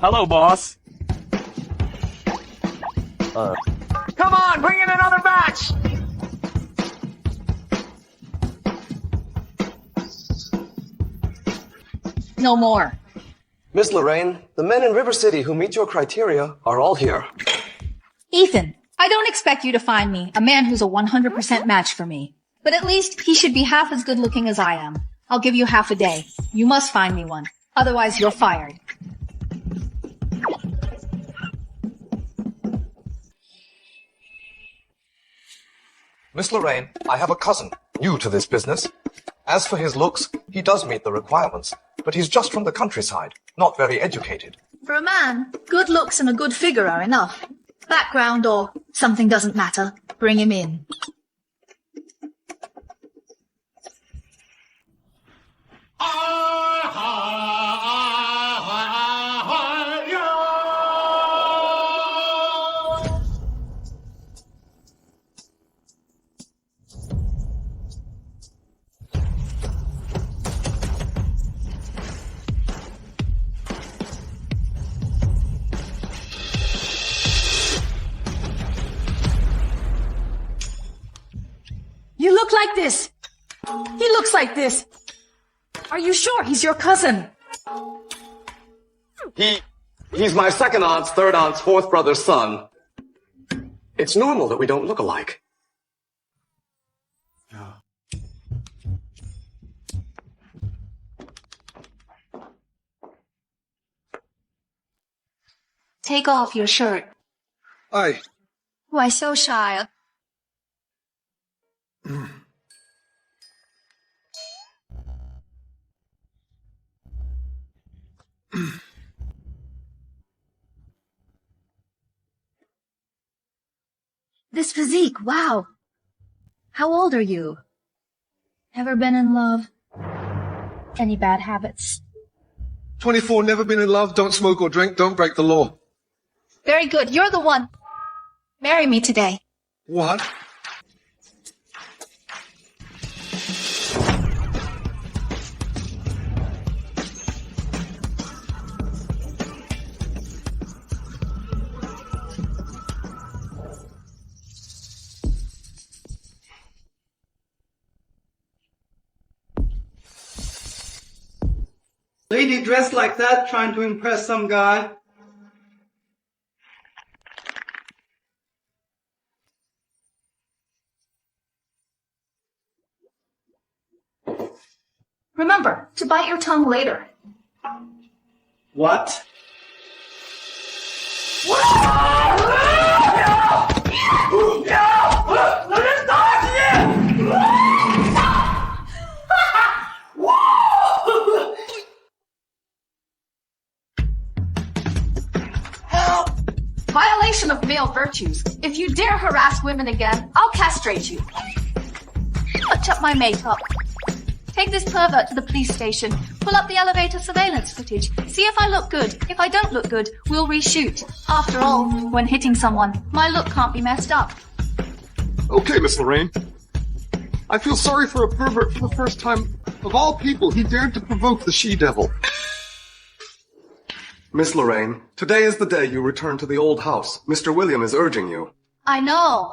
Hello, boss. Come on, bring in another batch! No more. Miss Lorraine, the men in River City who meet your criteria are all here. Ethan, I don't expect you to find me a man who's a 100% match for me. But at least he should be half as good looking as I am. I'll give you half a day. You must find me one. Otherwise, you're fired. Miss Lorraine, I have a cousin, new to this business. As for his looks, he does meet the requirements, but he's just from the countryside, not very educated. For a man, good looks and a good figure are enough. Background or something doesn't matter. Bring him in. You look like this. He looks like this. Are you sure he's your cousin? He's my second aunt's, third aunt's, fourth brother's son. It's normal that we don't look alike. Take off your shirt. Aye. Why so shy? This physique, wow. How old are you? Ever been in love? Any bad habits? 24, never been in love, don't smoke or drink, don't break the law. Very good, you're the one. Marry me today. What? Lady dressed like that, trying to impress some guy. Remember, to bite your tongue later. What? Violation of male virtues. If you dare harass women again, I'll castrate you. Touch up my makeup. Take this pervert to the police station. Pull up the elevator surveillance footage. See if I look good. If I don't look good, we'll reshoot. After all, when hitting someone, my look can't be messed up. Okay, Miss Lorraine. I feel sorry for a pervert for the first time. Of all people, he dared to provoke the she-devil. Miss Lorraine, today is the day you return to the old house. Mr. William is urging you. I know.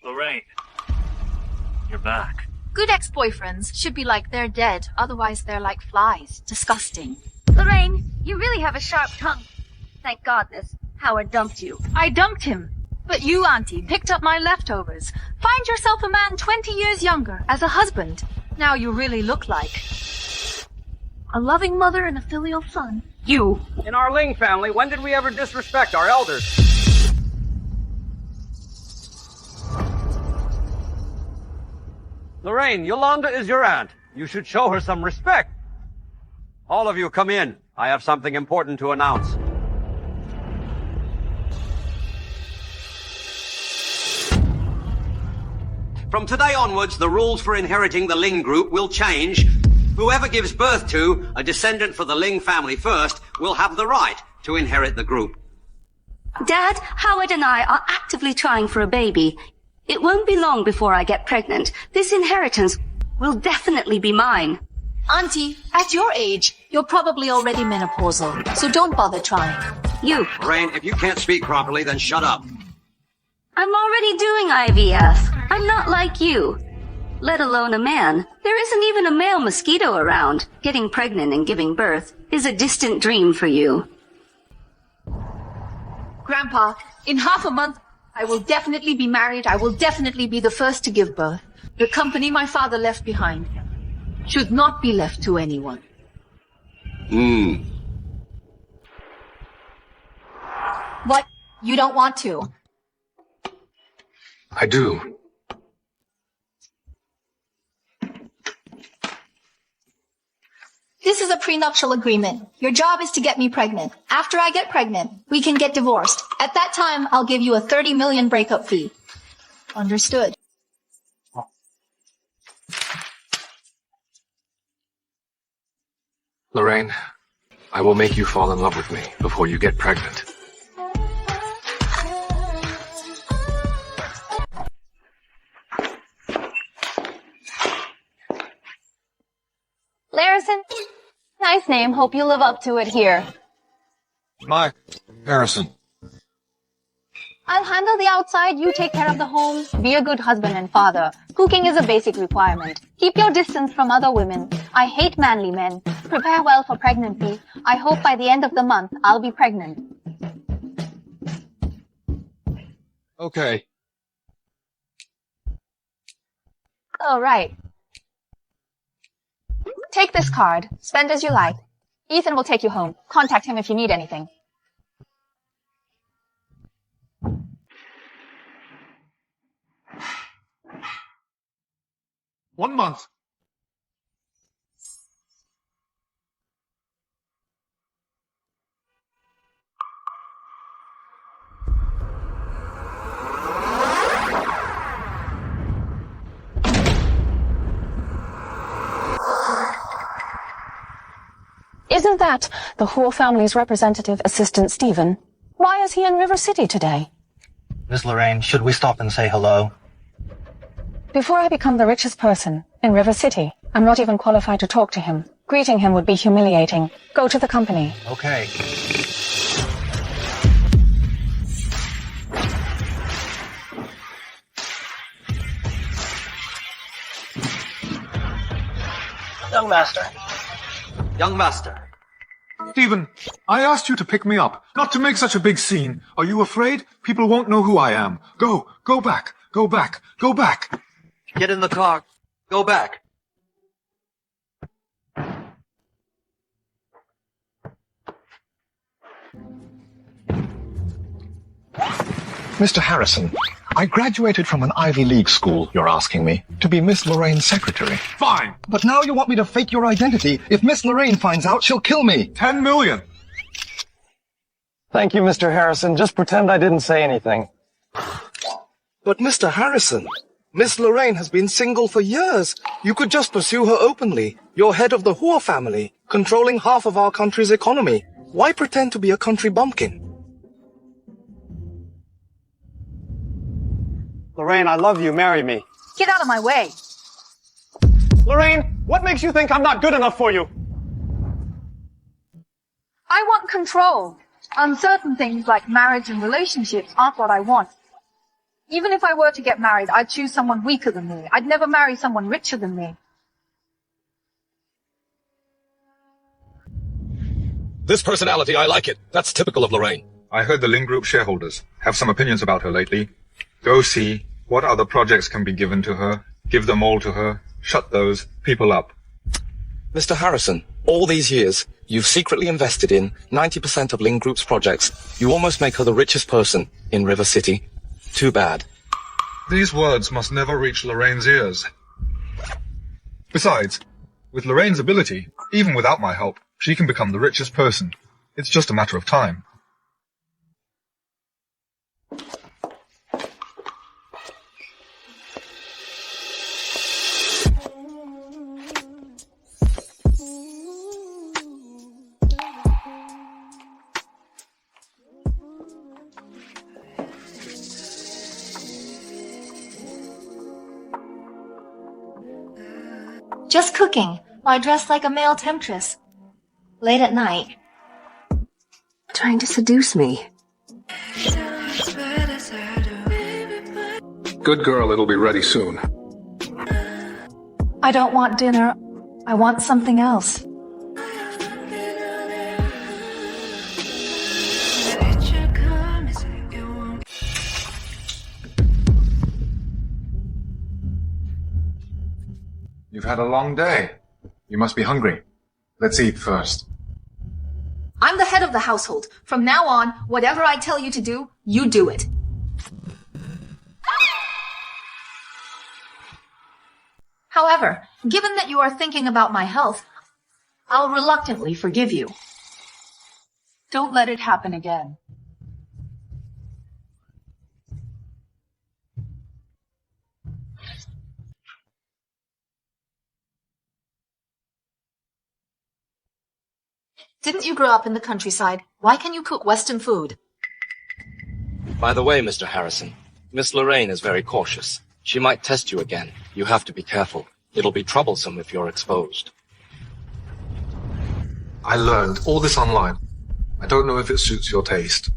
Lorraine, you're back. Good ex-boyfriends should be like they're dead, otherwise they're like flies. Disgusting. Lorraine, you really have a sharp tongue. Thank goodness Howard dumped you. I dumped him. But you, Auntie, picked up my leftovers. Find yourself a man 20 years younger as a husband. Now you really look like a loving mother and a filial son. You! In our Ling family, when did we ever disrespect our elders? Lorraine, Yolanda is your aunt. You should show her some respect. All of you come in. I have something important to announce. From today onwards, the rules for inheriting the Ling group will change. Whoever gives birth to a descendant for the Ling family first will have the right to inherit the group. Dad, Howard and I are actively trying for a baby. It won't be long before I get pregnant. This inheritance will definitely be mine. Auntie, at your age, you're probably already menopausal, so don't bother trying. You. Lorraine, if you can't speak properly, then shut up. I'm already doing IVF. I'm not like you. Let alone a man. There isn't even a male mosquito around. Getting pregnant and giving birth is a distant dream for you. Grandpa, in half a month, I will definitely be married. I will definitely be the first to give birth. The company my father left behind should not be left to anyone. What? You don't want to? I do. This is a prenuptial agreement. Your job is to get me pregnant. After I get pregnant, we can get divorced. At that time, I'll give you a $30 million breakup fee. Understood. Lorraine, I will make you fall in love with me before you get pregnant. Larison, nice name. Hope you live up to it here. Harrison. I'll handle the outside, you take care of the home. Be a good husband and father. Cooking is a basic requirement. Keep your distance from other women. I hate manly men. Prepare well for pregnancy. I hope by the end of the month, I'll be pregnant. Okay. All right. Take this card. Spend as you like. Ethan will take you home. Contact him if you need anything. 1 month. Isn't that the Hoare family's representative assistant, Stephen? Why is he in River City today? Miss Lorraine, should we stop and say hello? Before I become the richest person in River City, I'm not even qualified to talk to him. Greeting him would be humiliating. Go to the company. Okay. Young master. Young master. Stephen, I asked you to pick me up, not to make such a big scene. Are you afraid? People won't know who I am. Go back, go back, go back. Get in the car. Go back. Mr. Harrison, I graduated from an Ivy League school, you're asking me, to be Miss Lorraine's secretary. Fine. But now you want me to fake your identity. If Miss Lorraine finds out, she'll kill me. 10 million. Thank you, Mr. Harrison. Just pretend I didn't say anything. But Mr. Harrison, Miss Lorraine has been single for years. You could just pursue her openly. You're head of the Hoare family, controlling half of our country's economy. Why pretend to be a country bumpkin? Lorraine, I love you. Marry me. Get out of my way. Lorraine, what makes you think I'm not good enough for you? I want control. Uncertain things like marriage and relationships aren't what I want. Even if I were to get married, I'd choose someone weaker than me. I'd never marry someone richer than me. This personality, I like it. That's typical of Lorraine. I heard the Ling Group shareholders have some opinions about her lately. Go see what other projects can be given to her. Give them all to her. Shut those people up. Mr. Harrison, all these years, you've secretly invested in 90% of Ling Group's projects. You almost make her the richest person in River City. Too bad. These words must never reach Lorraine's ears. Besides, with Lorraine's ability, even without my help, she can become the richest person. It's just a matter of time. Just cooking. I dress like a male temptress. Late at night. Trying to seduce me. Good girl, it'll be ready soon. I don't want dinner. I want something else. You've had a long day. You must be hungry. Let's eat first. I'm the head of the household. From now on, whatever I tell you to do, you do it. However, given that you are thinking about my health, I'll reluctantly forgive you. Don't let it happen again. Didn't you grow up in the countryside? Why can you cook Western food? By the way, Mr. Harrison, Miss Lorraine is very cautious. She might test you again. You have to be careful. It'll be troublesome if you're exposed. I learned all this online. I don't know if it suits your taste.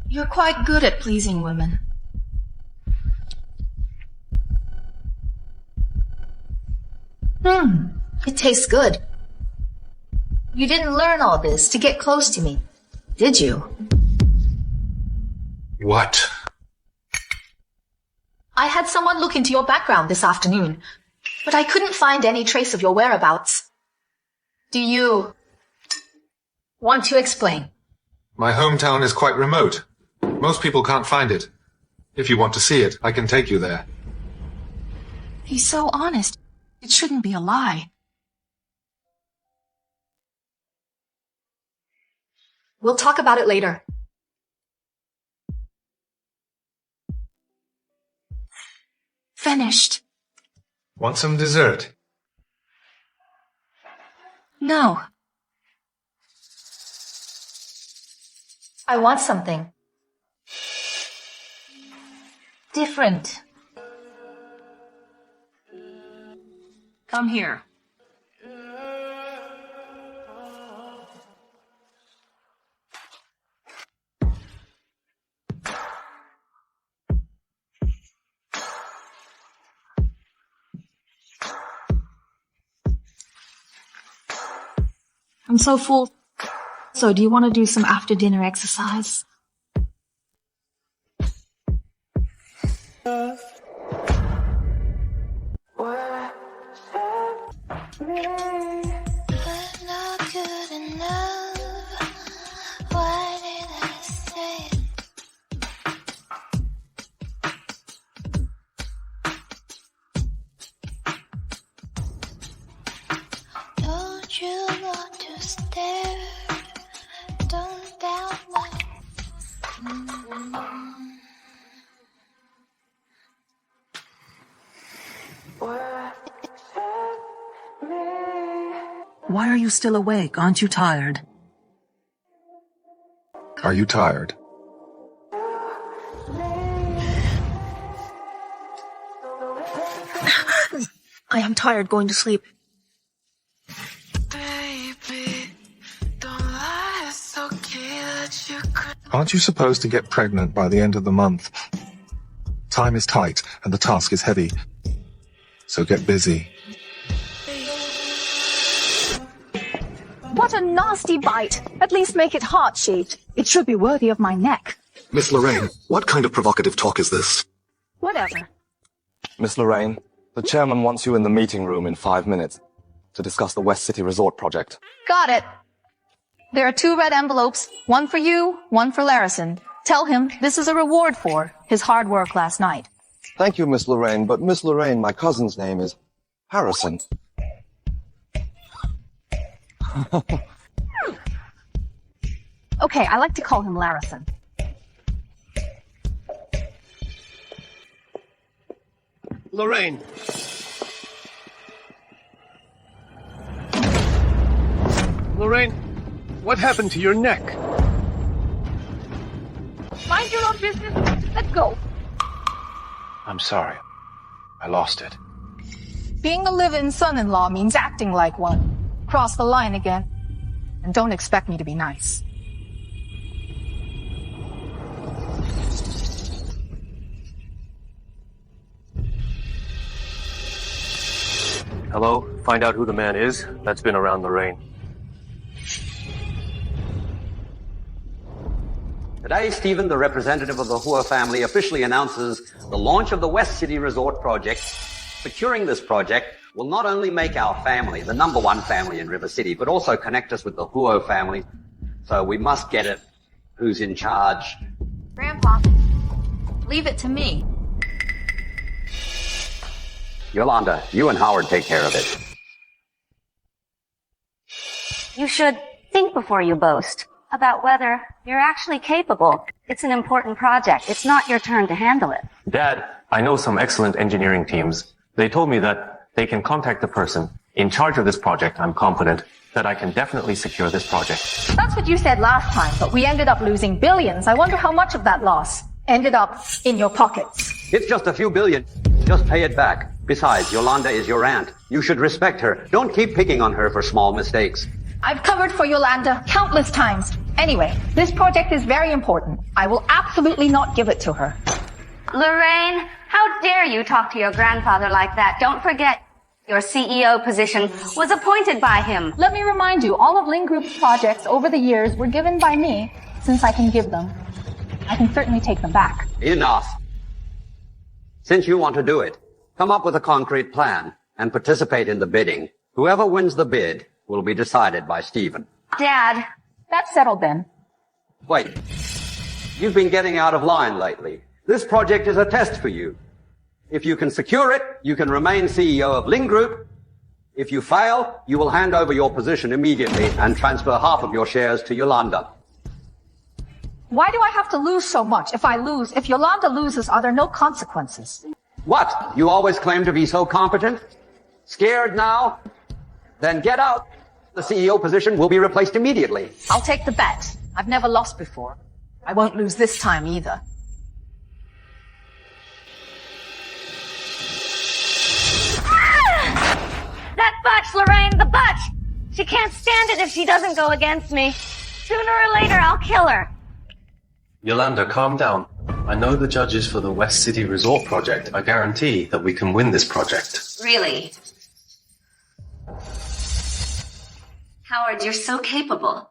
You're quite good at pleasing women. It tastes good. You didn't learn all this to get close to me, did you? What? I had someone look into your background this afternoon, but I couldn't find any trace of your whereabouts. Do you want to explain? My hometown is quite remote. Most people can't find it. If you want to see it, I can take you there. He's so honest. It shouldn't be a lie. We'll talk about it later. Finished. Want some dessert? No. I want something different. Come here. I'm so full. So do you want to do some after-dinner exercise? Why are you still awake? Aren't you tired? Are you tired? I am tired going to sleep. Aren't you supposed to get pregnant by the end of the month? Time is tight and the task is heavy. So get busy. What a nasty bite! At least make it heart-shaped. It should be worthy of my neck. Miss Lorraine, what kind of provocative talk is this? Whatever. Miss Lorraine, the chairman wants you in the meeting room in 5 minutes to discuss the West City Resort project. Got it. There are 2 red envelopes, one for you, one for Larison. Tell him this is a reward for his hard work last night. Thank you, Miss Lorraine, but Miss Lorraine, my cousin's name is Harrison. Okay, I like to call him Larison. Lorraine. Lorraine, what happened to your neck? Mind your own business. Let's go. I'm sorry. I lost it. Being a live-in son-in-law means acting like one. Cross the line again. And don't expect me to be nice. Hello? Find out who the man is that's been around Lorraine. Today, Stephen, the representative of the Hua family, officially announces the launch of the West City Resort project. Securing this project will not only make our family the #1 family in River City, but also connect us with the Hua family. So we must get it. Who's in charge? Grandpa, leave it to me. Yolanda, you and Howard take care of it. You should think before you boast about whether you're actually capable. It's an important project. It's not your turn to handle it. Dad, I know some excellent engineering teams. They told me that they can contact the person in charge of this project. I'm confident that I can definitely secure this project. That's what you said last time, but we ended up losing billions. I wonder how much of that loss ended up in your pockets. It's just a few billion. Just pay it back. Besides, Yolanda is your aunt. You should respect her. Don't keep picking on her for small mistakes. I've covered for Yolanda countless times. Anyway, this project is very important. I will absolutely not give it to her. Lorraine, how dare you talk to your grandfather like that? Don't forget, your CEO position was appointed by him. Let me remind you, all of Ling Group's projects over the years were given by me. Since I can give them, I can certainly take them back. Enough. Since you want to do it, come up with a concrete plan and participate in the bidding. Whoever wins the bid will be decided by Stephen. Dad. That's settled then. Wait. You've been getting out of line lately. This project is a test for you. If you can secure it, you can remain CEO of Ling Group. If you fail, you will hand over your position immediately and transfer half of your shares to Yolanda. Why do I have to lose so much? If Yolanda loses, are there no consequences? What? You always claim to be so competent? Scared now? Then get out. The CEO position will be replaced immediately. I'll take the bet. I've never lost before. I won't lose this time either. That butch, Lorraine, the butch! She can't stand it if she doesn't go against me. Sooner or later, I'll kill her. Yolanda, calm down. I know the judges for the West City Resort project. I guarantee that we can win this project. Really? Howard, you're so capable.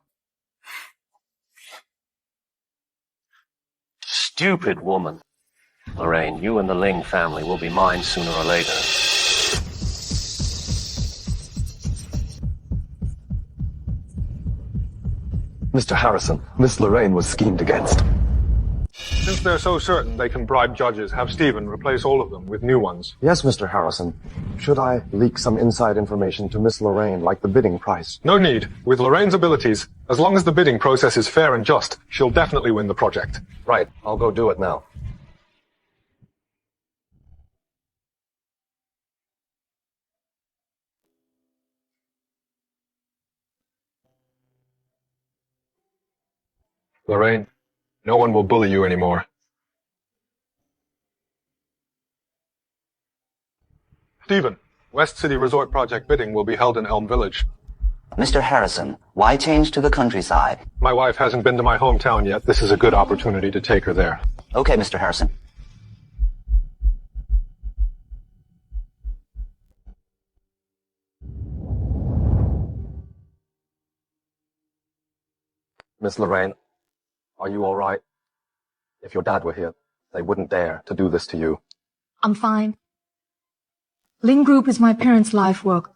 Stupid woman. Lorraine, you and the Ling family will be mine sooner or later. Mr. Harrison, Miss Lorraine was schemed against. Since they're so certain they can bribe judges, have Stephen replace all of them with new ones. Yes, Mr. Harrison. Should I leak some inside information to Miss Lorraine, like the bidding price? No need. With Lorraine's abilities, as long as the bidding process is fair and just, she'll definitely win the project. Right. I'll go do it now. Lorraine, no one will bully you anymore. Stephen, West City Resort project bidding will be held in Elm Village. Mr. Harrison, why change to the countryside? My wife hasn't been to my hometown yet. This is a good opportunity to take her there. Okay, Mr. Harrison. Miss Lorraine, are you all right? If your dad were here, they wouldn't dare to do this to you. I'm fine. Ling Group is my parents' life work.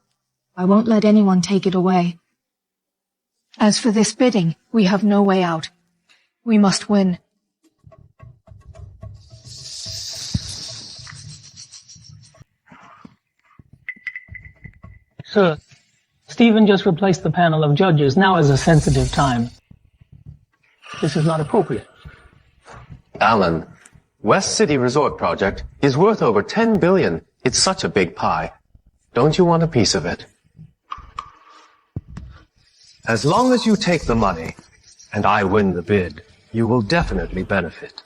I won't let anyone take it away. As for this bidding, we have no way out. We must win. Sir, Stephen just replaced the panel of judges. Now is a sensitive time. This is not appropriate. Alan, West City Resort project is worth over $10 billion. It's such a big pie. Don't you want a piece of it? As long as you take the money, and I win the bid, you will definitely benefit.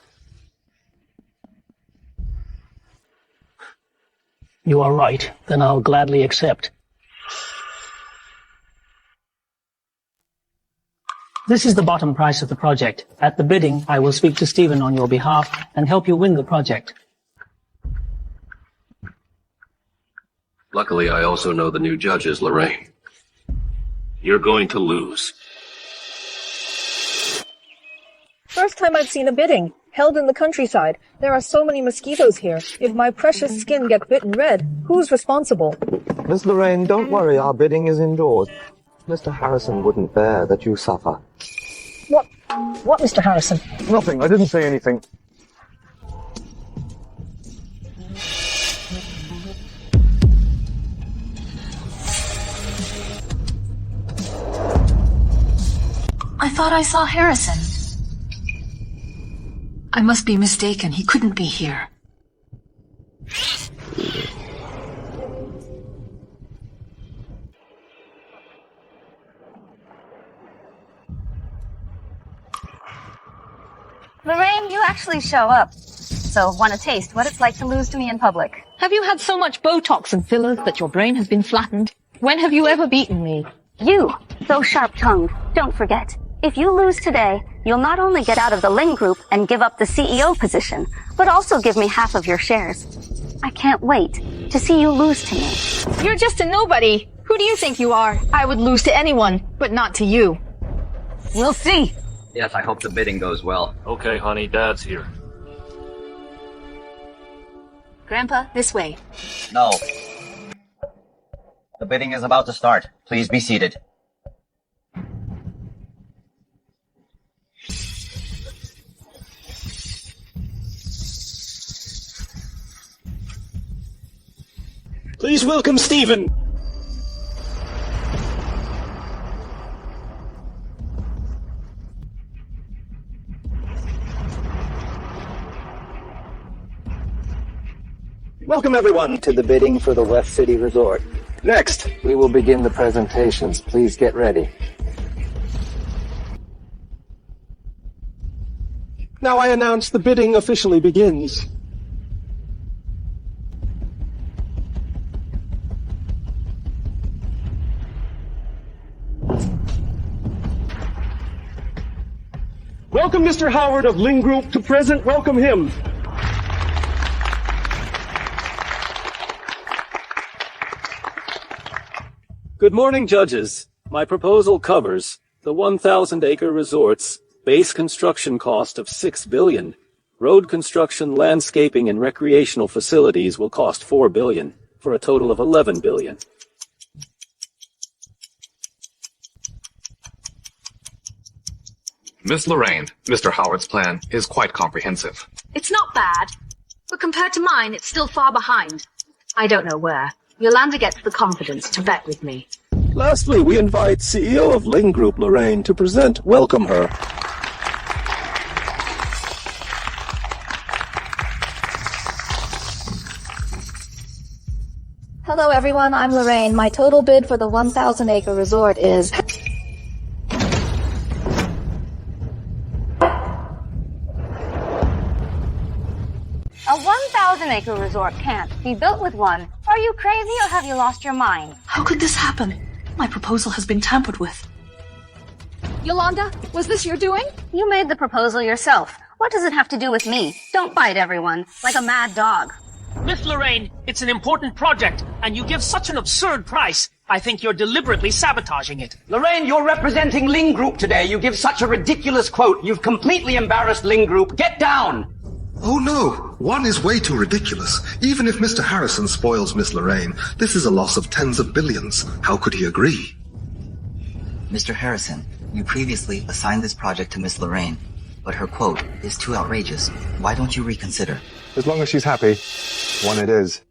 You are right. Then I'll gladly accept. This is the bottom price of the project. At the bidding, I will speak to Stephen on your behalf and help you win the project. Luckily, I also know the new judges, Lorraine. You're going to lose. First time I've seen a bidding. Held in the countryside. There are so many mosquitoes here. If my precious skin gets bitten red, who's responsible? Miss Lorraine, don't worry, our bidding is indoors. Mr. Harrison wouldn't bear that you suffer. What, Mr. Harrison? Nothing, I didn't say anything. I thought I saw Harrison. I must be mistaken. He couldn't be here. Lorraine, you actually show up. So, want to taste what it's like to lose to me in public? Have you had so much Botox and fillers that your brain has been flattened? When have you ever beaten me? You, so sharp-tongued. Don't forget, if you lose today, you'll not only get out of the Ling Group and give up the CEO position, but also give me half of your shares. I can't wait to see you lose to me. You're just a nobody. Who do you think you are? I would lose to anyone, but not to you. We'll see. Yes, I hope the bidding goes well. Okay, honey, Dad's here. Grandpa, this way. No. The bidding is about to start. Please be seated. Please welcome Stephen. Welcome everyone to the bidding for the West City Resort. Next, We will begin the presentations. Please get ready. now I announce the bidding officially begins. Welcome Mr. Howard of Ling Group to present. Welcome him. Good morning, judges. My proposal covers the 1,000-acre resort's base construction cost of $6 billion. Road construction, landscaping, and recreational facilities will cost $4 billion, for a total of $11 billion. Miss Lorraine, Mr. Howard's plan is quite comprehensive. It's not bad, but compared to mine, it's still far behind. I don't know where. Yolanda gets the confidence to bet with me. Lastly, we invite CEO of Ling Group, Lorraine, to present. Welcome her. Hello everyone, I'm Lorraine. My total bid for the 1,000-acre resort is... A 1,000-acre resort can't be built with one. Are you crazy or have you lost your mind? How could this happen? My proposal has been tampered with. Yolanda, was this your doing? You made the proposal yourself. What does it have to do with me? Don't bite everyone, like a mad dog. Miss Lorraine, it's an important project, and you give such an absurd price. I think you're deliberately sabotaging it. Lorraine, you're representing Ling Group today. You give such a ridiculous quote. You've completely embarrassed Ling Group. Get down! Oh no, one is way too ridiculous. Even if Mr. Harrison spoils Miss Lorraine, this is a loss of tens of billions. How could he agree? Mr. Harrison, you previously assigned this project to Miss Lorraine, but her quote is too outrageous. Why don't you reconsider? As long as she's happy, one it is.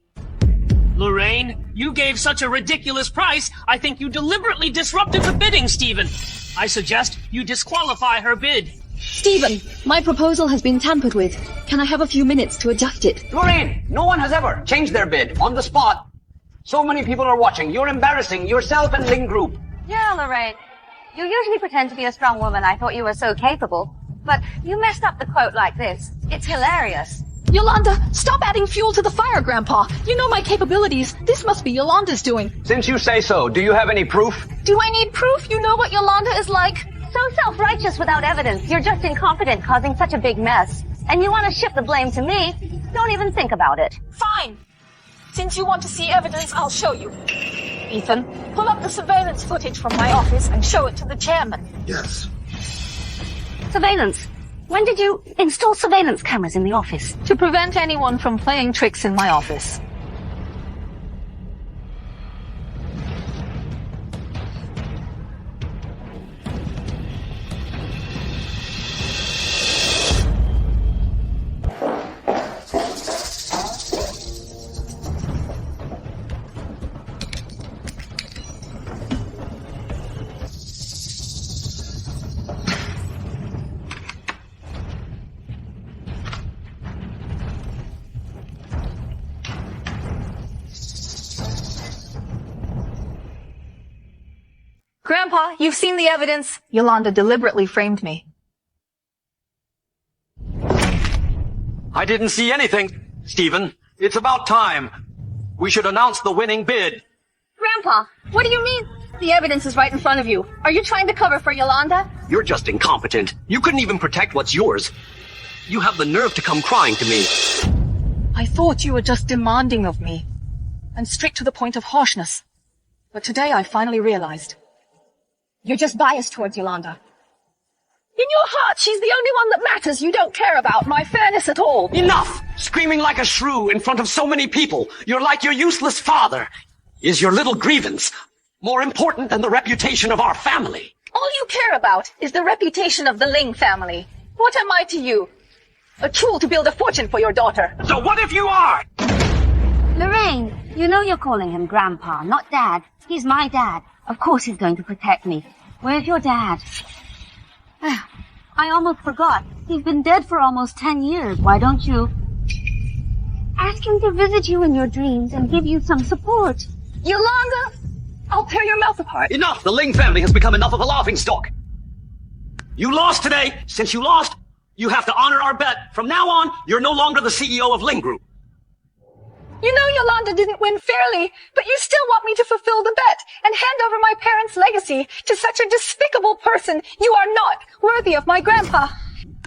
Lorraine, you gave such a ridiculous price, I think you deliberately disrupted the bidding, Stephen. I suggest you disqualify her bid. Stephen, my proposal has been tampered with. Can I have a few minutes to adjust it? Lorraine, no one has ever changed their bid on the spot. So many people are watching. You're embarrassing yourself and Ling Group. Yeah, Lorraine. You usually pretend to be a strong woman. I thought you were so capable. But you messed up the quote like this. It's hilarious. Yolanda, stop adding fuel to the fire, Grandpa. You know my capabilities. This must be Yolanda's doing. Since you say so, do you have any proof? Do I need proof? You know what Yolanda is like. So self-righteous without evidence. You're just incompetent, causing such a big mess. And you want to shift the blame to me? Don't even think about it. Fine. Since you want to see evidence, I'll show you. Ethan, pull up the surveillance footage from my office and show it to the chairman. Yes. Surveillance. When did you install surveillance cameras in the office? To prevent anyone from playing tricks in my office. Grandpa, you've seen the evidence. Yolanda deliberately framed me. I didn't see anything. Stephen, it's about time. We should announce the winning bid. Grandpa, what do you mean? The evidence is right in front of you. Are you trying to cover for Yolanda? You're just incompetent. You couldn't even protect what's yours. You have the nerve to come crying to me. I thought you were just demanding of me, and strict to the point of harshness. But today I finally realized. You're just biased towards Yolanda. In your heart, she's the only one that matters. You don't care about my fairness at all. Enough! Screaming like a shrew in front of so many people. You're like your useless father. Is your little grievance more important than the reputation of our family? All you care about is the reputation of the Ling family. What am I to you? A tool to build a fortune for your daughter. So what if you are? Lorraine, you know you're calling him Grandpa, not Dad. He's my dad. Of course he's going to protect me. Where's your dad? I almost forgot. He's been dead for almost 10 years. Why don't you ask him to visit you in your dreams and give you some support? Yolanda, I'll tear your mouth apart. Enough! The Ling family has become enough of a laughingstock. You lost today. Since you lost, you have to honor our bet. From now on, you're no longer the CEO of Ling Group. You know Yolanda didn't win fairly, but you still want me to fulfill the bet and hand over my parents' legacy to such a despicable person. You are not worthy of my grandpa.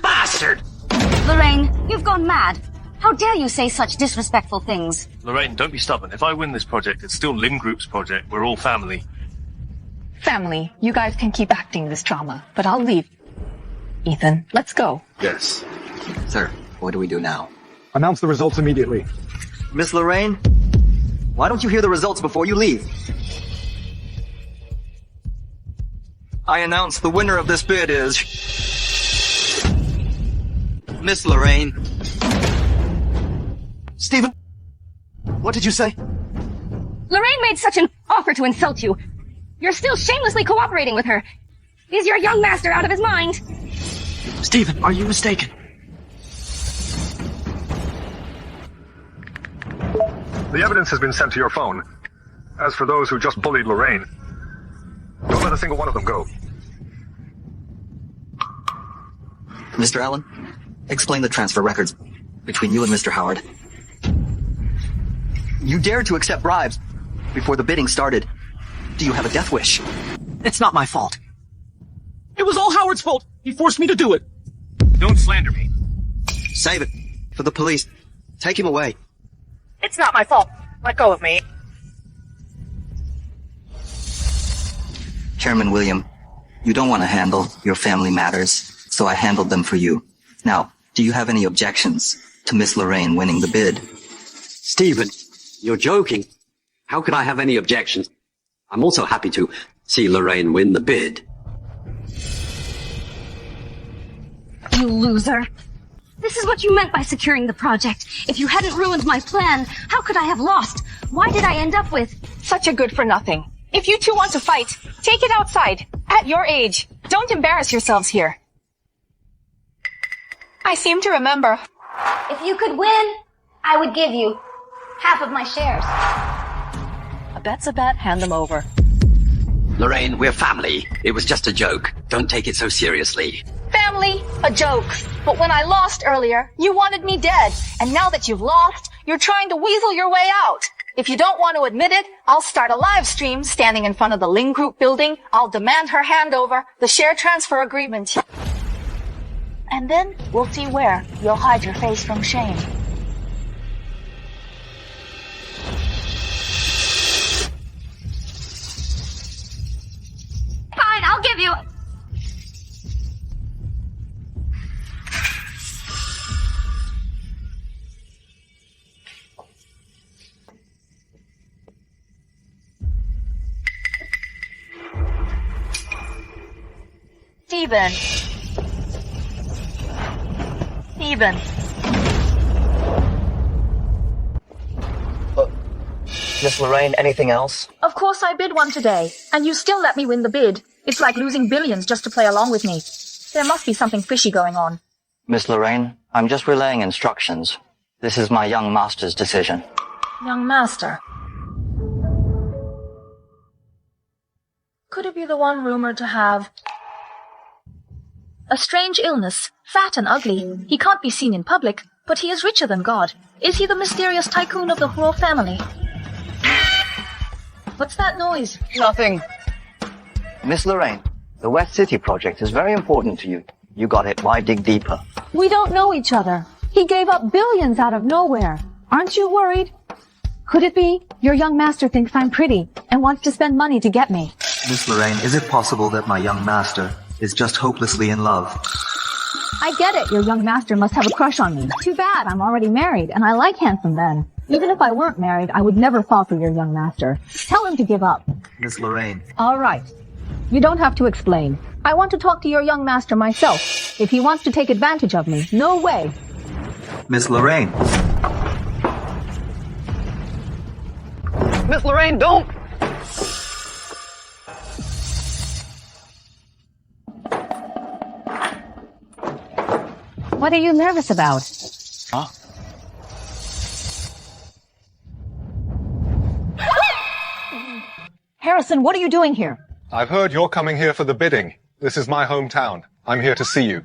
Bastard! Lorraine, you've gone mad. How dare you say such disrespectful things? Lorraine, don't be stubborn. If I win this project, it's still Ling Group's project. We're all family. Family, you guys can keep acting this drama, but I'll leave. Ethan, let's go. Yes. Sir, what do we do now? Announce the results immediately. Miss Lorraine, why don't you hear the results before you leave? I announce the winner of this bid is Miss Lorraine. Stephen, what did you say? Lorraine made such an offer to insult you. You're still shamelessly cooperating with her. Is your young master out of his mind? Stephen, are you mistaken? The evidence has been sent to your phone. As for those who just bullied Lorraine, don't let a single one of them go. Mr. Allen, explain the transfer records between you and Mr. Howard. You dared to accept bribes before the bidding started. Do you have a death wish? It's not my fault. It was all Howard's fault. He forced me to do it. Don't slander me. Save it for the police. Take him away. It's not my fault. Let go of me. Chairman William, you don't want to handle your family matters, so I handled them for you. Now, do you have any objections to Miss Lorraine winning the bid? Stephen, you're joking. How could I have any objections? I'm also happy to see Lorraine win the bid. You loser. This is what you meant by securing the project. If you hadn't ruined my plan, how could I have lost? Why did I end up with such a good for nothing? If you two want to fight, take it outside. At your age. Don't embarrass yourselves here. I seem to remember. If you could win, I would give you half of my shares. A bet's a bet, hand them over. Lorraine, we're family. It was just a joke. Don't take it so seriously. Family, a joke. But when I lost earlier, you wanted me dead. And now that you've lost, you're trying to weasel your way out. If you don't want to admit it, I'll start a live stream standing in front of the Ling Group building. I'll demand her handover, the share transfer agreement. And then we'll see where you'll hide your face from shame. Fine, I'll give you... Steven. Miss Lorraine, anything else? Of course I bid one today, and you still let me win the bid. It's like losing billions just to play along with me. There must be something fishy going on. Miss Lorraine, I'm just relaying instructions. This is my young master's decision. Young master. Could it be the one rumored to have a strange illness, fat and ugly? He can't be seen in public, but he is richer than God. Is he the mysterious tycoon of the Huo family? What's that noise? Nothing. Miss Lorraine, the West City project is very important to you. You got it. Why dig deeper? We don't know each other. He gave up billions out of nowhere. Aren't you worried? Could it be your young master thinks I'm pretty and wants to spend money to get me? Miss Lorraine, is it possible that my young master is just hopelessly in love? I get it. Your young master must have a crush on me. Too bad. I'm already married, and I like handsome men. Even if I weren't married, I would never fall for your young master. Tell him to give up. Miss Lorraine. All right. You don't have to explain. I want to talk to your young master myself. If he wants to take advantage of me, no way. Miss Lorraine. Miss Lorraine, don't! What are you nervous about? Huh? Harrison, what are you doing here? I've heard you're coming here for the bidding. This is my hometown. I'm here to see you.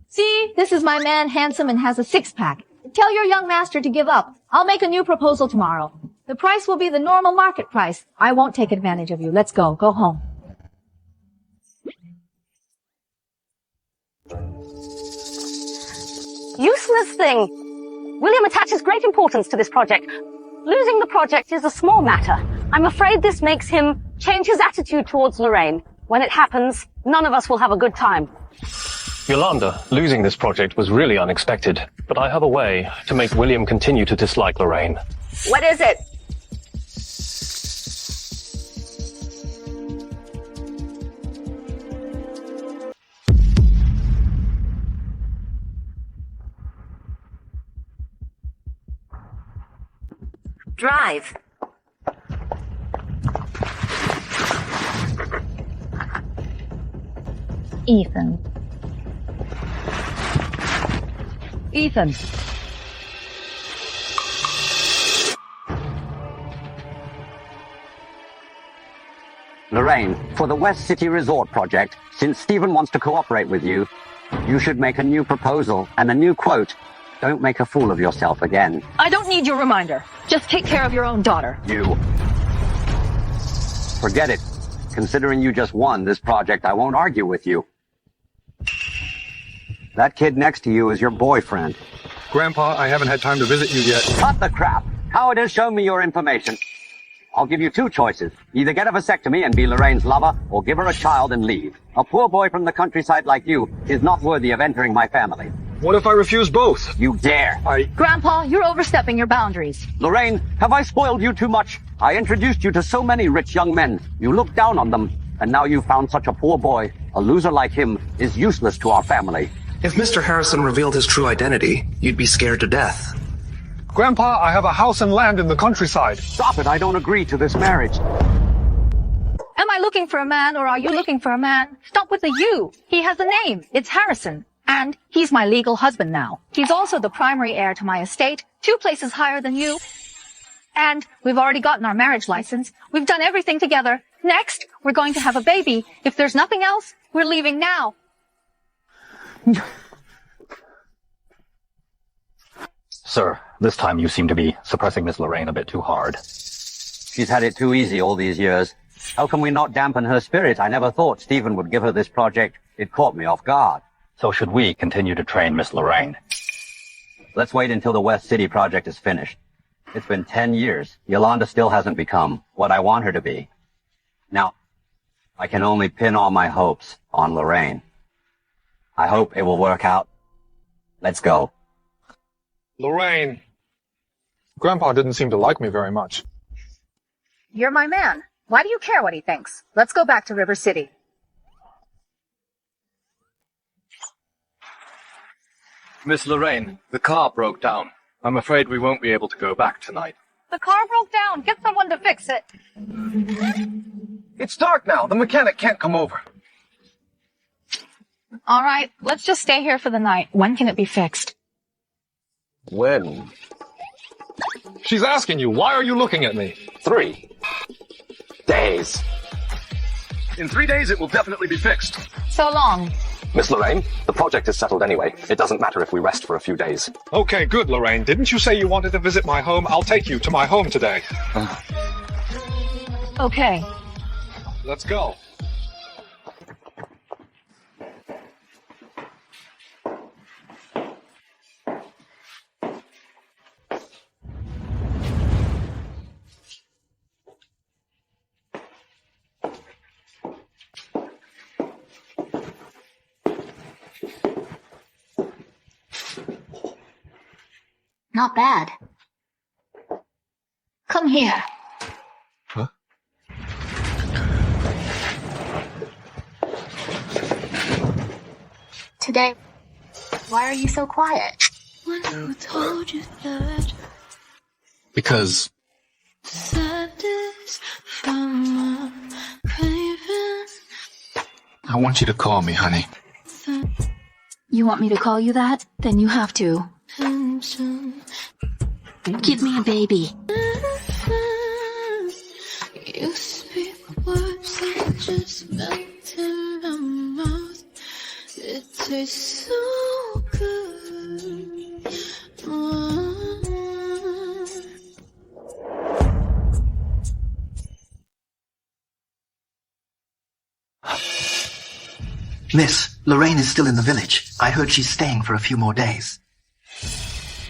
See, this is my man, handsome and has a six-pack. Tell your young master to give up. I'll make a new proposal tomorrow. The price will be the normal market price. I won't take advantage of you. Let's go. Go home. Useless thing. William attaches great importance to this project. Losing the project is a small matter. I'm afraid this makes him change his attitude towards Lorraine. When it happens, none of us will have a good time. Yolanda, losing this project was really unexpected, but I have a way to make William continue to dislike Lorraine. What is it? Drive. Ethan. Lorraine, for the West City Resort project, since Stephen wants to cooperate with you, you should make a new proposal and a new quote. Don't make a fool of yourself again. I don't need your reminder. Just take care of your own daughter. You. Forget it. Considering you just won this project, I won't argue with you. That kid next to you is your boyfriend. Grandpa, I haven't had time to visit you yet. Cut the crap. Howard has shown me your information. I'll give you two choices. Either get a vasectomy and be Lorraine's lover, or give her a child and leave. A poor boy from the countryside like you is not worthy of entering my family. What if I refuse both? You dare. Grandpa, you're overstepping your boundaries. Lorraine, have I spoiled you too much? I introduced you to so many rich young men. You looked down on them, and now you've found such a poor boy. A loser like him is useless to our family. If Mr. Harrison revealed his true identity, you'd be scared to death. Grandpa, I have a house and land in the countryside. Stop it, I don't agree to this marriage. Am I looking for a man, or are you looking for a man? Stop with the you. He has a name. It's Harrison. And he's my legal husband now. He's also the primary heir to my estate, 2 places higher than you. And we've already gotten our marriage license. We've done everything together. Next, we're going to have a baby. If there's nothing else, we're leaving now. Sir, this time you seem to be suppressing Miss Lorraine a bit too hard. She's had it too easy all these years. How can we not dampen her spirit? I never thought Stephen would give her this project. It caught me off guard. So should we continue to train Miss Lorraine? Let's wait until the West City project is finished. It's been 10 years. Yolanda still hasn't become what I want her to be. Now, I can only pin all my hopes on Lorraine. I hope it will work out. Let's go. Lorraine. Grandpa didn't seem to like me very much. You're my man. Why do you care what he thinks? Let's go back to River City. Miss Lorraine, the car broke down. I'm afraid we won't be able to go back tonight. The car broke down. Get someone to fix it. It's dark now. The mechanic can't come over. All right, let's just stay here for the night. When can it be fixed? When? She's asking you, why are you looking at me? 3 days. In 3 days, it will definitely be fixed. So long. Miss Lorraine, the project is settled anyway. It doesn't matter if we rest for a few days. Okay, good, Lorraine. Didn't you say you wanted to visit my home? I'll take you to my home today. Okay. Let's go. Not bad. Come here. Huh? Today, why are you so quiet? Who told you that? Because Sadness from a craving. I want you to call me, honey. You want me to call you that? Then you have to. Give me a baby. You speak words that just melt in my mouth. It tastes so good. Miss, Lorraine is still in the village. I heard she's staying for a few more days.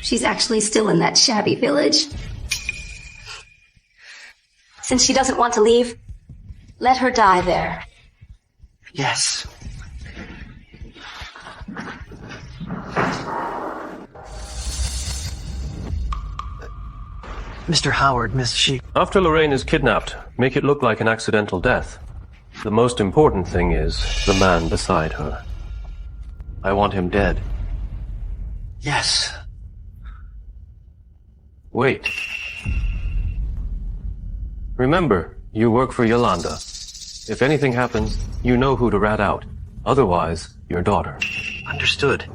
She's actually still in that shabby village. Since she doesn't want to leave, let her die there. Yes. Mr. Howard, Miss She... After Lorraine is kidnapped, make it look like an accidental death. The most important thing is the man beside her. I want him dead. Yes. Wait. Remember, you work for Yolanda. If anything happens, you know who to rat out. Otherwise, your daughter. Understood.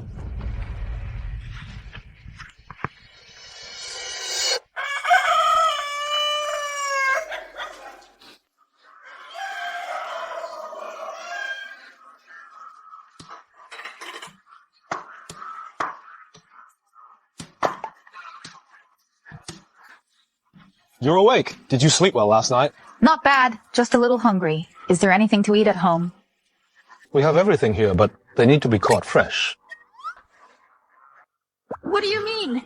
You're awake. Did you sleep well last night? Not bad, just a little hungry. Is there anything to eat at home? We have everything here, but they need to be caught fresh. What do you mean?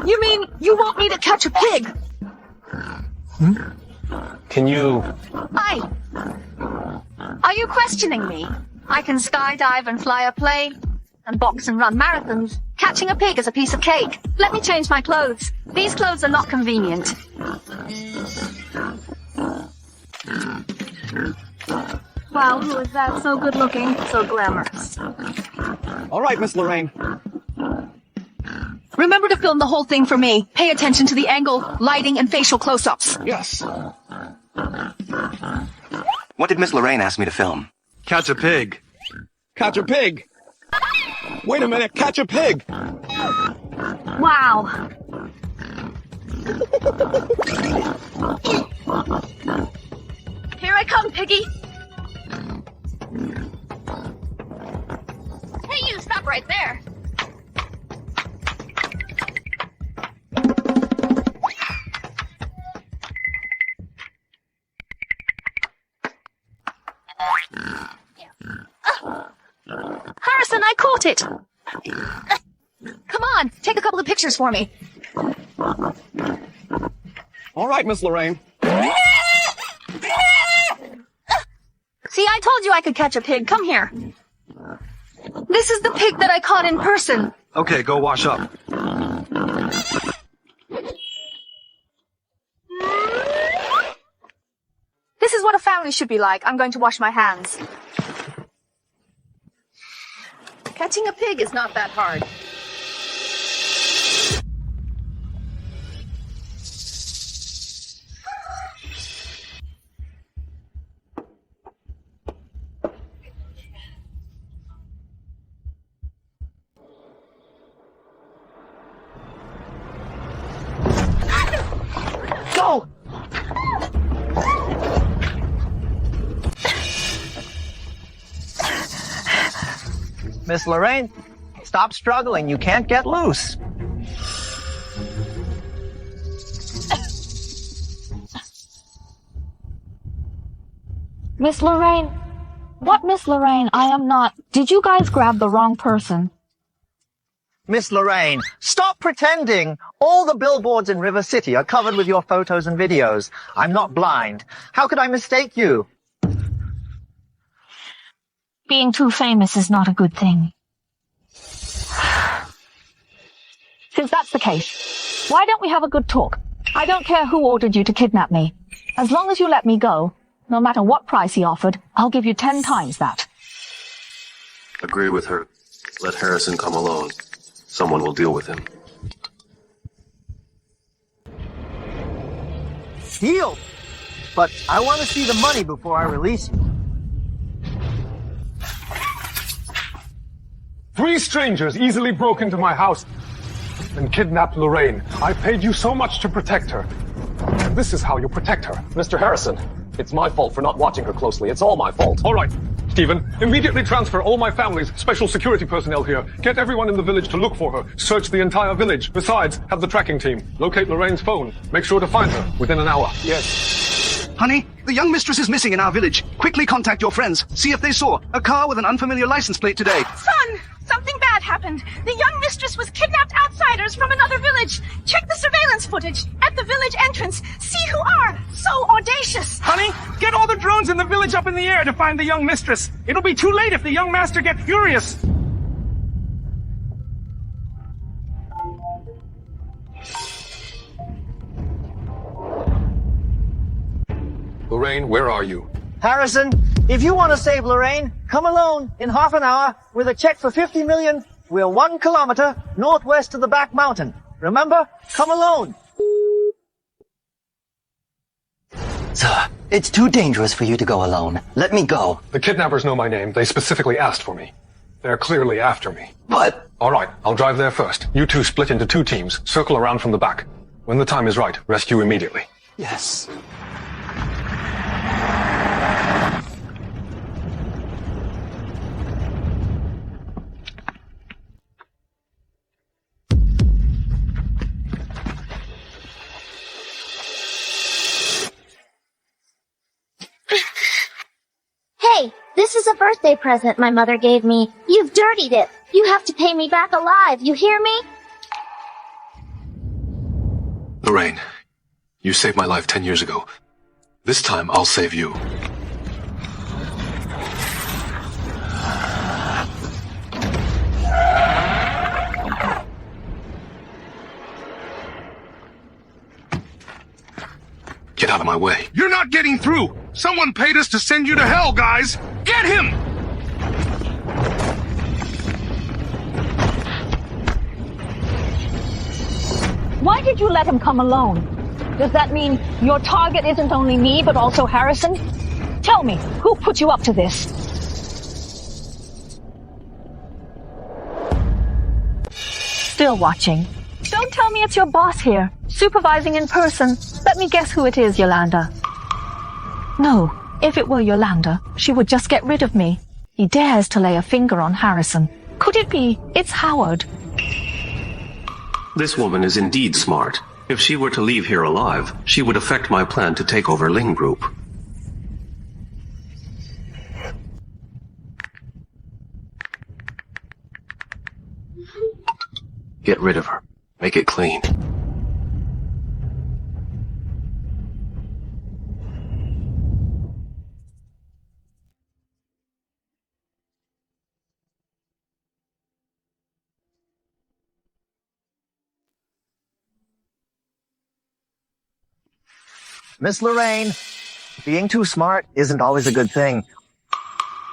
You mean you want me to catch a pig? Can you... Are you questioning me? I can skydive and fly a plane, and box and run marathons. Catching a pig is a piece of cake. Let me change my clothes. These clothes are not convenient. Wow, who is that? So good looking, so glamorous. All right, Miss Lorraine. Remember to film the whole thing for me. Pay attention to the angle, lighting, and facial close-ups. Yes. What did Miss Lorraine ask me to film? Catch a pig. Catch a pig. Wait a minute, catch a pig. Wow. Here I come, Piggy. I caught it! Come on, take a couple of pictures for me. All right, Miss Lorraine. See, I told you I could catch a pig. Come here. This is the pig that I caught in person. Okay, go wash up. This is what a family should be like. I'm going to wash my hands. Catching a pig is not that hard. Go! Miss Lorraine, stop struggling. You can't get loose. Miss Lorraine? What Miss Lorraine? I am not. Did you guys grab the wrong person? Miss Lorraine, stop pretending. All the billboards in River City are covered with your photos and videos. I'm not blind. How could I mistake you? Being too famous is not a good thing. Since that's the case, why don't we have a good talk? I don't care who ordered you to kidnap me. As long as you let me go, no matter what price he offered, I'll give you 10 times that. Agree with her. Let Harrison come alone. Someone will deal with him. Deal. But I want to see the money before I release you. 3 strangers easily broke into my house and kidnapped Lorraine. I paid you so much to protect her. And this is how you protect her. Mr. Harrison, it's my fault for not watching her closely. It's all my fault. All right, Stephen, immediately transfer all my family's special security personnel here. Get everyone in the village to look for her. Search the entire village. Besides, have the tracking team. Locate Lorraine's phone. Make sure to find her within an hour. Yes. Honey, the young mistress is missing in our village. Quickly contact your friends. See if they saw a car with an unfamiliar license plate today. Son! Something bad happened. The young mistress was kidnapped outsiders from another village. Check the surveillance footage at the village entrance. See who are so audacious. Honey, get all the drones in the village up in the air to find the young mistress. It'll be too late if the young master gets furious. Lorraine, where are you? Harrison, if you want to save Lorraine, come alone in half an hour with a check for 50 million. We're 1 kilometer northwest of the back mountain. Remember? Come alone. Sir, it's too dangerous for you to go alone. Let me go. The kidnappers know my name. They specifically asked for me. They're clearly after me. But... All right, I'll drive there first. You two split into 2 teams. Circle around from the back. When the time is right, rescue immediately. Yes. Hey, this is a birthday present my mother gave me. You've dirtied it. You have to pay me back alive, you hear me? Lorraine, you saved my life 10 years ago. This time, I'll save you. Get out of my way. You're not getting through. Someone paid us to send you to hell, guys. Get him! Why did you let him come alone? Does that mean your target isn't only me, but also Harrison? Tell me, who put you up to this? Still watching. Don't tell me it's your boss here, supervising in person. Let me guess who it is, Yolanda. No, if it were Yolanda, she would just get rid of me. He dares to lay a finger on Harrison. Could it be it's Howard? This woman is indeed smart. If she were to leave here alive, she would affect my plan to take over Ling Group. rid of her. Make it clean. Miss Lorraine, being too smart isn't always a good thing.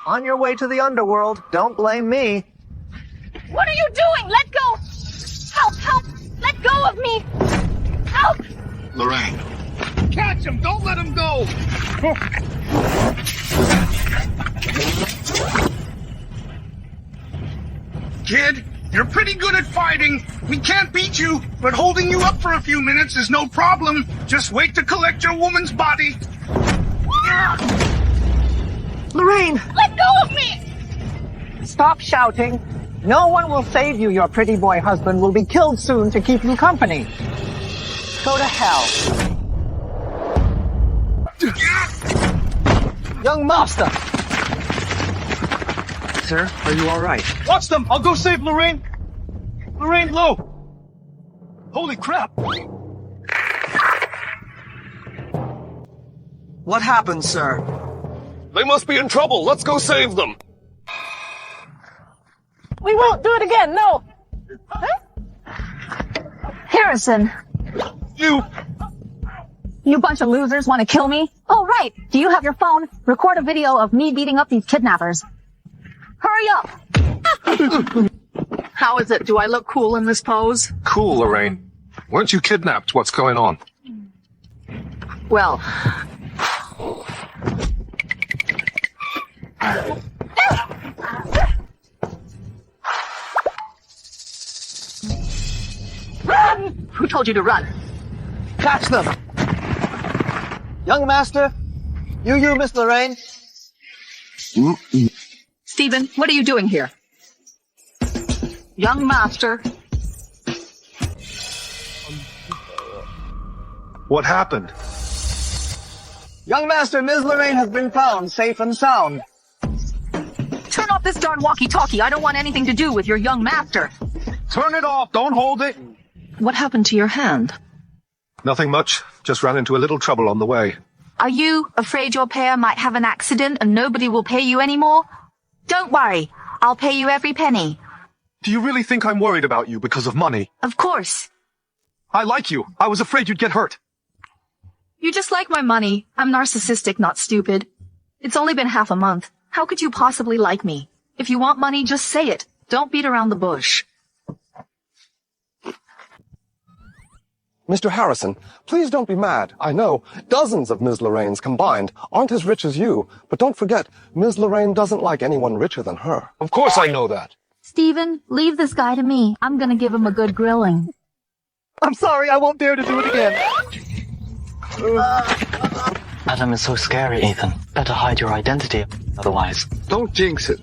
On your way to the underworld, don't blame me. What are you doing? Let go! Help! Help! Let go of me! Help! Lorraine. Catch him! Don't let him go! Kid, you're pretty good at fighting. We can't beat you, but holding you up for a few minutes is no problem. Just wait to collect your woman's body. Lorraine! Let go of me! Stop shouting. No one will save you. Your pretty boy husband will be killed soon to keep you company. Go to hell. Young master! Sir, are you alright? Watch them! I'll go save Lorraine! Lorraine, low! Holy crap! What happened, sir? They must be in trouble. Let's go save them. We won't do it again, no! Huh? Harrison! You bunch of losers want to kill me? Oh, right. Do you have your phone? Record a video of me beating up these kidnappers. Hurry up! How is it? Do I look cool in this pose? Cool, Lorraine. Weren't you kidnapped? What's going on? Well... Run! Who told you to run? Catch them! Young master, you, Miss Lorraine. Stephen, what are you doing here? Young master. What happened? Young master, Ms. Lorraine has been found safe and sound. Turn off this darn walkie-talkie. I don't want anything to do with your young master. Turn it off. Don't hold it. What happened to your hand? Nothing much. Just ran into a little trouble on the way. Are you afraid your pair might have an accident and nobody will pay you anymore? Don't worry. I'll pay you every penny. Do you really think I'm worried about you because of money? Of course. I like you. I was afraid you'd get hurt. You just like my money. I'm narcissistic, not stupid. It's only been half a month. How could you possibly like me? If you want money, just say it. Don't beat around the bush. Mr. Harrison, please don't be mad. I know dozens of Ms. Lorraines combined aren't as rich as you, but don't forget, Ms. Lorraine doesn't like anyone richer than her. Of course I know that. Stephen, leave this guy to me. I'm gonna give him a good grilling. I'm sorry, I won't dare to do it again. Adam is so scary, Ethan. Better hide your identity, otherwise. Don't jinx it.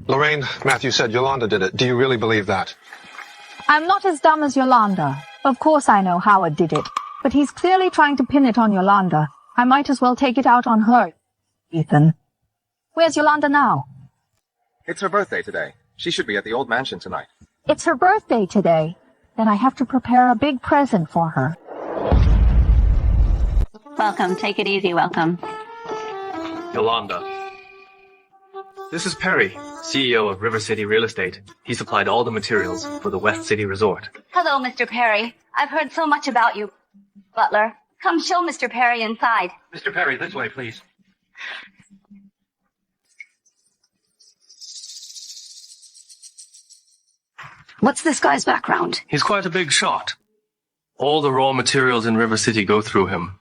Lorraine, Matthew said Yolanda did it. Do you really believe that? I'm not as dumb as Yolanda. Of course I know Howard did it. But he's clearly trying to pin it on Yolanda. I might as well take it out on her, Ethan. Where's Yolanda now? It's her birthday today. She should be at the old mansion tonight. It's her birthday today. Then I have to prepare a big present for her. Welcome. Take it easy. Welcome. Yolanda. This is Perry, CEO of River City Real Estate. He supplied all the materials for the West City Resort. Hello, Mr. Perry. I've heard so much about you. Butler, come show Mr. Perry inside. Mr. Perry, this way, please. What's this guy's background? He's quite a big shot. All the raw materials in River City go through him.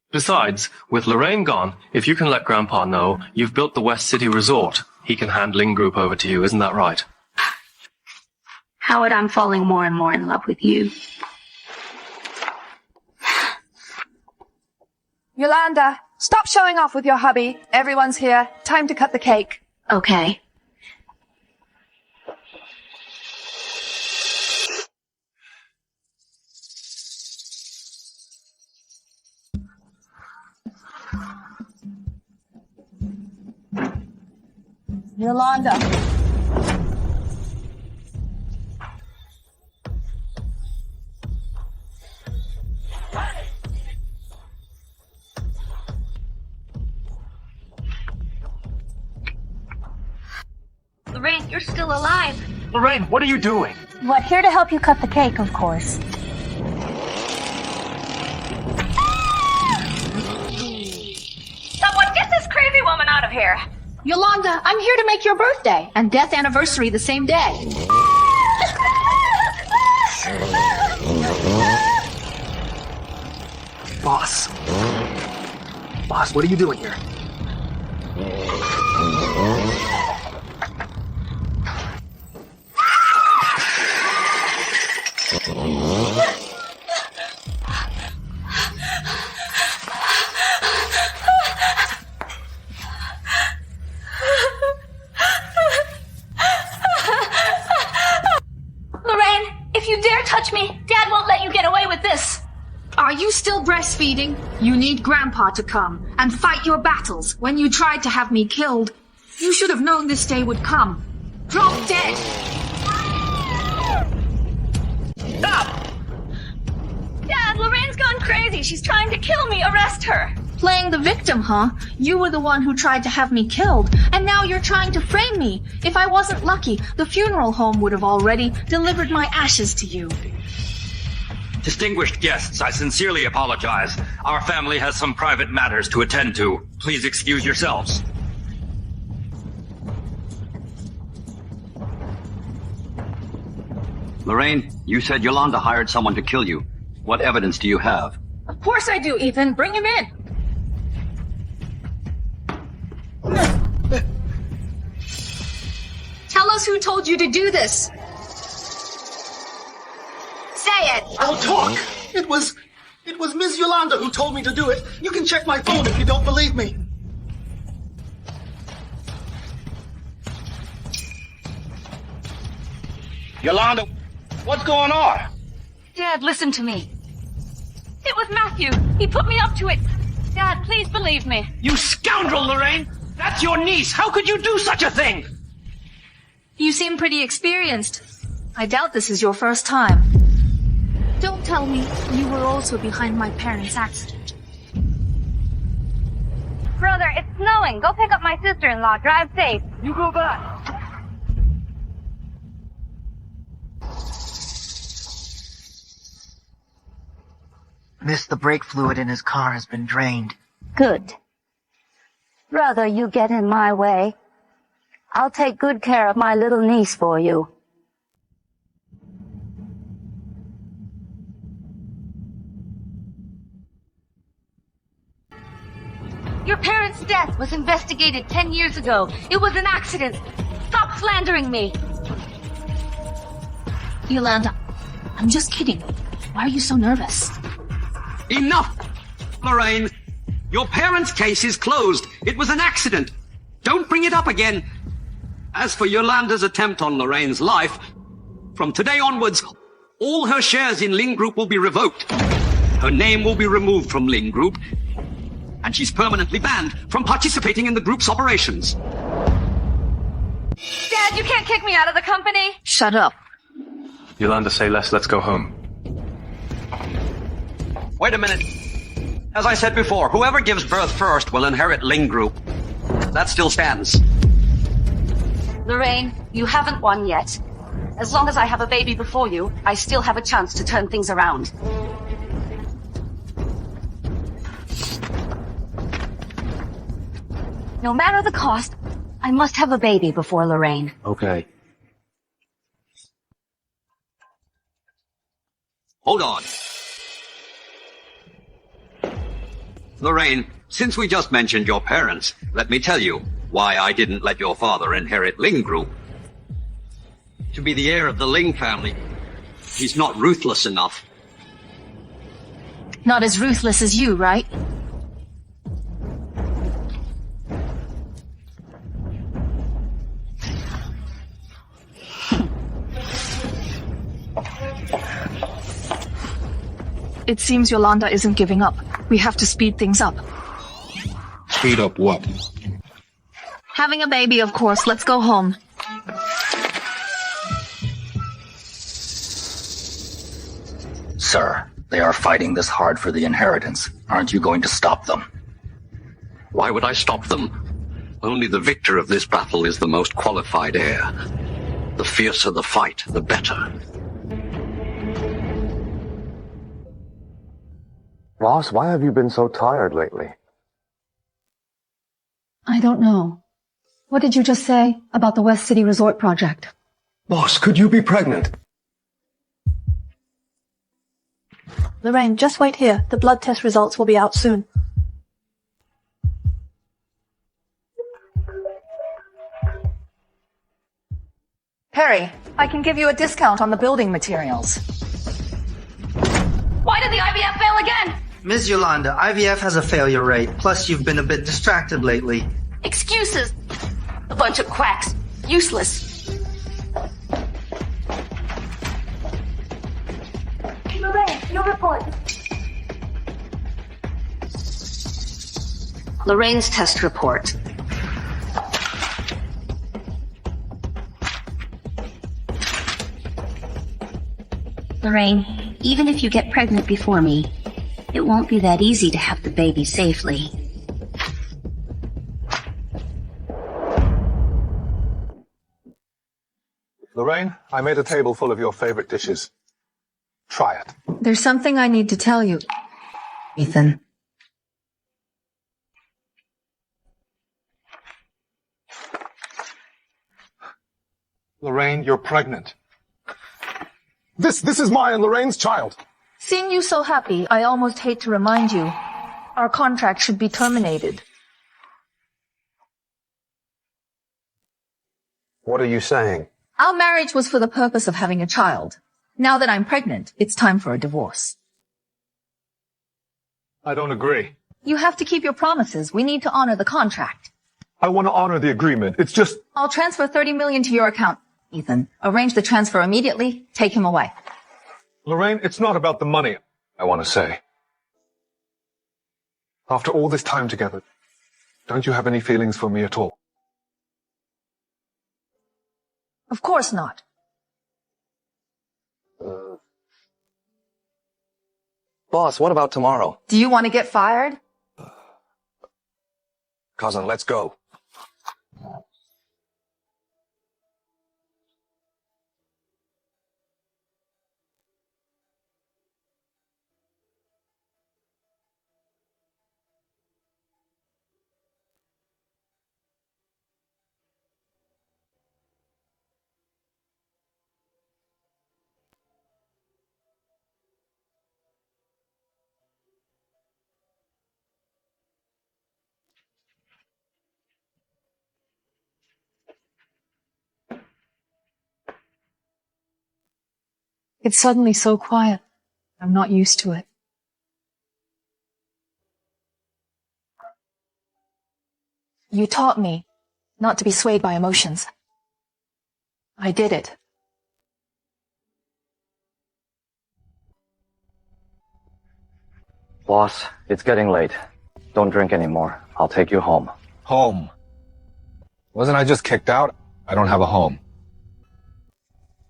Besides, with Lorraine gone, if you can let Grandpa know, you've built the West City Resort. He can hand Ling Group over to you, isn't that right? Howard, I'm falling more and more in love with you. Yolanda, stop showing off with your hubby. Everyone's here. Time to cut the cake. Okay. Yolanda, You're still alive. Lorraine, what are you doing? What, here to help you cut the cake, of course. Someone get this crazy woman out of here. Yolanda, I'm here to make your birthday and death anniversary the same day. Boss. Boss, what are you doing here? Lorraine, if you dare touch me, Dad won't let you get away with this. Are you still breastfeeding? You need Grandpa to come and fight your battles. When you tried to have me killed, you should have known this day would come. Drop dead! Stop! Dad, Lorraine's gone crazy. She's trying to kill me. Arrest her. Playing the victim, huh? You were the one who tried to have me killed, and now you're trying to frame me. If I wasn't lucky, the funeral home would have already delivered my ashes to you. Distinguished guests, I sincerely apologize. Our family has some private matters to attend to. Please excuse yourselves. Lorraine, you said Yolanda hired someone to kill you. What evidence do you have? Of course I do, Ethan. Bring him in. Tell us who told you to do this. Say it. I'll talk. It was Miss Yolanda who told me to do it. You can check my phone if you don't believe me. Yolanda, what's going on? Dad, listen to me. It was Matthew. He put me up to it. Dad, please believe me. You scoundrel, Lorraine! That's your niece! How could you do such a thing? You seem pretty experienced. I doubt this is your first time. Don't tell me you were also behind my parents' accident. Brother, it's snowing. Go pick up my sister-in-law. Drive safe. You go back. Miss, the brake fluid in his car has been drained. Good. Brother, you get in my way. I'll take good care of my little niece for you. Your parents' death was investigated 10 years ago. It was an accident. Stop slandering me. Yolanda, I'm just kidding. Why are you so nervous? Enough! Lorraine, your parents' case is closed. It was an accident. Don't bring it up again. As for Yolanda's attempt on Lorraine's life, from today onwards, all her shares in Ling Group will be revoked. Her name will be removed from Ling Group, and she's permanently banned from participating in the group's operations. Dad, you can't kick me out of the company. Shut up. Yolanda, say less. Let's go home. Wait a minute. As I said before, whoever gives birth first will inherit Ling Group. That still stands. Lorraine, you haven't won yet. As long as I have a baby before you, I still have a chance to turn things around. No matter the cost, I must have a baby before Lorraine. Okay. Hold on. Lorraine, since we just mentioned your parents, let me tell you why I didn't let your father inherit Ling Group. To be the heir of the Ling family, he's not ruthless enough. Not as ruthless as you, right? It seems Yolanda isn't giving up. We have to speed things up. Speed up what? Having a baby, of course. Let's go home. Sir, they are fighting this hard for the inheritance. Aren't you going to stop them? Why would I stop them? Only the victor of this battle is the most qualified heir. The fiercer the fight, the better. Boss, why have you been so tired lately? I don't know. What did you just say about the West City Resort project? Boss, could you be pregnant? Lorraine, just wait here. The blood test results will be out soon. Perry, I can give you a discount on the building materials. Why did the IVF fail again? Ms. Yolanda, IVF has a failure rate, plus you've been a bit distracted lately. Excuses. A bunch of quacks. Useless. Lorraine, your report. Lorraine's test report. Lorraine, even if you get pregnant before me, it won't be that easy to have the baby safely. Lorraine, I made a table full of your favorite dishes. Try it. There's something I need to tell you, Ethan. Lorraine, you're pregnant. This is my and Lorraine's child. Seeing you so happy, I almost hate to remind you. Our contract should be terminated. What are you saying? Our marriage was for the purpose of having a child. Now that I'm pregnant, it's time for a divorce. I don't agree. You have to keep your promises. We need to honor the contract. I want to honor the agreement. It's just... I'll transfer $30 million to your account, Ethan. Arrange the transfer immediately. Take him away. Lorraine, it's not about the money, I want to say. After all this time together, don't you have any feelings for me at all? Of course not. Boss, what about tomorrow? Do you want to get fired? Cousin, let's go. It's suddenly so quiet. I'm not used to it. You taught me not to be swayed by emotions. I did it. Boss, it's getting late. Don't drink anymore. I'll take you home. Home. Wasn't I just kicked out? I don't have a home.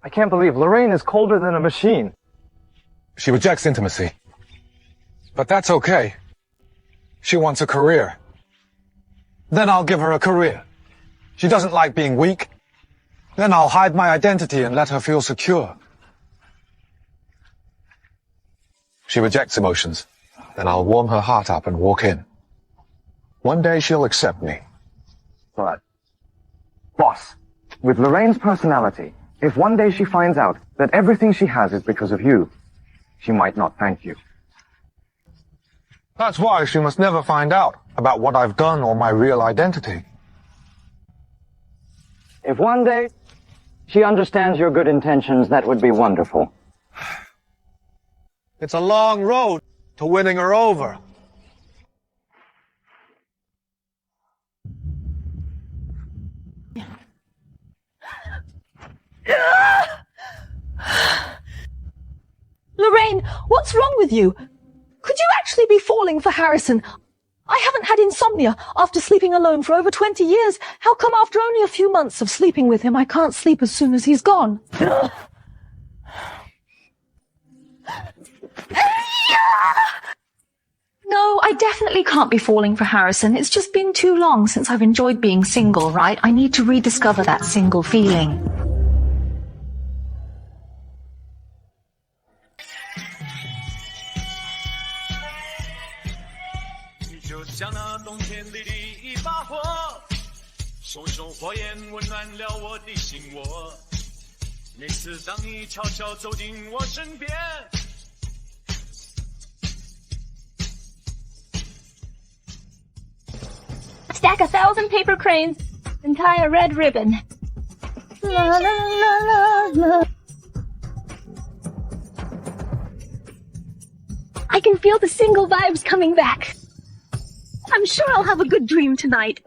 I can't believe Lorraine is colder than a machine. She rejects intimacy. But that's okay. She wants a career. Then I'll give her a career. She doesn't like being weak. Then I'll hide my identity and let her feel secure. She rejects emotions. Then I'll warm her heart up and walk in. One day she'll accept me. But, boss, with Lorraine's personality, if one day she finds out that everything she has is because of you, she might not thank you. That's why she must never find out about what I've done or my real identity. If one day she understands your good intentions, that would be wonderful. It's a long road to winning her over. Lorraine, what's wrong with you? Could you actually be falling for Harrison? I haven't had insomnia after sleeping alone for over 20 years. How come after only a few months of sleeping with him, I can't sleep as soon as he's gone? No, I definitely can't be falling for Harrison. It's just been too long since I've enjoyed being single, right? I need to rediscover that single feeling. Stack 1,000 paper cranes and tie a red ribbon. La, la, la, la, la. I can feel the single vibes coming back. I'm sure I'll have a good dream tonight.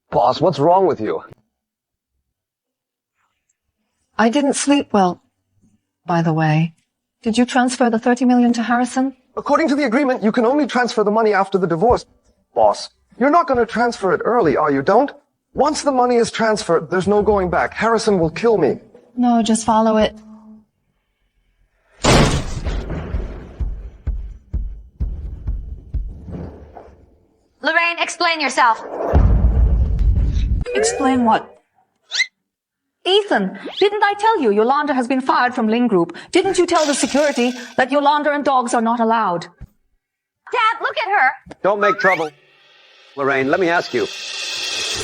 Boss, what's wrong with you? I didn't sleep well, by the way. Did you transfer the 30 million to Harrison? According to the agreement, you can only transfer the money after the divorce. Boss, you're not going to transfer it early, are you? Don't? Once the money is transferred, there's no going back. Harrison will kill me. No, just follow it. Lorraine, explain yourself. Explain what? Ethan, didn't I tell you Yolanda has been fired from Ling Group? Didn't you tell the security that Yolanda and dogs are not allowed? Dad, look at her. Don't make trouble. Lorraine, let me ask you.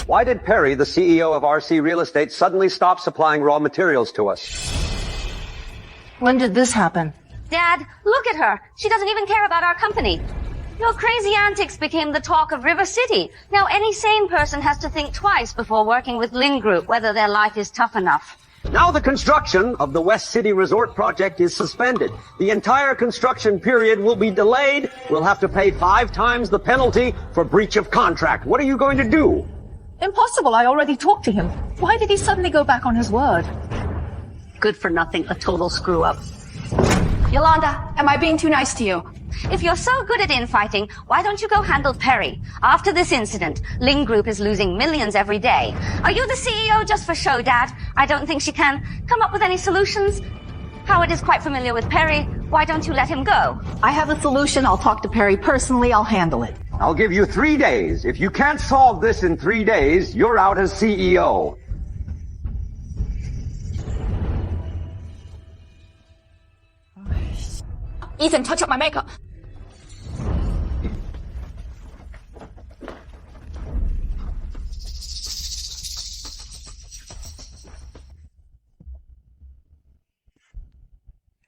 Why did Perry, the CEO of RC Real Estate, suddenly stop supplying raw materials to us? When did this happen? Dad, look at her. She doesn't even care about our company. Your crazy antics became the talk of River City. Now any sane person has to think twice before working with Ling Group, whether their life is tough enough. Now the construction of the West City Resort project is suspended. The entire construction period will be delayed. We'll have to pay 5 times the penalty for breach of contract. What are you going to do? Impossible. I already talked to him. Why did he suddenly go back on his word? Good for nothing, a total screw-up. Yolanda, am I being too nice to you? If you're so good at infighting, why don't you go handle Perry? After this incident, Ling Group is losing millions every day. Are you the CEO just for show, Dad? I don't think she can come up with any solutions. Howard is quite familiar with Perry. Why don't you let him go? I have a solution. I'll talk to Perry personally. I'll handle it. I'll give you 3 days. If you can't solve this in 3 days, you're out as CEO. Ethan, touch up my makeup.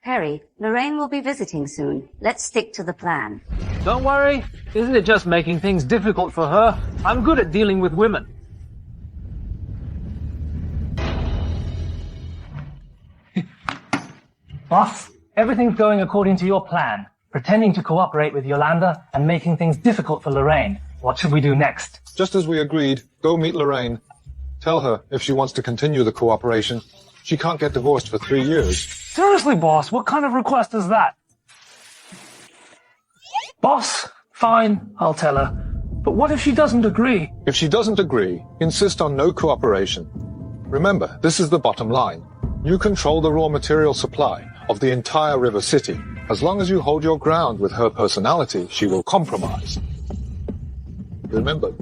Perry, Lorraine will be visiting soon. Let's stick to the plan. Don't worry. Isn't it just making things difficult for her? I'm good at dealing with women. Boss, everything's going according to your plan. Pretending to cooperate with Yolanda and making things difficult for Lorraine. What should we do next? Just as we agreed, go meet Lorraine. Tell her if she wants to continue the cooperation, she can't get divorced for 3 years. Seriously, boss, what kind of request is that? Boss, fine, I'll tell her. But what if she doesn't agree? If she doesn't agree, insist on no cooperation. Remember, this is the bottom line. You control the raw material supply of the entire River City. As long as you hold your ground with her personality, she will compromise. Remember,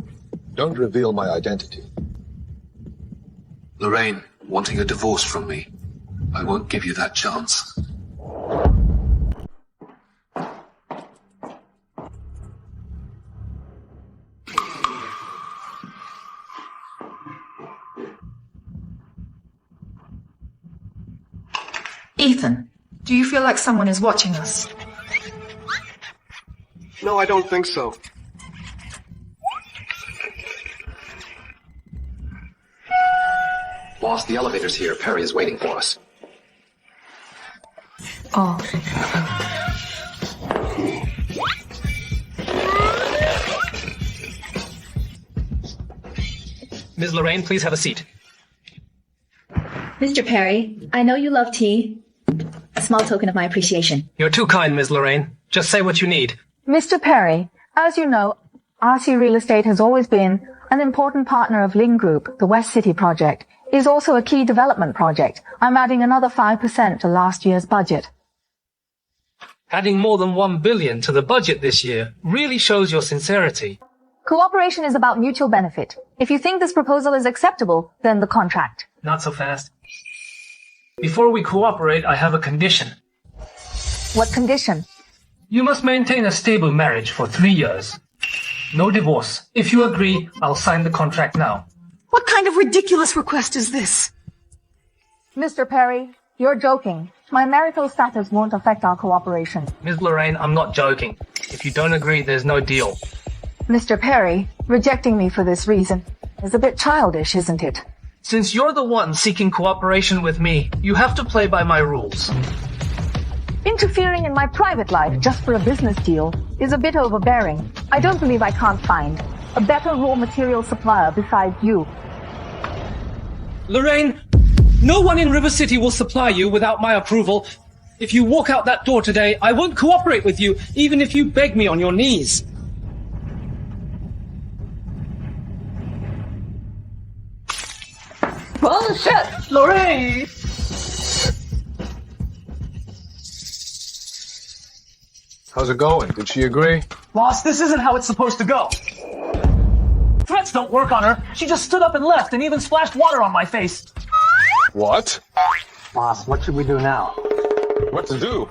don't reveal my identity. Lorraine, wanting a divorce from me. I won't give you that chance. Ethan, do you feel like someone is watching us? No, I don't think so. Boss, the elevator's here. Perry is waiting for us. Oh. Ms. Lorraine, please have a seat. Mr. Perry, I know you love tea. A small token of my appreciation. You're too kind, Ms. Lorraine. Just say what you need. Mr. Perry, as you know, RC Real Estate has always been an important partner of Ling Group. The West City project is also a key development project. I'm adding another 5% to last year's budget. Adding more than $1 billion to the budget this year really shows your sincerity. Cooperation is about mutual benefit. If you think this proposal is acceptable, then the contract. Not so fast. Before we cooperate, I have a condition. What condition? You must maintain a stable marriage for 3 years. No divorce. If you agree, I'll sign the contract now. What kind of ridiculous request is this? Mr. Perry, you're joking. My marital status won't affect our cooperation. Ms. Lorraine, I'm not joking. If you don't agree, there's no deal. Mr. Perry, rejecting me for this reason is a bit childish, isn't it? Since you're the one seeking cooperation with me, you have to play by my rules. Interfering in my private life just for a business deal is a bit overbearing. I don't believe I can't find a better raw material supplier besides you. Lorraine, no one in River City will supply you without my approval. If you walk out that door today, I won't cooperate with you, even if you beg me on your knees. Bullshit, Lorraine! How's it going? Did she agree? Boss, this isn't how it's supposed to go. Threats don't work on her. She just stood up and left and even splashed water on my face. What? Boss, what should we do now? What to do?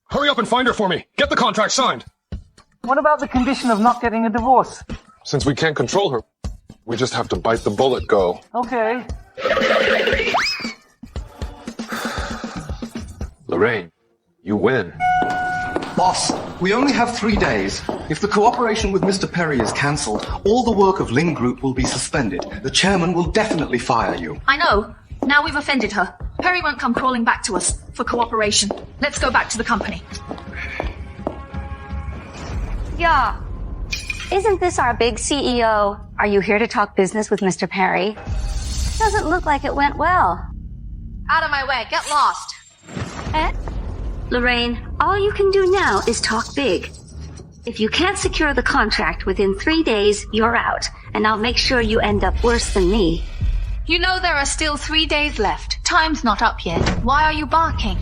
Hurry up and find her for me. Get the contract signed. What about the condition of not getting a divorce? Since we can't control her, we just have to bite the bullet go. Okay. Lorraine, you win. Boss, we only have 3 days. If the cooperation with Mr. Perry is cancelled, all the work of Ling Group will be suspended. The chairman will definitely fire you. I know. Now we've offended her. Perry won't come crawling back to us for cooperation. Let's go back to the company. Yeah. Isn't this our big CEO? Are you here to talk business with Mr. Perry? Doesn't look like it went well. Out of my way. Get lost. Lorraine, all you can do now is talk big. If you can't secure the contract within 3 days, you're out, and I'll make sure you end up worse than me. You know there are still 3 days left. Time's not up yet. Why are you barking?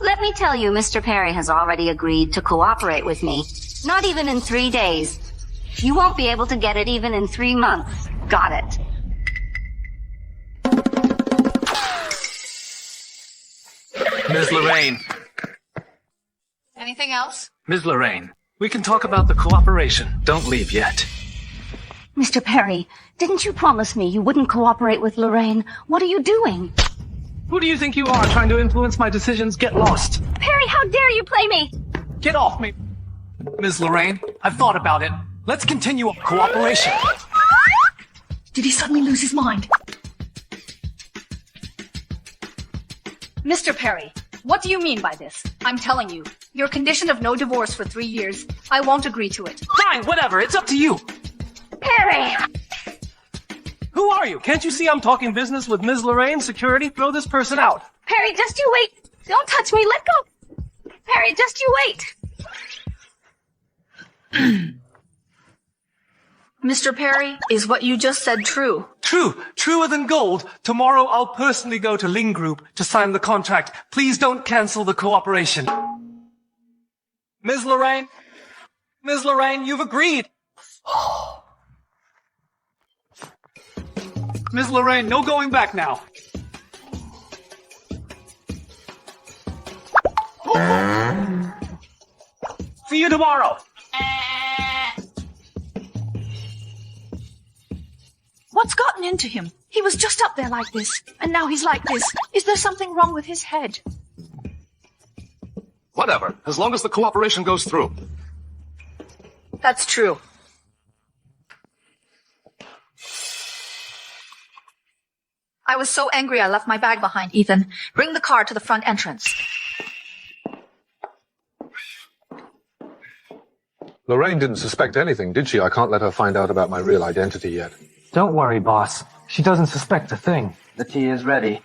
Let me tell you, Mr. Perry has already agreed to cooperate with me. Not even in 3 days. You won't be able to get it even in 3 months. Got it. Ms. Lorraine. Anything else? Ms. Lorraine, we can talk about the cooperation. Don't leave yet. Mr. Perry, didn't you promise me you wouldn't cooperate with Lorraine? What are you doing? Who do you think you are, trying to influence my decisions? Get lost. Perry, how dare you play me? Get off me. Ms. Lorraine, I've thought about it. Let's continue our cooperation. Did he suddenly lose his mind? Mr. Perry, what do you mean by this? I'm telling you, your condition of no divorce for 3 years, I won't agree to it. Fine, whatever, it's up to you. Perry! Who are you? Can't you see I'm talking business with Ms. Lorraine? Security, throw this person out. Perry, just you wait. Don't touch me, let go. Perry, just you wait. Mr. Perry, is what you just said true? True. Truer than gold. Tomorrow I'll personally go to Ling Group to sign the contract. Please don't cancel the cooperation. Ms. Lorraine? Ms. Lorraine, you've agreed. Ms. Lorraine, no going back now. See you tomorrow. What's gotten into him? He was just up there like this, and now he's like this. Is there something wrong with his head? Whatever, as long as the cooperation goes through. That's true. I was so angry I left my bag behind, Ethan. Bring the car to the front entrance. Lorraine didn't suspect anything, did she? I can't let her find out about my real identity yet. Don't worry, boss. She doesn't suspect a thing. The tea is ready.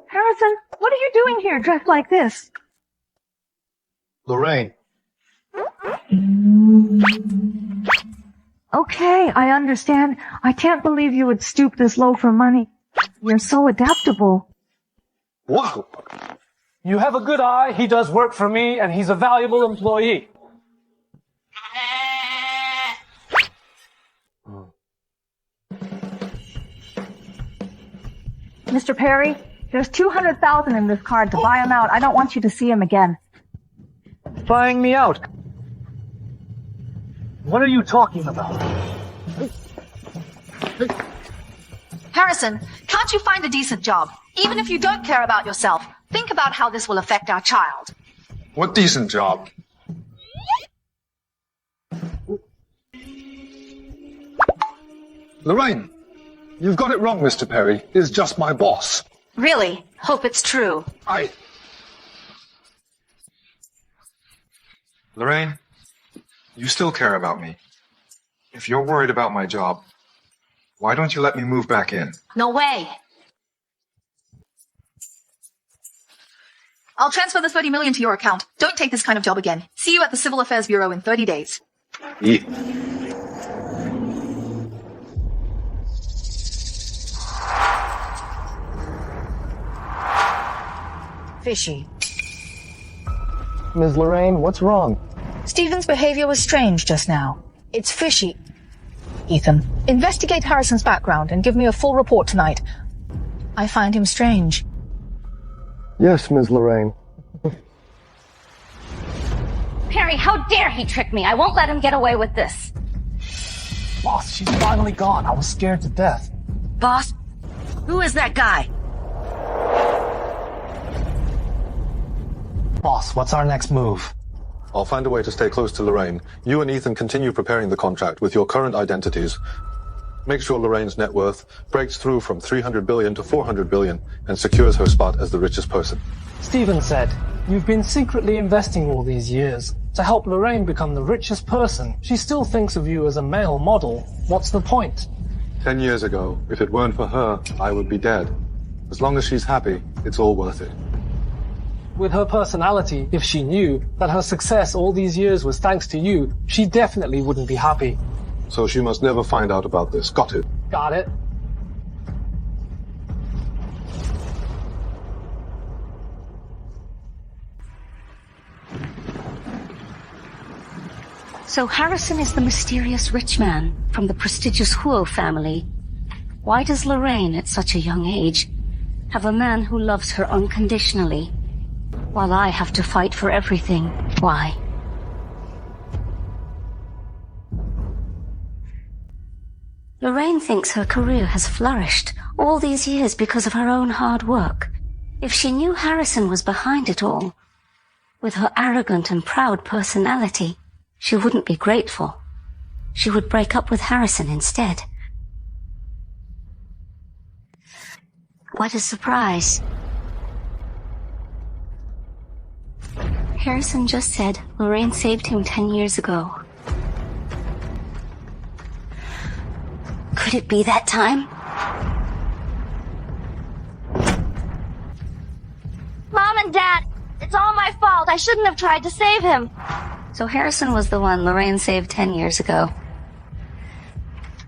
Harrison, what are you doing here dressed like this? Lorraine. Okay, I understand. I can't believe you would stoop this low for money. You're so adaptable. Wow. You have a good eye, he does work for me, and he's a valuable employee. Mr. Perry, there's $200,000 in this card to buy him out. I don't want you to see him again. Buying me out? What are you talking about? Harrison, can't you find a decent job? Even if you don't care about yourself, think about how this will affect our child. What decent job? Lorraine, you've got it wrong, Mr. Perry. He's just my boss. Really? Hope it's true. Lorraine, you still care about me. If you're worried about my job, why don't you let me move back in? No way. I'll transfer the $30 million to your account. Don't take this kind of job again. See you at the Civil Affairs Bureau in 30 days. Yeah. Fishy. Ms. Lorraine, what's wrong? Stephen's behavior was strange just now. It's fishy. Ethan, investigate Harrison's background and give me a full report tonight. I find him strange. Yes, Ms. Lorraine. Perry, how dare he trick me? I won't let him get away with this. Boss, she's finally gone. I was scared to death. Boss, who is that guy? Boss, what's our next move? I'll find a way to stay close to Lorraine. You and Ethan continue preparing the contract with your current identities. Make sure Lorraine's net worth breaks through from 300 billion to 400 billion and secures her spot as the richest person. Stephen said, you've been secretly investing all these years to help Lorraine become the richest person. She still thinks of you as a male model. What's the point? 10 years ago, if it weren't for her, I would be dead. As long as she's happy, it's all worth it. With her personality, if she knew that her success all these years was thanks to you, she definitely wouldn't be happy. So she must never find out about this. Got it? Got it. So Harrison is the mysterious rich man from the prestigious Huo family. Why does Lorraine, at such a young age, have a man who loves her unconditionally, while I have to fight for everything? Why? Lorraine thinks her career has flourished all these years because of her own hard work. If she knew Harrison was behind it all, with her arrogant and proud personality, she wouldn't be grateful. She would break up with Harrison instead. What a surprise. Harrison just said Lorraine saved him 10 years ago. Could it be that time? Mom and Dad, it's all my fault. I shouldn't have tried to save him. So Harrison was the one Lorraine saved 10 years ago.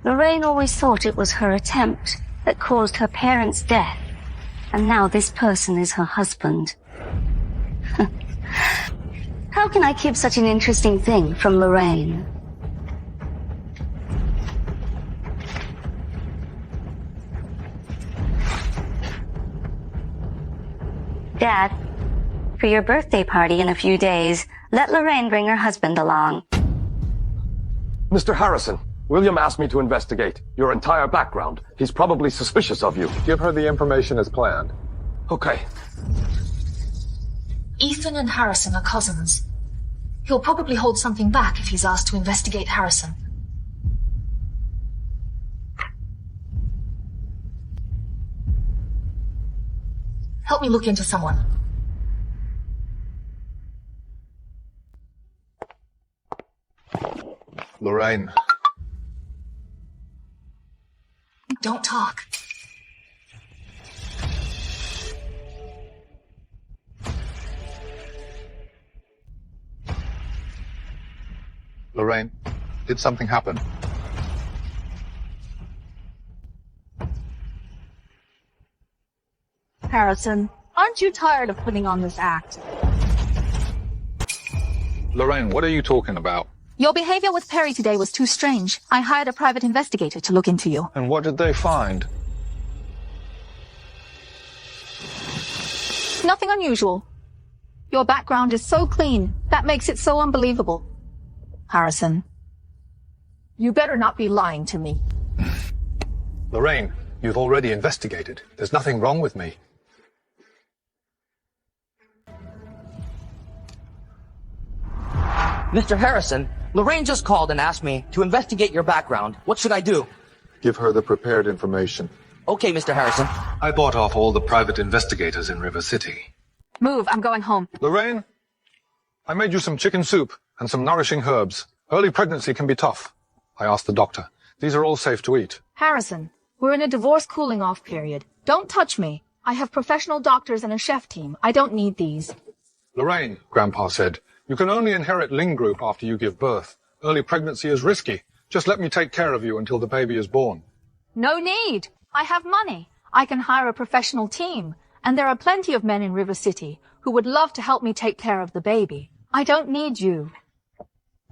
Lorraine always thought it was her attempt that caused her parents' death. And now this person is her husband. How can I keep such an interesting thing from Lorraine? Dad, for your birthday party in a few days, let Lorraine bring her husband along. Mr. Harrison, William asked me to investigate your entire background. He's probably suspicious of you. Give her the information as planned. Okay. Ethan and Harrison are cousins. He'll probably hold something back if he's asked to investigate Harrison. Help me look into someone. Lorraine. Don't talk. Lorraine, did something happen? Harrison, aren't you tired of putting on this act? Lorraine, what are you talking about? Your behavior with Perry today was too strange. I hired a private investigator to look into you. And what did they find? Nothing unusual. Your background is so clean. That makes it so unbelievable. Harrison, you better not be lying to me. Lorraine, you've already investigated. There's nothing wrong with me. Mr. Harrison, Lorraine just called and asked me to investigate your background. What should I do? Give her the prepared information. Okay, Mr. Harrison. I bought off all the private investigators in River City. Move, I'm going home. Lorraine, I made you some chicken soup and some nourishing herbs. Early pregnancy can be tough. I asked the doctor. These are all safe to eat. Harrison, we're in a divorce cooling off period. Don't touch me. I have professional doctors and a chef team. I don't need these. Lorraine, Grandpa said, you can only inherit Ling Group after you give birth. Early pregnancy is risky. Just let me take care of you until the baby is born. No need. I have money. I can hire a professional team. And there are plenty of men in River City who would love to help me take care of the baby. I don't need you.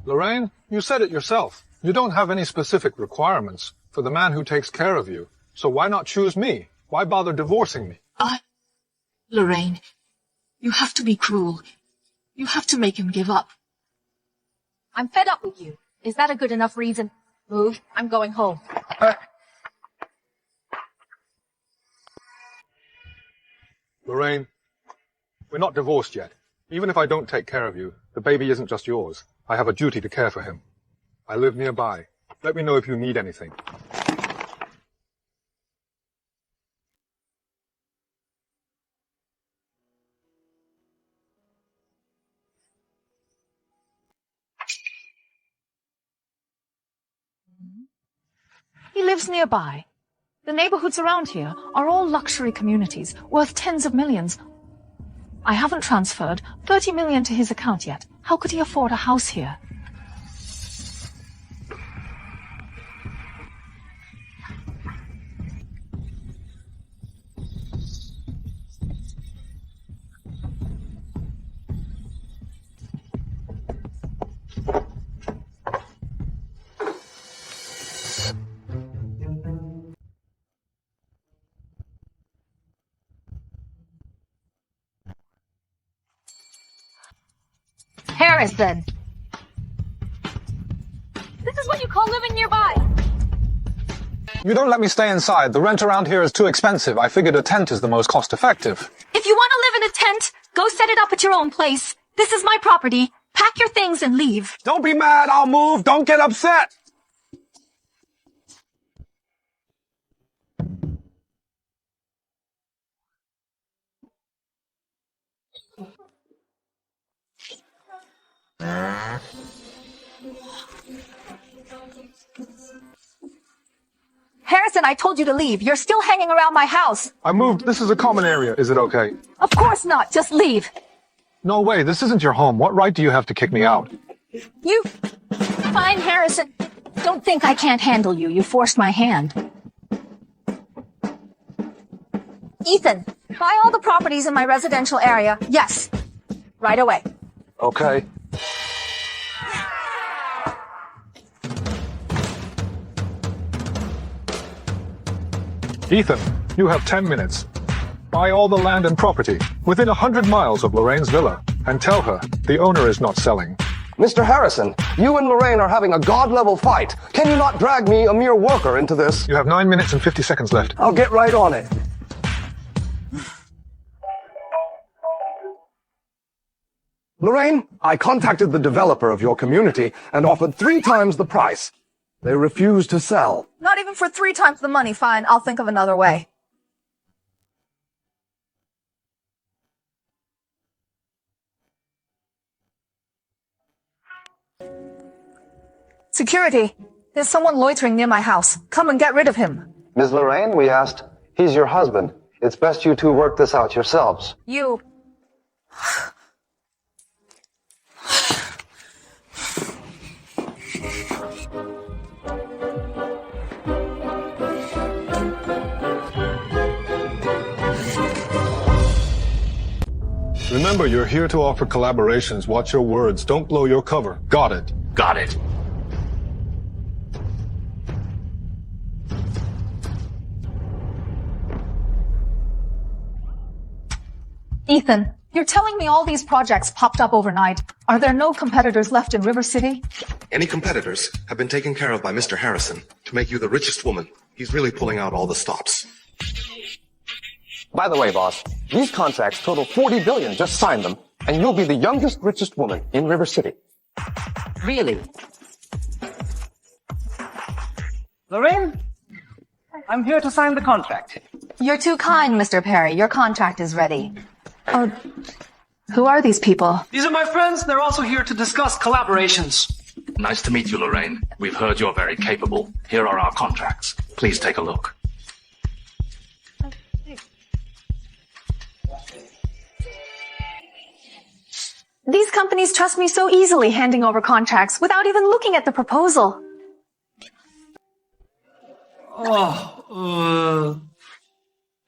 Lorraine, you said it yourself. You don't have any specific requirements for the man who takes care of you. So why not choose me? Why bother divorcing me? Lorraine, you have to be cruel. You have to make him give up. I'm fed up with you. Is that a good enough reason? Move. I'm going home. Lorraine, we're not divorced yet. Even if I don't take care of you, the baby isn't just yours. I have a duty to care for him. I live nearby. Let me know if you need anything. He lives nearby. The neighborhoods around here are all luxury communities worth tens of millions. I haven't transferred 30 million to his account yet. How could he afford a house here? Harrison! This is what you call living nearby. You don't let me stay inside. The rent around here is too expensive. I figured a tent is the most cost-effective. If you want to live in a tent, go set it up at your own place. This is my property. Pack your things and leave. Don't be mad. I'll move. Don't get upset. Harrison, I told you to leave. You're still hanging around my house. I moved. This is a common area. Is it okay? Of course not. Just leave. No way. This isn't your home. What right do you have to kick me out? You... Fine, Harrison. Don't think I can't handle you. You forced my hand. Ethan, buy all the properties in my residential area. Yes. Right away. Okay. Ethan, you have 10 minutes. Buy all the land and property within 100 miles of Lorraine's villa and tell her the owner is not selling. Mr. Harrison, you and Lorraine are having a god-level fight. Can you not drag me, a mere worker, into this? You have 9 minutes and 50 seconds left. I'll get right on it. Lorraine, I contacted the developer of your community and offered 3 times the price. They refused to sell. Not even for 3 times the money. Fine, I'll think of another way. Security, there's someone loitering near my house. Come and get rid of him. Ms. Lorraine, we asked. He's your husband. It's best you two work this out yourselves. You... Remember, you're here to offer collaborations. Watch your words. Don't blow your cover. Got it? Got it. Ethan, you're telling me all these projects popped up overnight. Are there no competitors left in River City? Any competitors have been taken care of by Mr. Harrison to make you the richest woman. He's really pulling out all the stops. By the way, boss, these contracts total $40 billion. Just sign them, and you'll be the youngest, richest woman in River City. Really? Lorraine, I'm here to sign the contract. You're too kind, Mr. Perry. Your contract is ready. Oh, who are these people? These are my friends. They're also here to discuss collaborations. Nice to meet you, Lorraine. We've heard you're very capable. Here are our contracts. Please take a look. These companies trust me so easily handing over contracts without even looking at the proposal.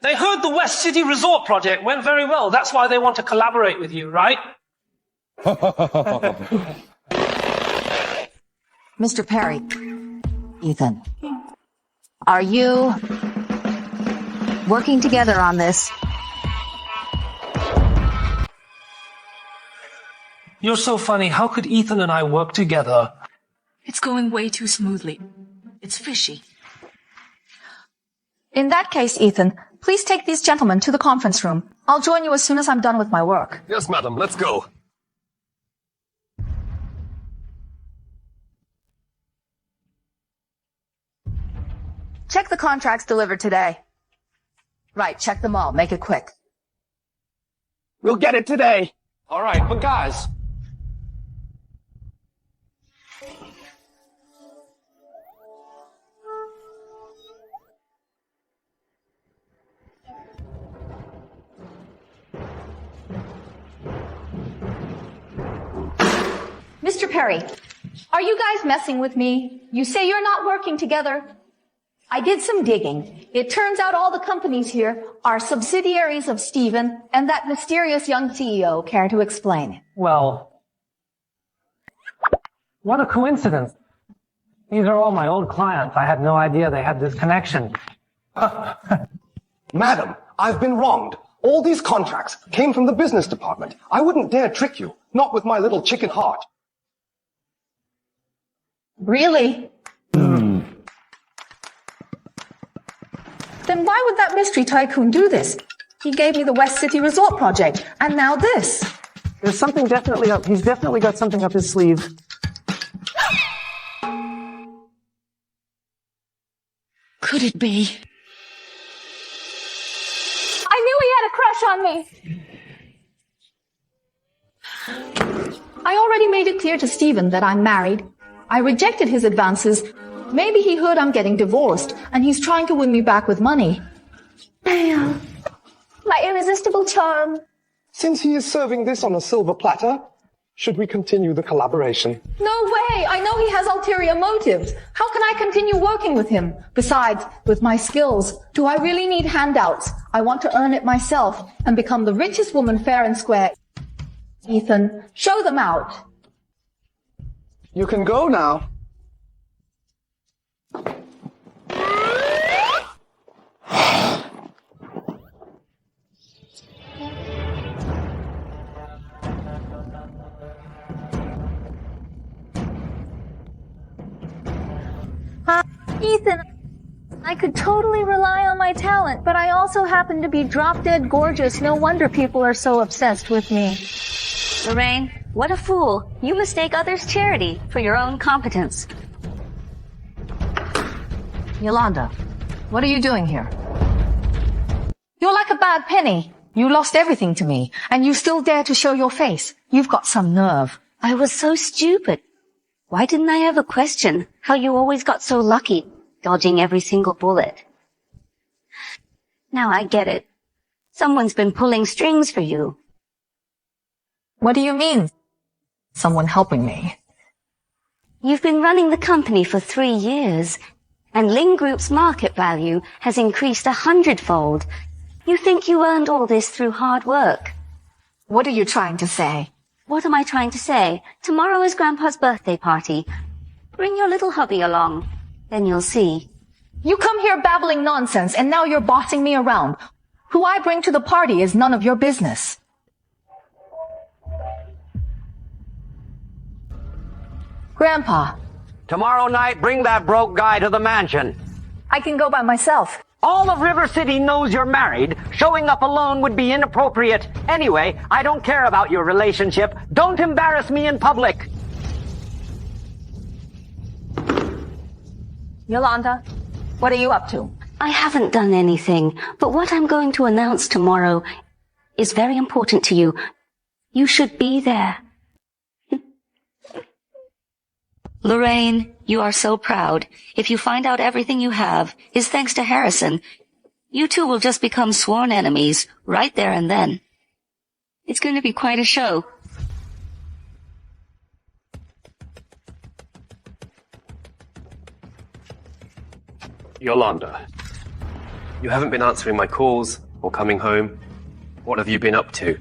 They heard the West City Resort project went very well. That's why they want to collaborate with you, right? Mr. Perry, Ethan, are you working together on this? You're so funny. How could Ethan and I work together? It's going way too smoothly. It's fishy. In that case, Ethan, please take these gentlemen to the conference room. I'll join you as soon as I'm done with my work. Yes, madam. Let's go. Check the contracts delivered today. Right, check them all. Make it quick. We'll get it today. All right, but guys, Mr. Perry, are you guys messing with me? You say you're not working together. I did some digging. It turns out all the companies here are subsidiaries of Stephen and that mysterious young CEO. Care to explain? Well, what a coincidence. These are all my old clients. I had no idea they had this connection. Madam, I've been wronged. All these contracts came from the business department. I wouldn't dare trick you, not with my little chicken heart. Really? Then why would that mystery tycoon do this? He gave me the West City Resort project, and now this. There's something definitely up. He's definitely got something up his sleeve. Could it be? I knew he had a crush on me. I already made it clear to Stephen that I'm married. I rejected his advances. Maybe he heard I'm getting divorced, and he's trying to win me back with money. Damn. My irresistible charm. Since he is serving this on a silver platter, should we continue the collaboration? No way! I know he has ulterior motives. How can I continue working with him? Besides, with my skills, do I really need handouts? I want to earn it myself and become the richest woman fair and square. Ethan, show them out. You can go now. Ethan, I could totally rely on my talent, but I also happen to be drop-dead gorgeous. No wonder people are so obsessed with me. Lorraine, what a fool. You mistake others' charity for your own competence. Yolanda, what are you doing here? You're like a bad penny. You lost everything to me, and you still dare to show your face. You've got some nerve. I was so stupid. Why didn't I ever question how you always got so lucky, dodging every single bullet? Now I get it. Someone's been pulling strings for you. What do you mean? Someone helping me? You've been running the company for 3 years, and Ling Group's market value has increased 100-fold. You think you earned all this through hard work. What are you trying to say? What am I trying to say? Tomorrow is Grandpa's birthday party. Bring your little hubby along. Then you'll see. You come here babbling nonsense, and now you're bossing me around. Who I bring to the party is none of your business. Grandpa. Tomorrow night, bring that broke guy to the mansion. I can go by myself. All of River City knows you're married. Showing up alone would be inappropriate. Anyway, I don't care about your relationship. Don't embarrass me in public. Yolanda, what are you up to? I haven't done anything, but what I'm going to announce tomorrow is very important to you. You should be there. Lorraine, you are so proud. If you find out everything you have is thanks to Harrison, you two will just become sworn enemies right there and then. It's going to be quite a show. Yolanda, you haven't been answering my calls or coming home. What have you been up to?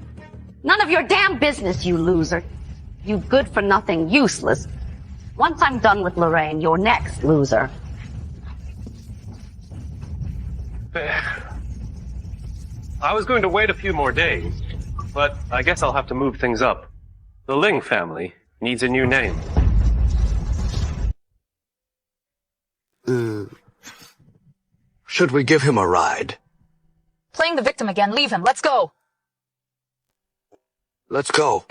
None of your damn business, you loser. You good-for-nothing, useless. Once I'm done with Lorraine, you're next, loser. I was going to wait a few more days, but I guess I'll have to move things up. The Ling family needs a new name. Should we give him a ride? Playing the victim again. Leave him. Let's go. Let's go.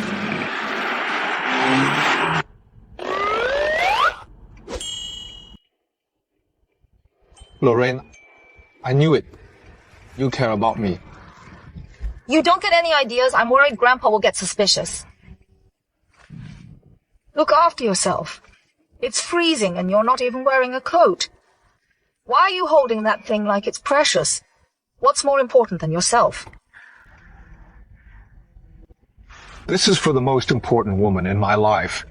Lorraine, I knew it. You care about me. You don't get any ideas. I'm worried Grandpa will get suspicious. Look after yourself. It's freezing and you're not even wearing a coat. Why are you holding that thing like it's precious? What's more important than yourself? This is for the most important woman in my life.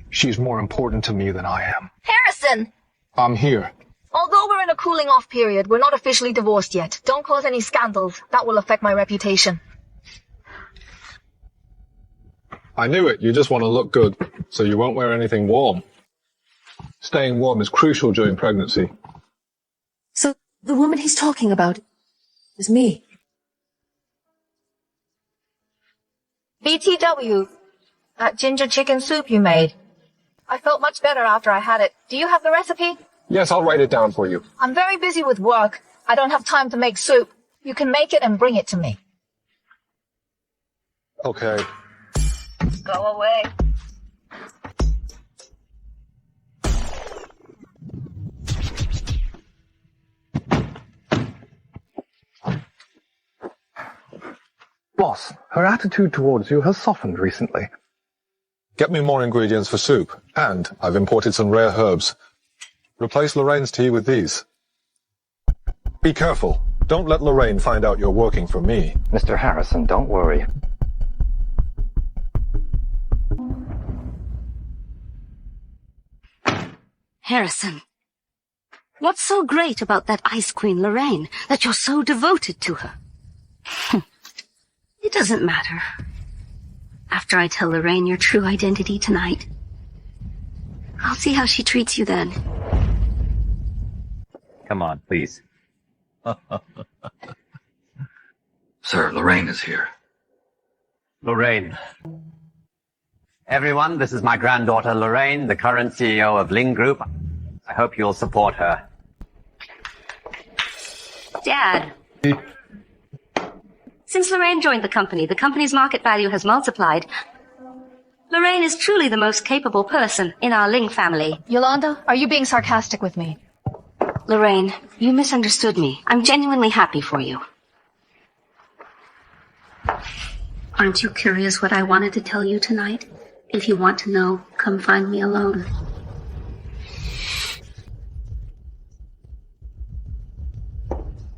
She's more important to me than I am. Harrison! I'm here. Although we're in a cooling-off period, we're not officially divorced yet. Don't cause any scandals. That will affect my reputation. I knew it. You just want to look good, so you won't wear anything warm. Staying warm is crucial during pregnancy. So, the woman he's talking about is me. BTW. That ginger chicken soup you made. I felt much better after I had it. Do you have the recipe? Yes, I'll write it down for you. I'm very busy with work. I don't have time to make soup. You can make it and bring it to me. Okay. Go away. Boss, her attitude towards you has softened recently. Get me more ingredients for soup, and I've imported some rare herbs. Replace Lorraine's tea with these. Be careful. Don't let Lorraine find out you're working for me. Mr. Harrison, don't worry. Harrison, what's so great about that Ice Queen Lorraine that you're so devoted to her? It doesn't matter. After I tell Lorraine your true identity tonight, I'll see how she treats you then. Come on, please. Sir, Lorraine is here. Lorraine. Everyone, this is my granddaughter Lorraine, the current CEO of Ling Group. I hope you'll support her. Dad. Since Lorraine joined the company's market value has multiplied. Lorraine is truly the most capable person in our Ling family. Yolanda, are you being sarcastic with me? Lorraine, you misunderstood me. I'm genuinely happy for you. Aren't you curious what I wanted to tell you tonight? If you want to know, come find me alone.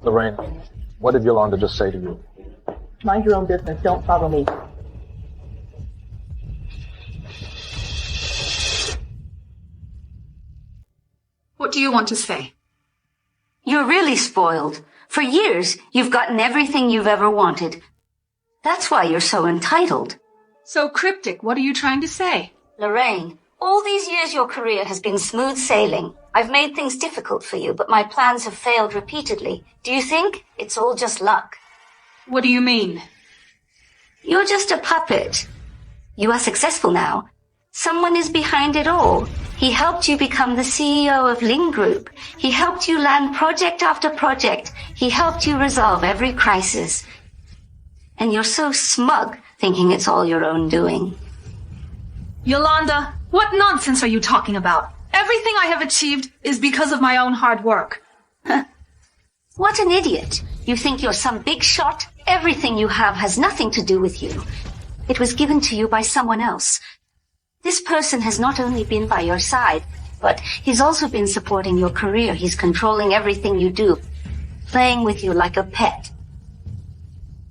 Lorraine, what did Yolanda just say to you? Mind your own business. Don't follow me. What do you want to say? You're really spoiled. For years, you've gotten everything you've ever wanted. That's why you're so entitled. So cryptic, what are you trying to say? Lorraine, all these years your career has been smooth sailing. I've made things difficult for you, but my plans have failed repeatedly. Do you think it's all just luck? What do you mean? You're just a puppet. You are successful now. Someone is behind it all. He helped you become the CEO of Ling Group. He helped you land project after project. He helped you resolve every crisis. And you're so smug, thinking it's all your own doing. Yolanda, what nonsense are you talking about? Everything I have achieved is because of my own hard work. What an idiot. You think you're some big shot? Everything you have has nothing to do with you. It was given to you by someone else. This person has not only been by your side, but he's also been supporting your career. He's controlling everything you do, playing with you like a pet.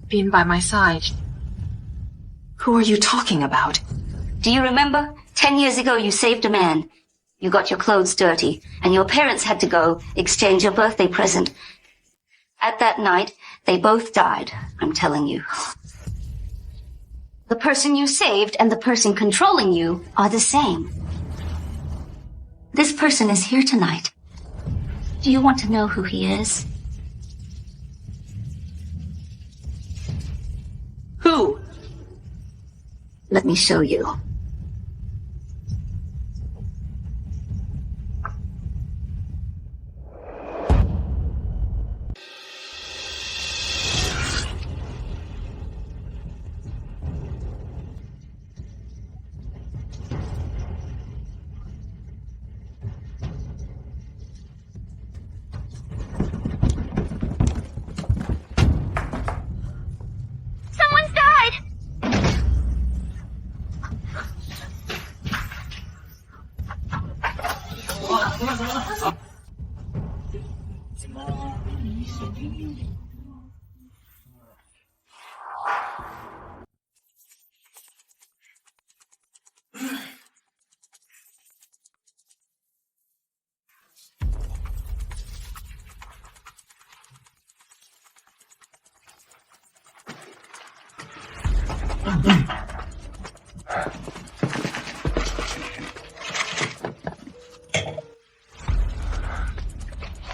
Been by my side? Who are you talking about? Do you remember? 10 years ago you saved a man. You got your clothes dirty, and your parents had to go exchange your birthday present. At that night, they both died, I'm telling you. The person you saved and the person controlling you are the same. This person is here tonight. Do you want to know who he is? Who? Let me show you.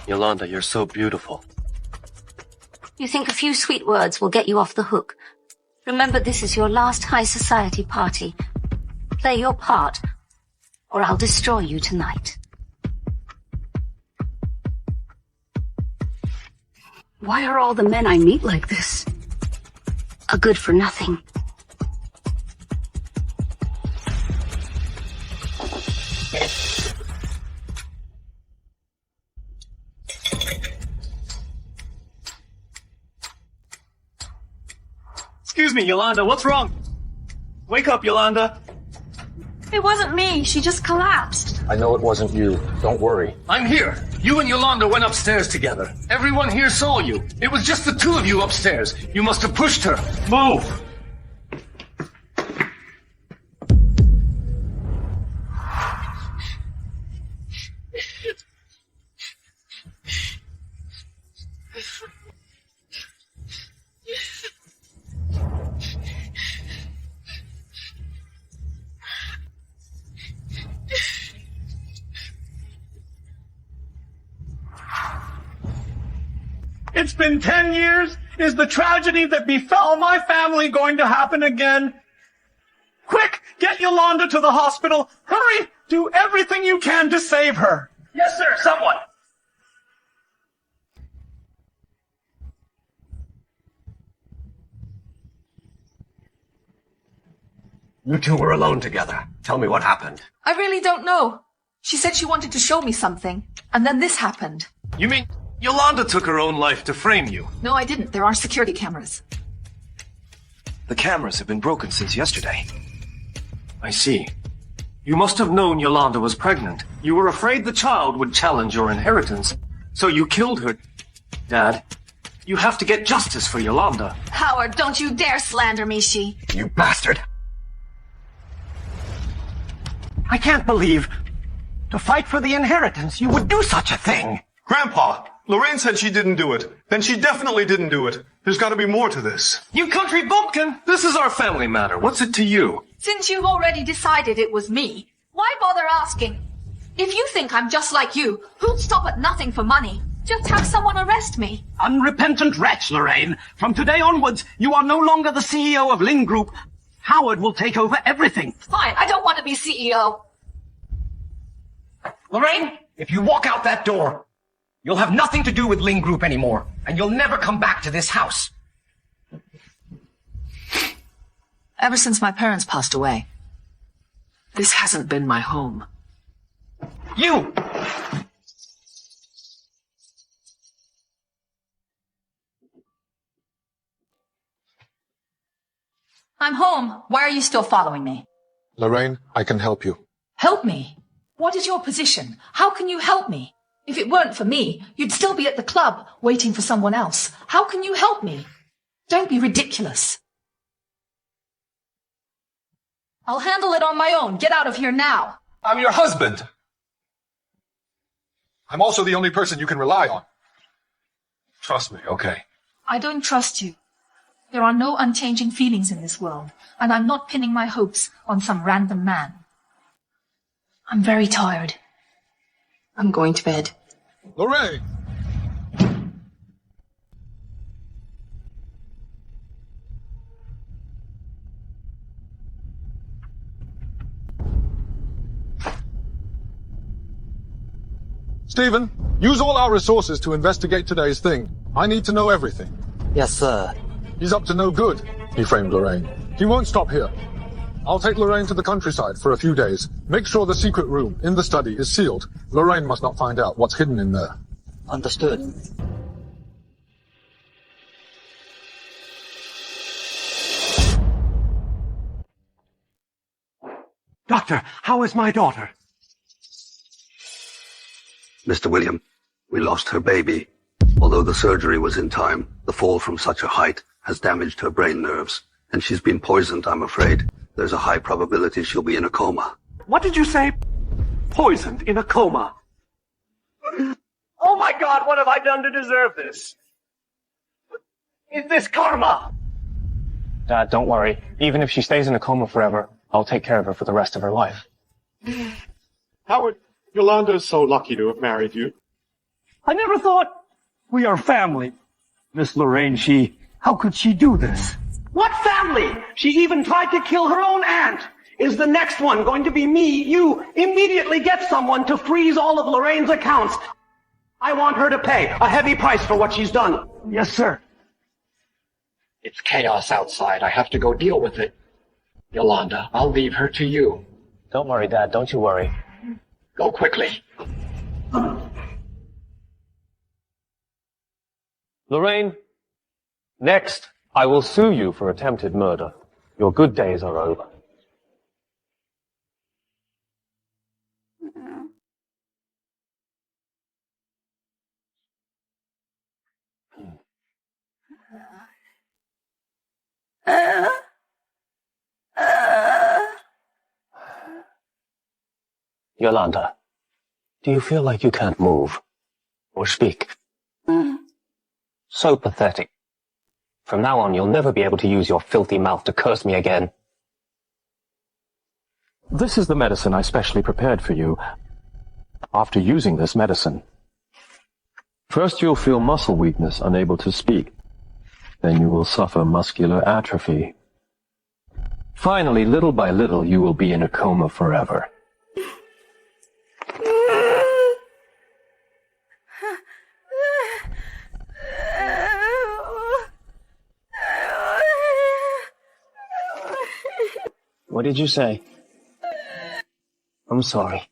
Yolanda, you're so beautiful. You think a few sweet words will get you off the hook. Remember, this is your last high society party. Play your part, or I'll destroy you tonight. Why are all the men I meet like this? A good for nothing. Excuse me, Yolanda, what's wrong? Wake up, Yolanda. It wasn't me. She just collapsed. I know it wasn't you. Don't worry. I'm here. You and Yolanda went upstairs together. Everyone here saw you. It was just the two of you upstairs. You must have pushed her. Move! It's been 10 years. Is the tragedy that befell my family going to happen again? Quick, get Yolanda to the hospital. Hurry! Do everything you can to save her. Yes, sir, someone. You two were alone together. Tell me what happened. I really don't know. She said she wanted to show me something, and then this happened. You mean Yolanda took her own life to frame you? No, I didn't. There are security cameras. The cameras have been broken since yesterday. I see. You must have known Yolanda was pregnant. You were afraid the child would challenge your inheritance, so you killed her. Dad, you have to get justice for Yolanda. Howard, don't you dare slander me, she. You bastard. I can't believe, to fight for the inheritance, you would do such a thing. Grandpa, Lorraine said she didn't do it. Then she definitely didn't do it. There's got to be more to this. You country bumpkin! This is our family matter. What's it to you? Since you've already decided it was me, why bother asking? If you think I'm just like you, who'd stop at nothing for money? Just have someone arrest me. Unrepentant wretch, Lorraine. From today onwards, you are no longer the CEO of Ling Group. Howard will take over everything. Fine, I don't want to be CEO. Lorraine, if you walk out that door, you'll have nothing to do with Ling Group anymore, and you'll never come back to this house. Ever since my parents passed away, this hasn't been my home. You! I'm home. Why are you still following me? Lorraine, I can help you. Help me? What is your position? How can you help me? If it weren't for me, you'd still be at the club, waiting for someone else. How can you help me? Don't be ridiculous. I'll handle it on my own. Get out of here now. I'm your husband. I'm also the only person you can rely on. Trust me, okay? I don't trust you. There are no unchanging feelings in this world, and I'm not pinning my hopes on some random man. I'm very tired. I'm going to bed. Lorraine! Stephen, use all our resources to investigate today's thing. I need to know everything. Yes, sir. He's up to no good, he framed Lorraine. He won't stop here. I'll take Lorraine to the countryside for a few days. Make sure the secret room in the study is sealed. Lorraine must not find out what's hidden in there. Understood. Doctor, how is my daughter? Mr. William, we lost her baby. Although the surgery was in time, the fall from such a height has damaged her brain nerves, and she's been poisoned, I'm afraid. There's a high probability she'll be in a coma. What did you say? Poisoned in a coma. Oh my God, what have I done to deserve this? Is this karma? Dad, don't worry. Even if she stays in a coma forever, I'll take care of her for the rest of her life. Howard, Yolanda is so lucky to have married you. I never thought we are family. Miss Lorraine, how could she do this? What family? She even tried to kill her own aunt. Is the next one going to be me? You immediately get someone to freeze all of Lorraine's accounts. I want her to pay a heavy price for what she's done. Yes, sir. It's chaos outside. I have to go deal with it. Yolanda, I'll leave her to you. Don't worry, Dad. Don't you worry. Go quickly. Lorraine, next, I will sue you for attempted murder. Your good days are over. Yolanda, do you feel like you can't move or speak? So pathetic. From now on, you'll never be able to use your filthy mouth to curse me again. This is the medicine I specially prepared for you. After using this medicine, first you'll feel muscle weakness, unable to speak. Then you will suffer muscular atrophy. Finally, little by little, you will be in a coma forever. What did you say? I'm sorry.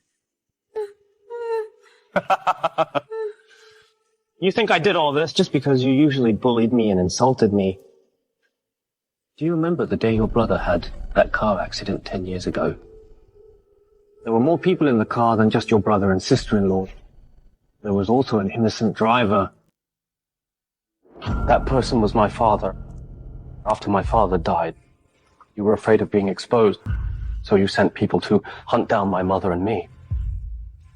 You think I did all this just because you usually bullied me and insulted me? Do you remember the day your brother had that car accident 10 years ago? There were more people in the car than just your brother and sister-in-law. There was also an innocent driver. That person was my father. After my father died, you were afraid of being exposed, so you sent people to hunt down my mother and me.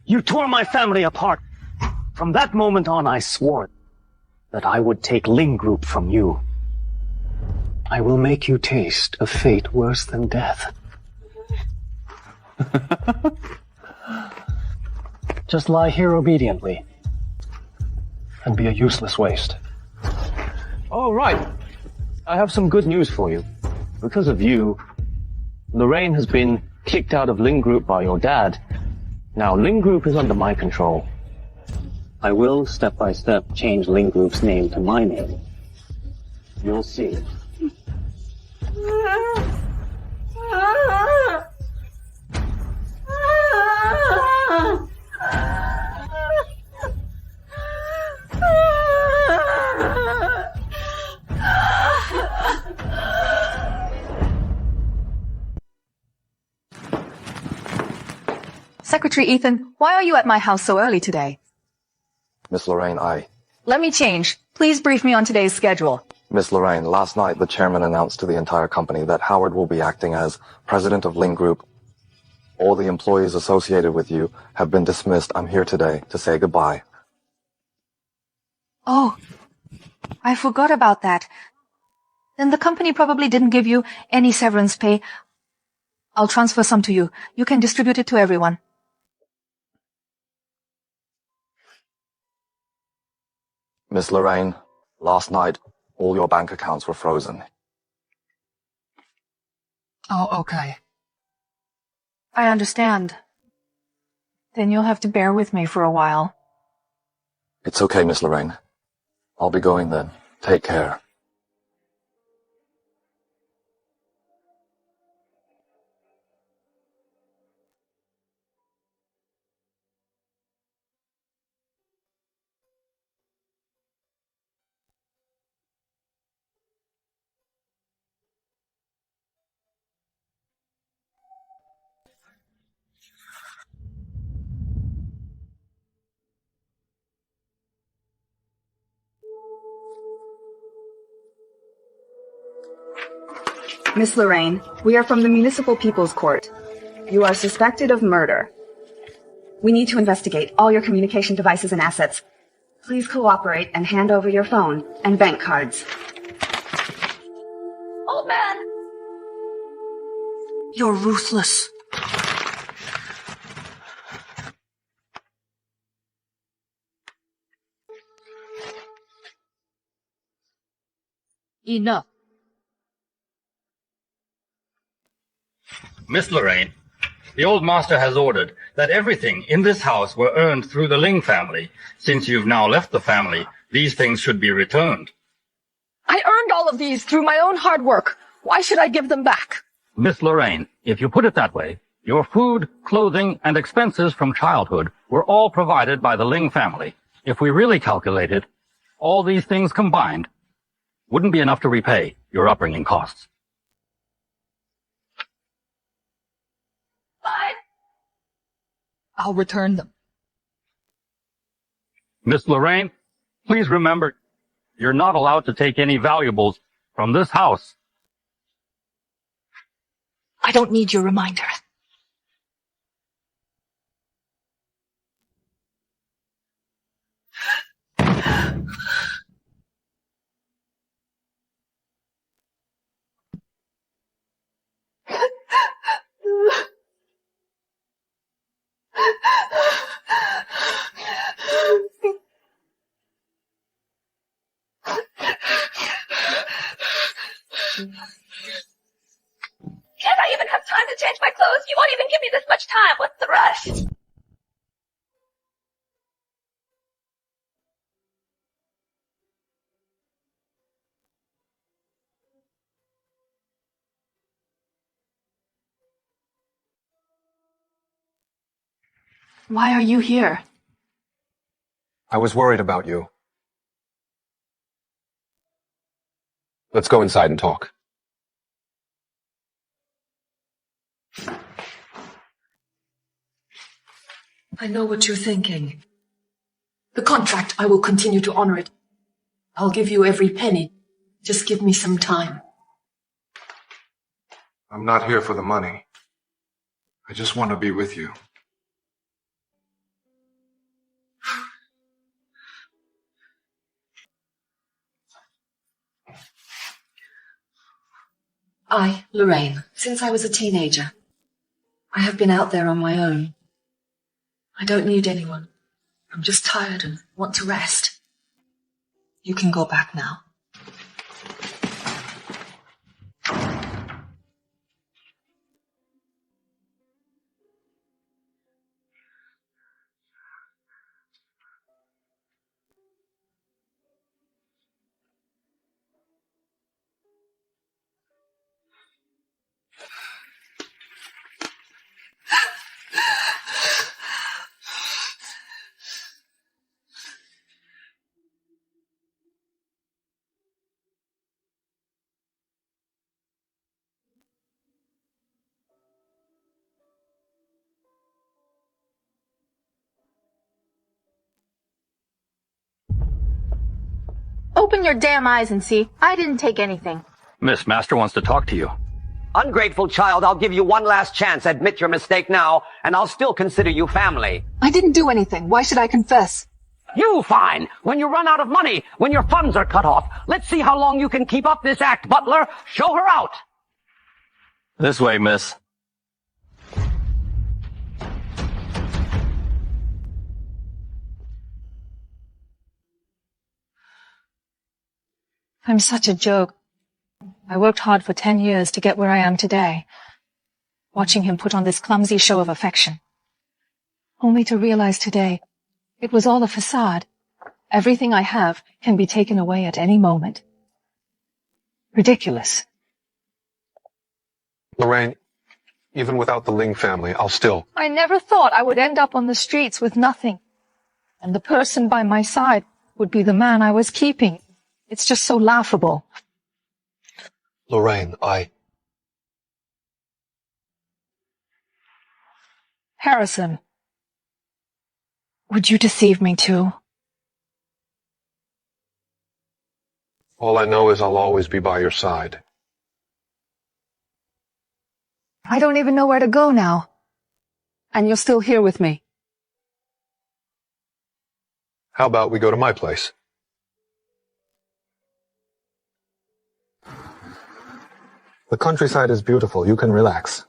You tore my family apart. From that moment on, I swore that I would take Ling Group from you. I will make you taste a fate worse than death. Just lie here obediently and be a useless waste. All right. I have some good news for you. Because of you, Lorraine has been kicked out of Ling Group by your dad. Now, Ling Group is under my control. I will, step by step, change Ling Group's name to my name. You'll see. Secretary Ethan, why are you at my house so early today? Miss Lorraine, Let me change. Please brief me on today's schedule. Miss Lorraine, last night the chairman announced to the entire company that Howard will be acting as president of Ling Group. All the employees associated with you have been dismissed. I'm here today to say goodbye. Oh, I forgot about that. Then the company probably didn't give you any severance pay. I'll transfer some to you. You can distribute it to everyone. Miss Lorraine, last night all your bank accounts were frozen. Oh, okay. I understand. Then you'll have to bear with me for a while. It's okay, Miss Lorraine. I'll be going then. Take care. Miss Lorraine, we are from the Municipal People's Court. You are suspected of murder. We need to investigate all your communication devices and assets. Please cooperate and hand over your phone and bank cards. Old man! You're ruthless. Enough. Miss Lorraine, the old master has ordered that everything in this house were earned through the Ling family. Since you've now left the family, these things should be returned. I earned all of these through my own hard work. Why should I give them back? Miss Lorraine, if you put it that way, your food, clothing, and expenses from childhood were all provided by the Ling family. If we really calculate it, all these things combined wouldn't be enough to repay your upbringing costs. Fine. I'll return them. Miss Lorraine, please remember, you're not allowed to take any valuables from this house. I don't need your reminder. Can't I even have time to change my clothes? You won't even give me this much time. What's the rush? Why are you here? I was worried about you. Let's go inside and talk. I know what you're thinking. The contract, I will continue to honor it. I'll give you every penny. Just give me some time. I'm not here for the money. I just want to be with you. I, Lorraine, since I was a teenager, I have been out there on my own. I don't need anyone. I'm just tired and want to rest. You can go back now. Open your damn eyes and see. I didn't take anything. Miss, Master wants to talk to you. Ungrateful child, I'll give you one last chance. Admit your mistake now, and I'll still consider you family. I didn't do anything. Why should I confess? You fine. When you run out of money, when your funds are cut off. Let's see how long you can keep up this act, Butler. Show her out. This way, miss. I'm such a joke. I worked hard for 10 years to get where I am today, watching him put on this clumsy show of affection. Only to realize today, it was all a facade. Everything I have can be taken away at any moment. Ridiculous. Lorraine, even without the Ling family, I'll still... I never thought I would end up on the streets with nothing. And the person by my side would be the man I was keeping. It's just so laughable. Lorraine, Harrison, would you deceive me too? All I know is I'll always be by your side. I don't even know where to go now. And you're still here with me. How about we go to my place? The countryside is beautiful. You can relax.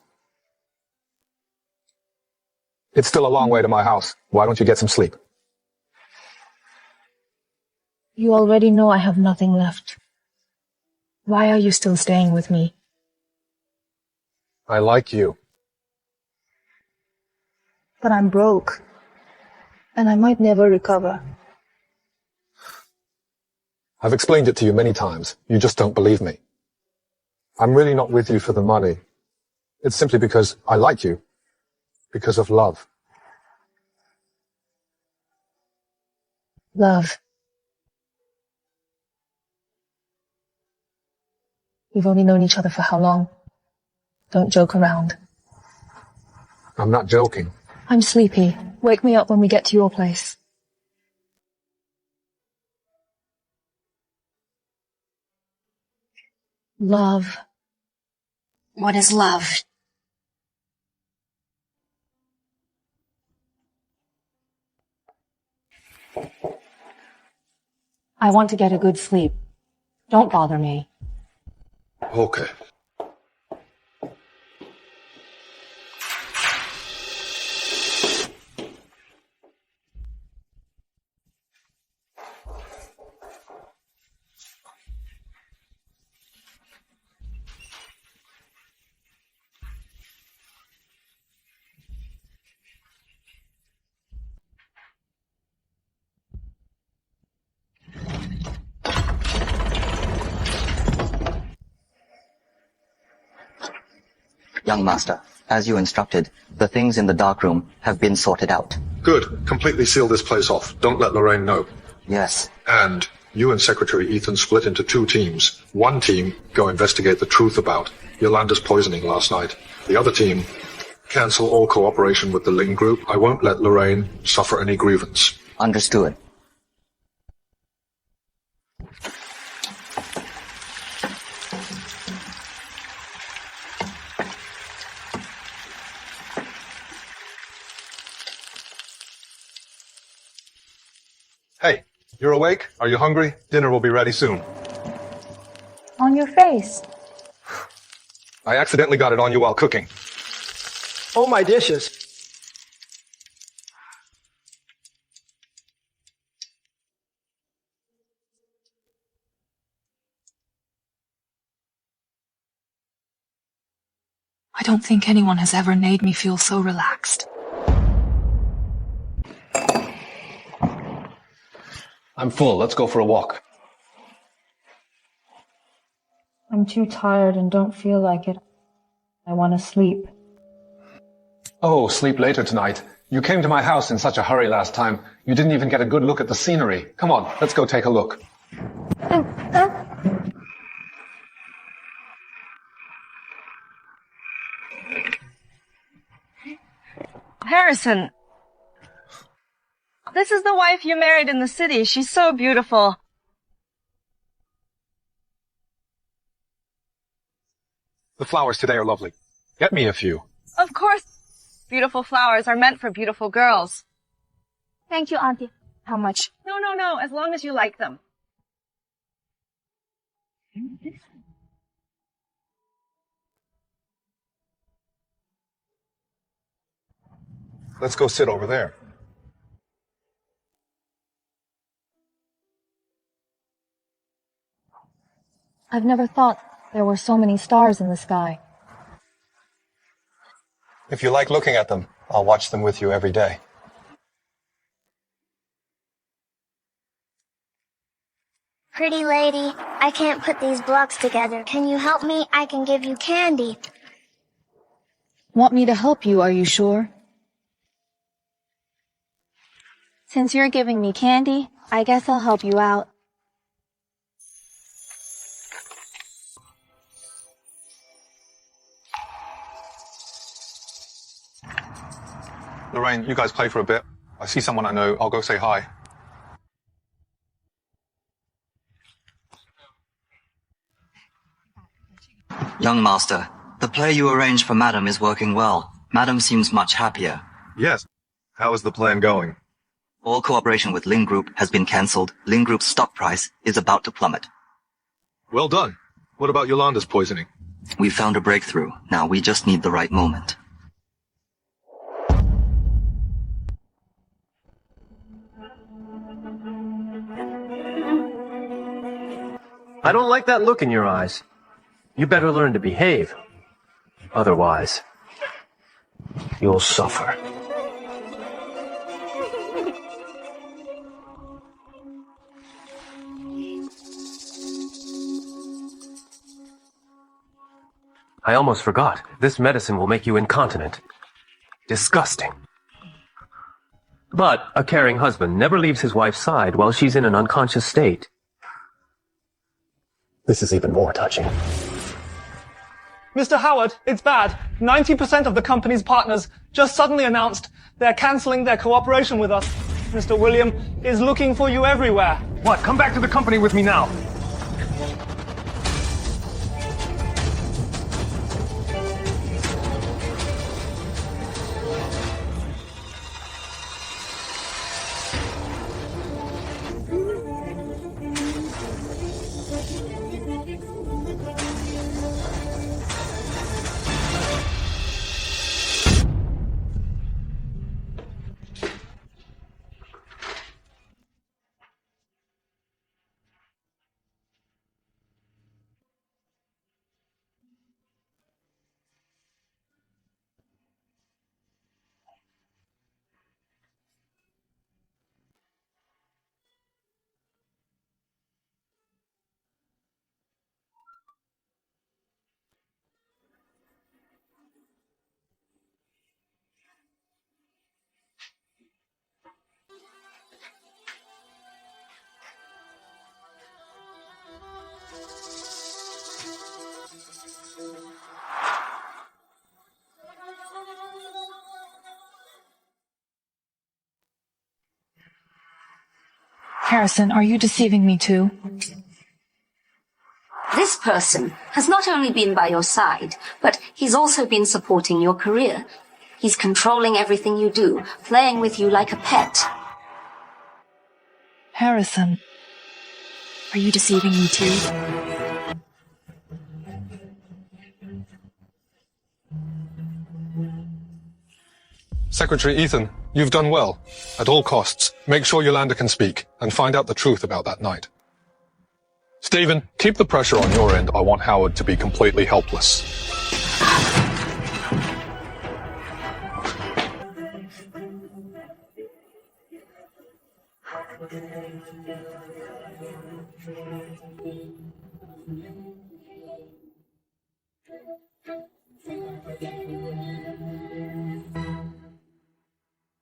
It's still a long way to my house. Why don't you get some sleep? You already know I have nothing left. Why are you still staying with me? I like you. But I'm broke. And I might never recover. I've explained it to you many times. You just don't believe me. I'm really not with you for the money. It's simply because I like you. Because of love. Love. We've only known each other for how long? Don't joke around. I'm not joking. I'm sleepy. Wake me up when we get to your place. Love. What is love? I want to get a good sleep. Don't bother me. Okay. Young master, as you instructed, the things in the dark room have been sorted out. Good. Completely seal this place off. Don't let Lorraine know. Yes. And you and Secretary Ethan split into 2 teams. One team, go investigate the truth about Yolanda's poisoning last night. The other team, cancel all cooperation with the Ling group. I won't let Lorraine suffer any grievance. Understood. Hey, you're awake? Are you hungry? Dinner will be ready soon. On your face. I accidentally got it on you while cooking. Oh, my dishes. I don't think anyone has ever made me feel so relaxed. I'm full. Let's go for a walk. I'm too tired and don't feel like it. I want to sleep. Oh, sleep later tonight. You came to my house in such a hurry last time. You didn't even get a good look at the scenery. Come on, let's go take a look. Harrison, this is the wife you married in the city. She's so beautiful. The flowers today are lovely. Get me a few. Of course, beautiful flowers are meant for beautiful girls. Thank you, Auntie. How much? No, as long as you like them. Let's go sit over there. I've never thought there were so many stars in the sky. If you like looking at them, I'll watch them with you every day. Pretty lady, I can't put these blocks together. Can you help me? I can give you candy. Want me to help you, are you sure? Since you're giving me candy, I guess I'll help you out. Lorraine, you guys play for a bit. I see someone I know. I'll go say hi. Young master, the play you arranged for Madam is working well. Madam seems much happier. Yes. How is the plan going? All cooperation with Ling Group has been cancelled. Ling Group's stock price is about to plummet. Well done. What about Yolanda's poisoning? We found a breakthrough. Now we just need the right moment. I don't like that look in your eyes. You better learn to behave. Otherwise, you'll suffer. I almost forgot. This medicine will make you incontinent. Disgusting. But a caring husband never leaves his wife's side while she's in an unconscious state. This is even more touching. Mr. Howard, it's bad. 90% of the company's partners just suddenly announced they're canceling their cooperation with us. Mr. William is looking for you everywhere. What? Come back to the company with me now. Harrison, are you deceiving me too? This person has not only been by your side, but he's also been supporting your career. He's controlling everything you do, playing with you like a pet. Harrison, are you deceiving me too? Secretary Ethan, you've done well. At all costs, make sure Yolanda can speak and find out the truth about that night. Stephen, keep the pressure on your end. I want Howard to be completely helpless.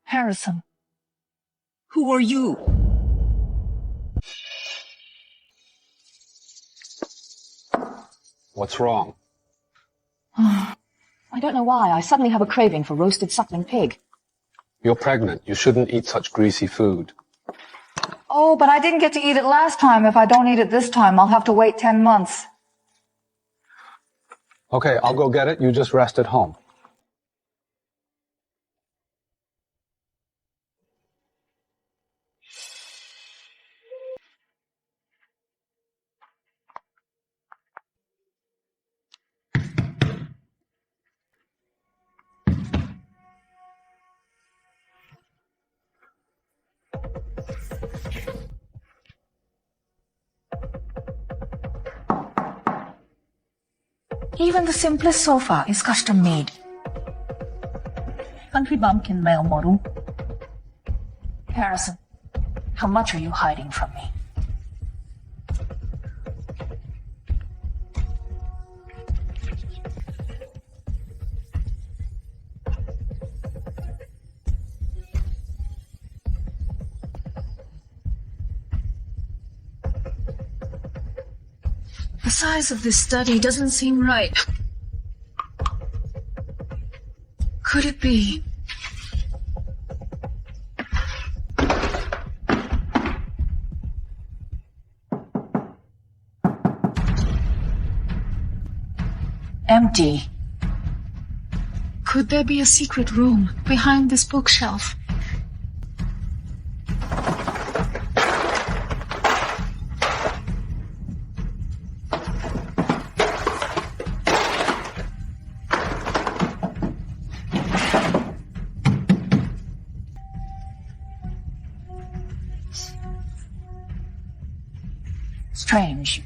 Harrison. Who are you? What's wrong? I don't know why. I suddenly have a craving for roasted suckling pig. You're pregnant. You shouldn't eat such greasy food. Oh, but I didn't get to eat it last time. If I don't eat it this time, I'll have to wait 10 months. Okay, I'll go get it. You just rest at home. Even the simplest sofa is custom made. Country bumpkin male model. Harrison, how much are you hiding from me? The size of this study doesn't seem right. Could it be? Empty. Could there be a secret room behind this bookshelf? Strange.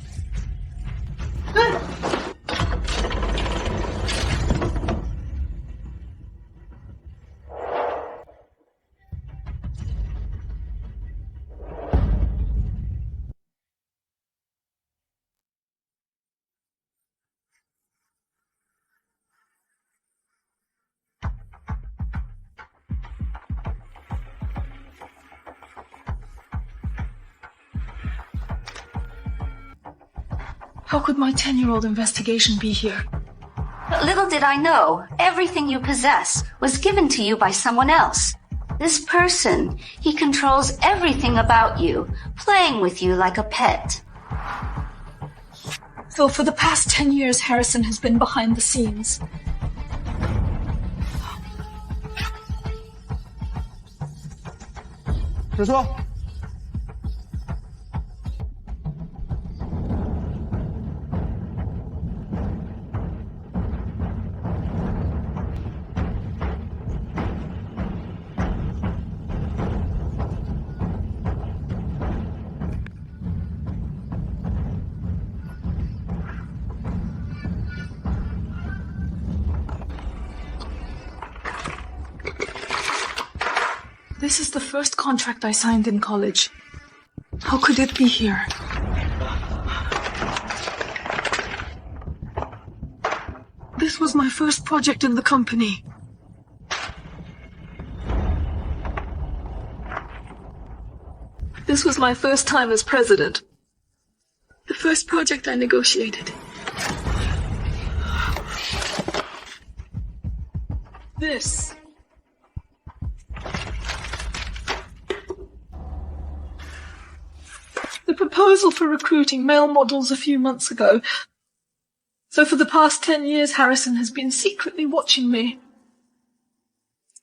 How could my 10-year-old investigation be here? But little did I know, everything you possess was given to you by someone else. This person, he controls everything about you, playing with you like a pet. So for the past 10 years, Harrison has been behind the scenes. This is the first contract I signed in college. How could it be here? This was my first project in the company. This was my first time as president. The first project I negotiated. This. The proposal for recruiting male models a few months ago. So for the past 10 years, Harrison has been secretly watching me.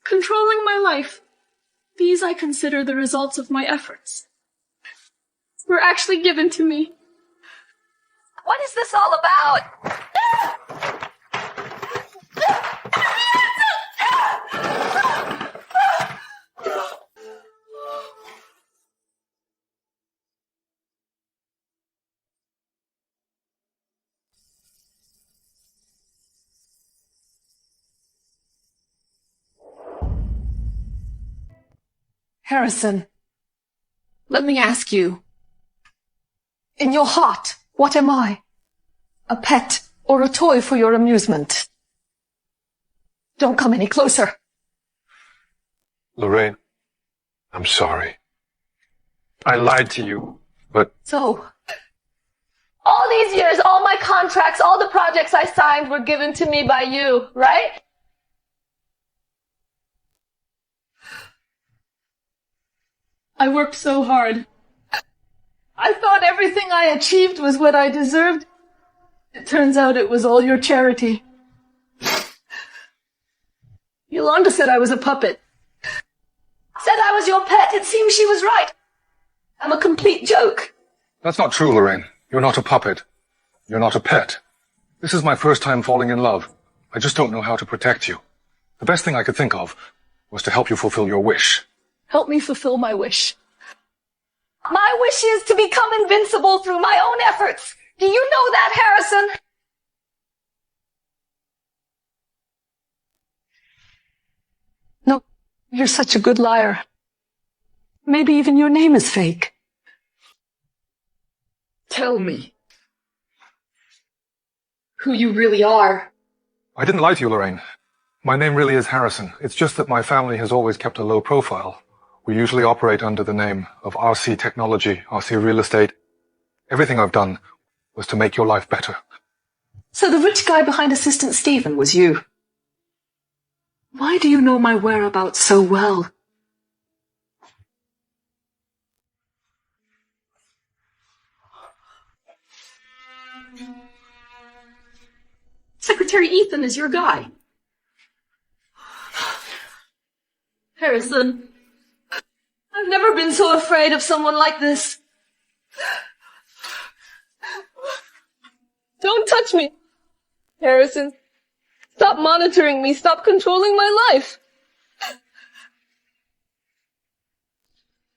Controlling my life. These I consider the results of my efforts. Were actually given to me. What is this all about? Harrison, let me ask you. In your heart, what am I? A pet or a toy for your amusement? Don't come any closer. Lorraine, I'm sorry. I lied to you, but... So, all these years, all my contracts, all the projects I signed were given to me by you, right? I worked so hard. I thought everything I achieved was what I deserved. It turns out it was all your charity. Yolanda said I was a puppet. Said I was your pet. It seems she was right. I'm a complete joke. That's not true, Lorraine. You're not a puppet. You're not a pet. This is my first time falling in love. I just don't know how to protect you. The best thing I could think of was to help you fulfill your wish. Help me fulfill my wish. My wish is to become invincible through my own efforts. Do you know that, Harrison? No, you're such a good liar. Maybe even your name is fake. Tell me who you really are. I didn't lie to you, Lorraine. My name really is Harrison. It's just that my family has always kept a low profile. We usually operate under the name of RC Technology, RC Real Estate. Everything I've done was to make your life better. So the rich guy behind Assistant Stephen was you. Why do you know my whereabouts so well? Secretary Ethan is your guy. Harrison, I've never been so afraid of someone like this. Don't touch me, Harrison. Stop monitoring me. Stop controlling my life.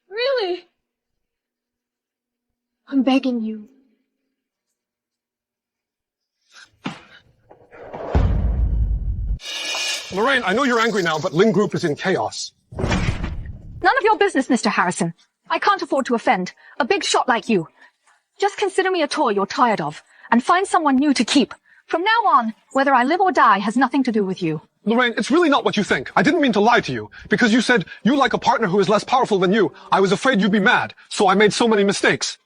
Really? I'm begging you. Lorraine, I know you're angry now, but Ling Group is in chaos. None of your business, Mr. Harrison. I can't afford to offend. A big shot like you. Just consider me a toy you're tired of, and find someone new to keep. From now on, whether I live or die has nothing to do with you. Lorraine, it's really not what you think. I didn't mean to lie to you, because you said you like a partner who is less powerful than you. I was afraid you'd be mad, so I made so many mistakes.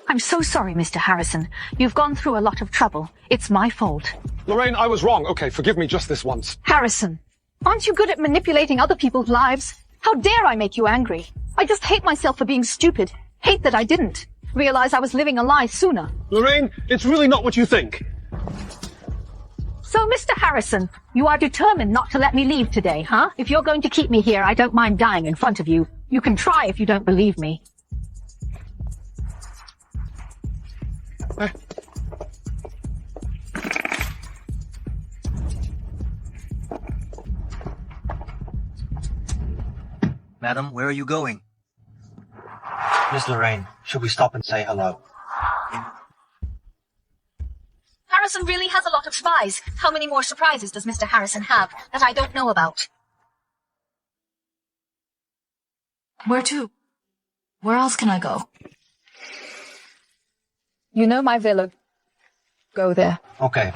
I'm so sorry, Mr. Harrison. You've gone through a lot of trouble. It's my fault. Lorraine, I was wrong. Okay, forgive me just this once. Harrison, aren't you good at manipulating other people's lives? How dare I make you angry? I just hate myself for being stupid. Hate that I didn't realize I was living a lie sooner. Lorraine, it's really not what you think. So, Mr. Harrison, you are determined not to let me leave today, huh? If you're going to keep me here, I don't mind dying in front of you. You can try if you don't believe me. Madam, where are you going? Miss Lorraine, should we stop and say hello? Harrison really has a lot of spies. How many more surprises does Mr. Harrison have that I don't know about? Where to? Where else can I go? You know my villa. Go there. Okay.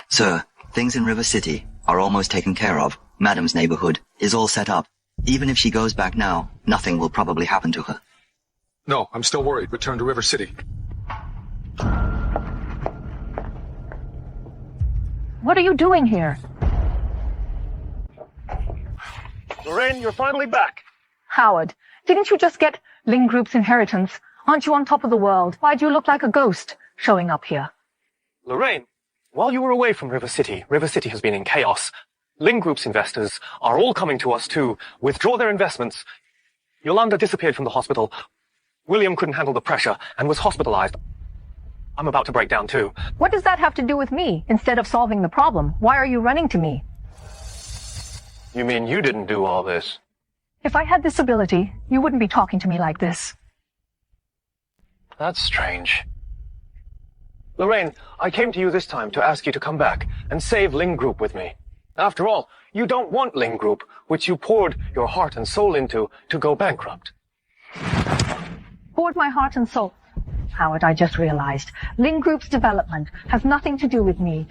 Sir, things in River City are almost taken care of. Madam's neighborhood is all set up. Even if she goes back now, nothing will probably happen to her. No, I'm still worried. Return to River City. What are you doing here? Lorraine, you're finally back. Howard, didn't you just get Ling Group's inheritance? Aren't you on top of the world? Why do you look like a ghost showing up here? Lorraine, while you were away from River City has been in chaos. Ling Group's investors are all coming to us to withdraw their investments. Yolanda disappeared from the hospital. William couldn't handle the pressure and was hospitalized. I'm about to break down too. What does that have to do with me? Instead of solving the problem, why are you running to me? You mean you didn't do all this? If I had this ability, you wouldn't be talking to me like this. That's strange. Lorraine, I came to you this time to ask you to come back and save Ling Group with me. After all, you don't want Ling Group, which you poured your heart and soul into, to go bankrupt. Poured my heart and soul. Howard, I just realized. Ling Group's development has nothing to do with me.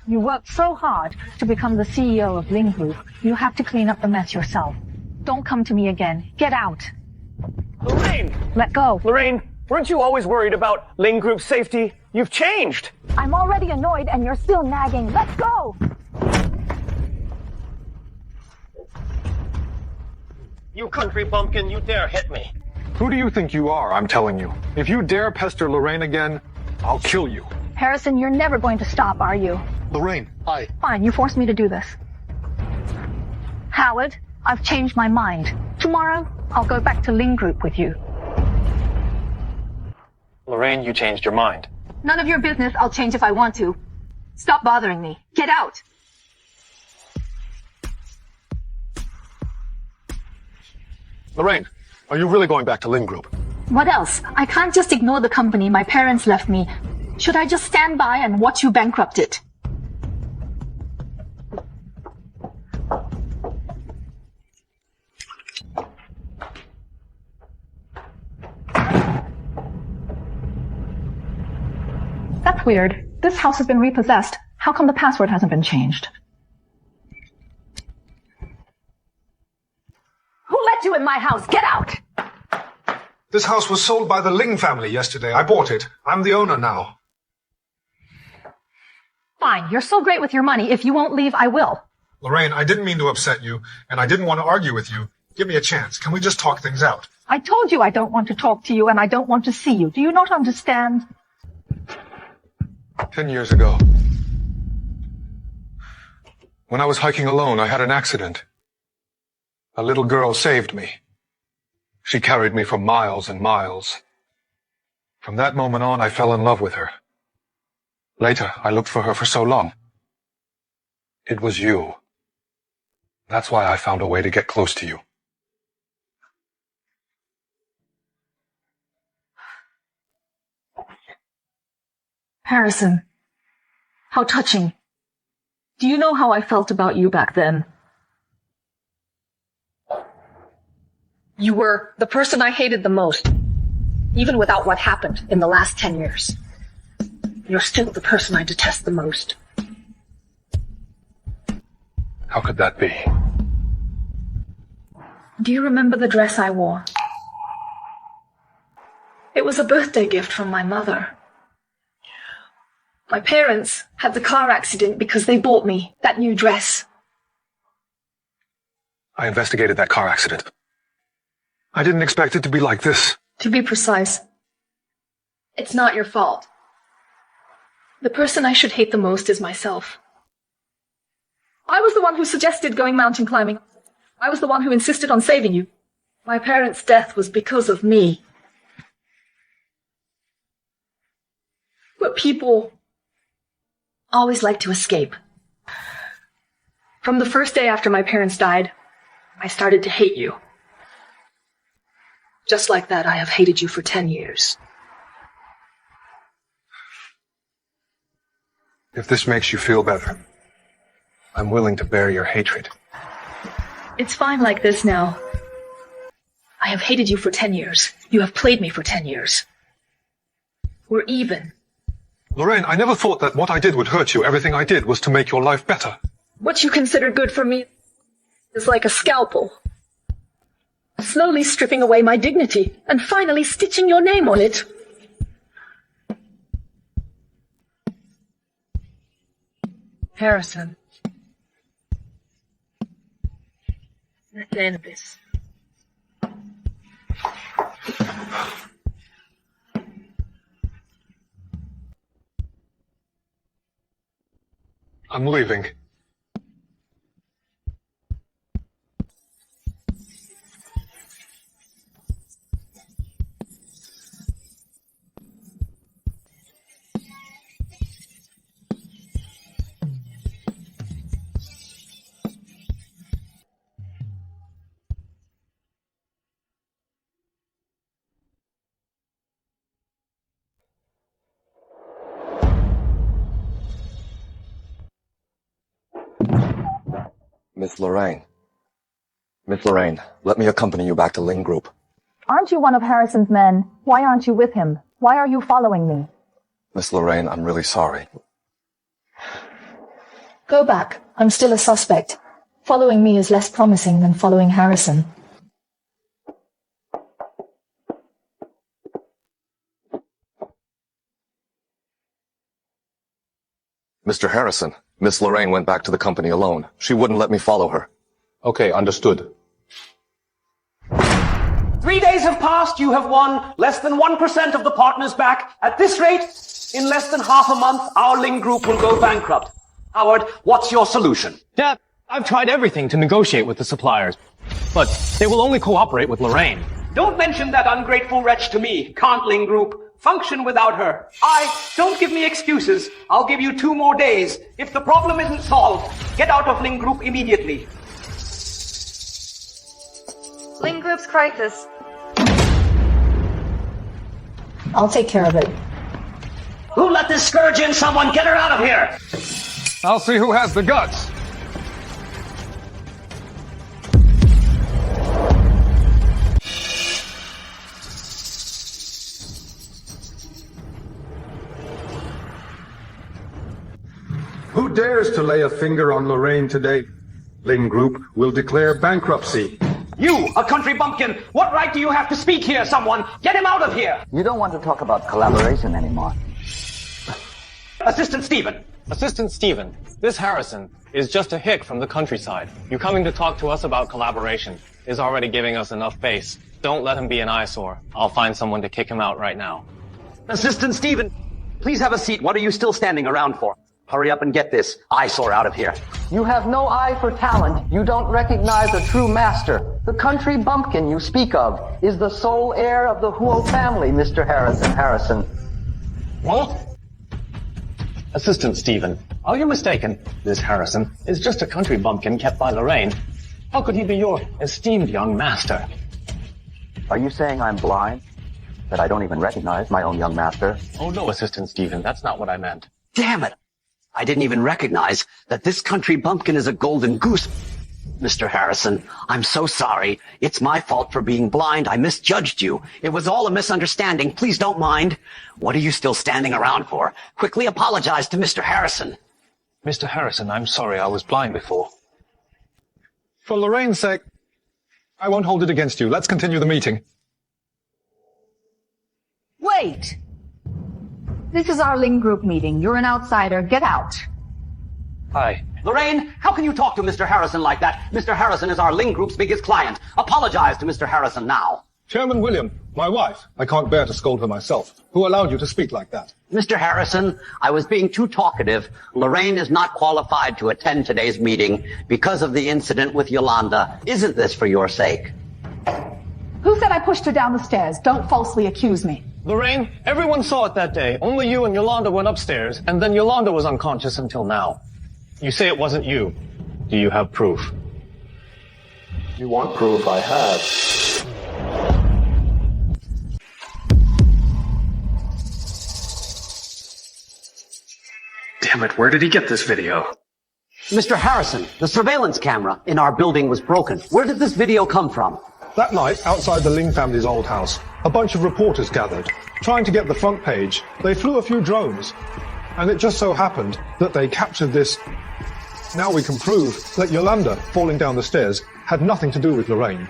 You worked so hard to become the CEO of Ling Group, you have to clean up the mess yourself. Don't come to me again. Get out. Lorraine! Let go. Lorraine, weren't you always worried about Ling Group's safety? You've changed. I'm already annoyed and you're still nagging. Let's go! You country bumpkin, you dare hit me. Who do you think you are, I'm telling you? If you dare pester Lorraine again, I'll kill you. Harrison, you're never going to stop, are you? Lorraine, I... Fine, you forced me to do this. Howard, I've changed my mind. Tomorrow, I'll go back to Ling Group with you. Lorraine, you changed your mind. None of your business. I'll change if I want to. Stop bothering me. Get out! Lorraine, are you really going back to Ling Group? What else? I can't just ignore the company my parents left me. Should I just stand by and watch you bankrupt it? That's weird. This house has been repossessed. How come the password hasn't been changed? Who let you in my house? Get out! This house was sold by the Ling family yesterday. I bought it. I'm the owner now. Fine, you're so great with your money. If you won't leave, I will. Lorraine, I didn't mean to upset you, and I didn't want to argue with you. Give me a chance. Can we just talk things out? I told you I don't want to talk to you and I don't want to see you. Do you not understand? 10 years ago, when I was hiking alone, I had an accident. A little girl saved me. She carried me for miles and miles. From that moment on, I fell in love with her. Later, I looked for her for so long. It was you. That's why I found a way to get close to you. Harrison, how touching. Do you know how I felt about you back then? You were the person I hated the most, even without what happened in the last 10 years. You're still the person I detest the most. How could that be? Do you remember the dress I wore? It was a birthday gift from my mother. My parents had the car accident because they bought me that new dress. I investigated that car accident. I didn't expect it to be like this. To be precise, it's not your fault. The person I should hate the most is myself. I was the one who suggested going mountain climbing. I was the one who insisted on saving you. My parents' death was because of me. But people always like to escape. From the first day after my parents died, I started to hate you. Just like that, I have hated you for 10 years. If this makes you feel better, I'm willing to bear your hatred. It's fine like this now. I have hated you for 10 years. You have played me for 10 years. We're even. Lorraine, I never thought that what I did would hurt you. Everything I did was to make your life better. What you consider good for me is like a scalpel. Slowly stripping away my dignity and finally stitching your name on it. Harrison. Let's end this. I'm leaving. Miss Lorraine. Miss Lorraine, let me accompany you back to Ling Group. Aren't you one of Harrison's men? Why aren't you with him? Why are you following me? Miss Lorraine, I'm really sorry. Go back. I'm still a suspect. Following me is less promising than following Harrison. Mr. Harrison, Miss Lorraine went back to the company alone. She wouldn't let me follow her. Okay, understood. 3 days have passed. You have won less than 1% of the partners back. At this rate, in less than half a month, our Ling Group will go bankrupt. Howard, what's your solution? Yeah, I've tried everything to negotiate with the suppliers, but they will only cooperate with Lorraine. Don't mention that ungrateful wretch to me. Can't Ling Group function without her? Don't give me excuses. I'll give you 2 more days. If the problem isn't solved, get out of Ling Group immediately. Ling Group's crisis. I'll take care of it. Who let this scourge in? Someone get her out of here! I'll see who has the guts. Who dares to lay a finger on Lorraine today? Ling Group will declare bankruptcy. You, a country bumpkin, what right do you have to speak here, someone? Get him out of here! You don't want to talk about collaboration anymore. Assistant Stephen. Assistant Stephen, this Harrison is just a hick from the countryside. You coming to talk to us about collaboration is already giving us enough base. Don't let him be an eyesore. I'll find someone to kick him out right now. Assistant Stephen, please have a seat. What are you still standing around for? Hurry up and get this eyesore out of here. You have no eye for talent. You don't recognize a true master. The country bumpkin you speak of is the sole heir of the Huo family, Mr. Harrison. What? Assistant Stephen, are you mistaken? This Harrison is just a country bumpkin kept by Lorraine. How could he be your esteemed young master? Are you saying I'm blind? That I don't even recognize my own young master? Oh no, Assistant Stephen, that's not what I meant. Damn it! I didn't even recognize that this country bumpkin is a golden goose. Mr. Harrison, I'm so sorry. It's my fault for being blind. I misjudged you. It was all a misunderstanding. Please don't mind. What are you still standing around for? Quickly apologize to Mr. Harrison. Mr. Harrison, I'm sorry I was blind before. For Lorraine's sake, I won't hold it against you. Let's continue the meeting. Wait! This is our Ling Group meeting. You're an outsider. Get out. Hi. Lorraine, how can you talk to Mr. Harrison like that? Mr. Harrison is our Ling Group's biggest client. Apologize to Mr. Harrison now. Chairman William, my wife, I can't bear to scold her myself. Who allowed you to speak like that? Mr. Harrison, I was being too talkative. Lorraine is not qualified to attend today's meeting because of the incident with Yolanda. Isn't this for your sake? Who said I pushed her down the stairs? Don't falsely accuse me. Lorraine, everyone saw it that day. Only you and Yolanda went upstairs, and then Yolanda was unconscious until now. You say it wasn't you. Do you have proof? You want proof? I have. Damn it, where did he get this video? Mr. Harrison, the surveillance camera in our building was broken. Where did this video come from? That night, outside the Ling family's old house, a bunch of reporters gathered. Trying to get the front page, they flew a few drones. And it just so happened that they captured this. Now we can prove that Yolanda, falling down the stairs, had nothing to do with Lorraine.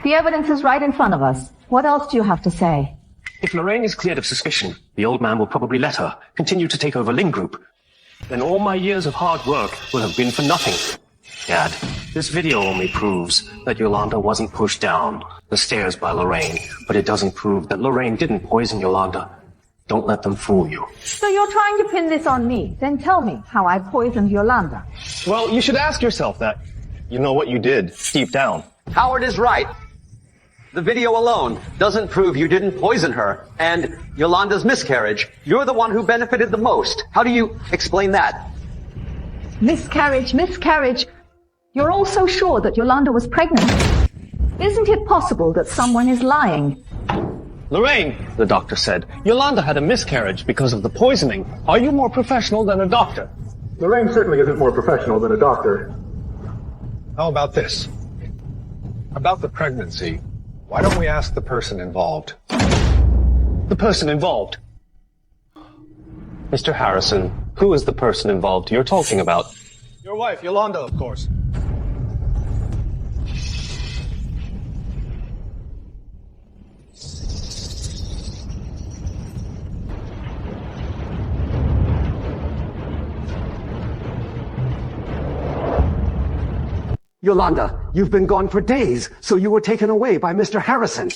The evidence is right in front of us. What else do you have to say? If Lorraine is cleared of suspicion, the old man will probably let her continue to take over Ling Group. Then all my years of hard work will have been for nothing. Dad, this video only proves that Yolanda wasn't pushed down the stairs by Lorraine, but it doesn't prove that Lorraine didn't poison Yolanda. Don't let them fool you. So you're trying to pin this on me. Then tell me how I poisoned Yolanda. Well, you should ask yourself that. You know what you did, deep down. Howard is right. The video alone doesn't prove you didn't poison her. And Yolanda's miscarriage, you're the one who benefited the most. How do you explain that? Miscarriage. You're all so sure that Yolanda was pregnant. Isn't it possible that someone is lying? Lorraine, the doctor said, Yolanda had a miscarriage because of the poisoning. Are you more professional than a doctor? Lorraine certainly isn't more professional than a doctor. How about this? About the pregnancy, why don't we ask the person involved? The person involved? Mr. Harrison, who is the person involved you're talking about? Your wife, Yolanda, of course. Yolanda, you've been gone for days, so you were taken away by Mr. Harrison.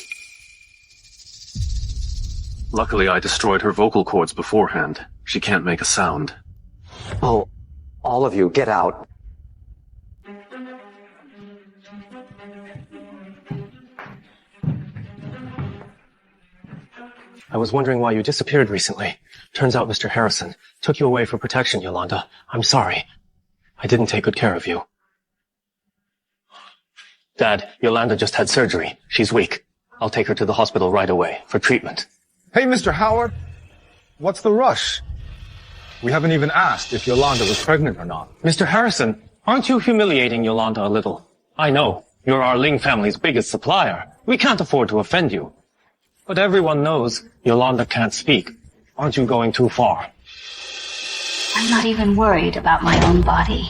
Luckily, I destroyed her vocal cords beforehand. She can't make a sound. Oh, all of you, get out. I was wondering why you disappeared recently. Turns out Mr. Harrison took you away for protection, Yolanda. I'm sorry. I didn't take good care of you. Dad, Yolanda just had surgery. She's weak. I'll take her to the hospital right away for treatment. Hey, Mr. Howard. What's the rush? We haven't even asked if Yolanda was pregnant or not. Mr. Harrison, aren't you humiliating Yolanda a little? I know. You're our Ling family's biggest supplier. We can't afford to offend you. But everyone knows Yolanda can't speak. Aren't you going too far? I'm not even worried about my own body.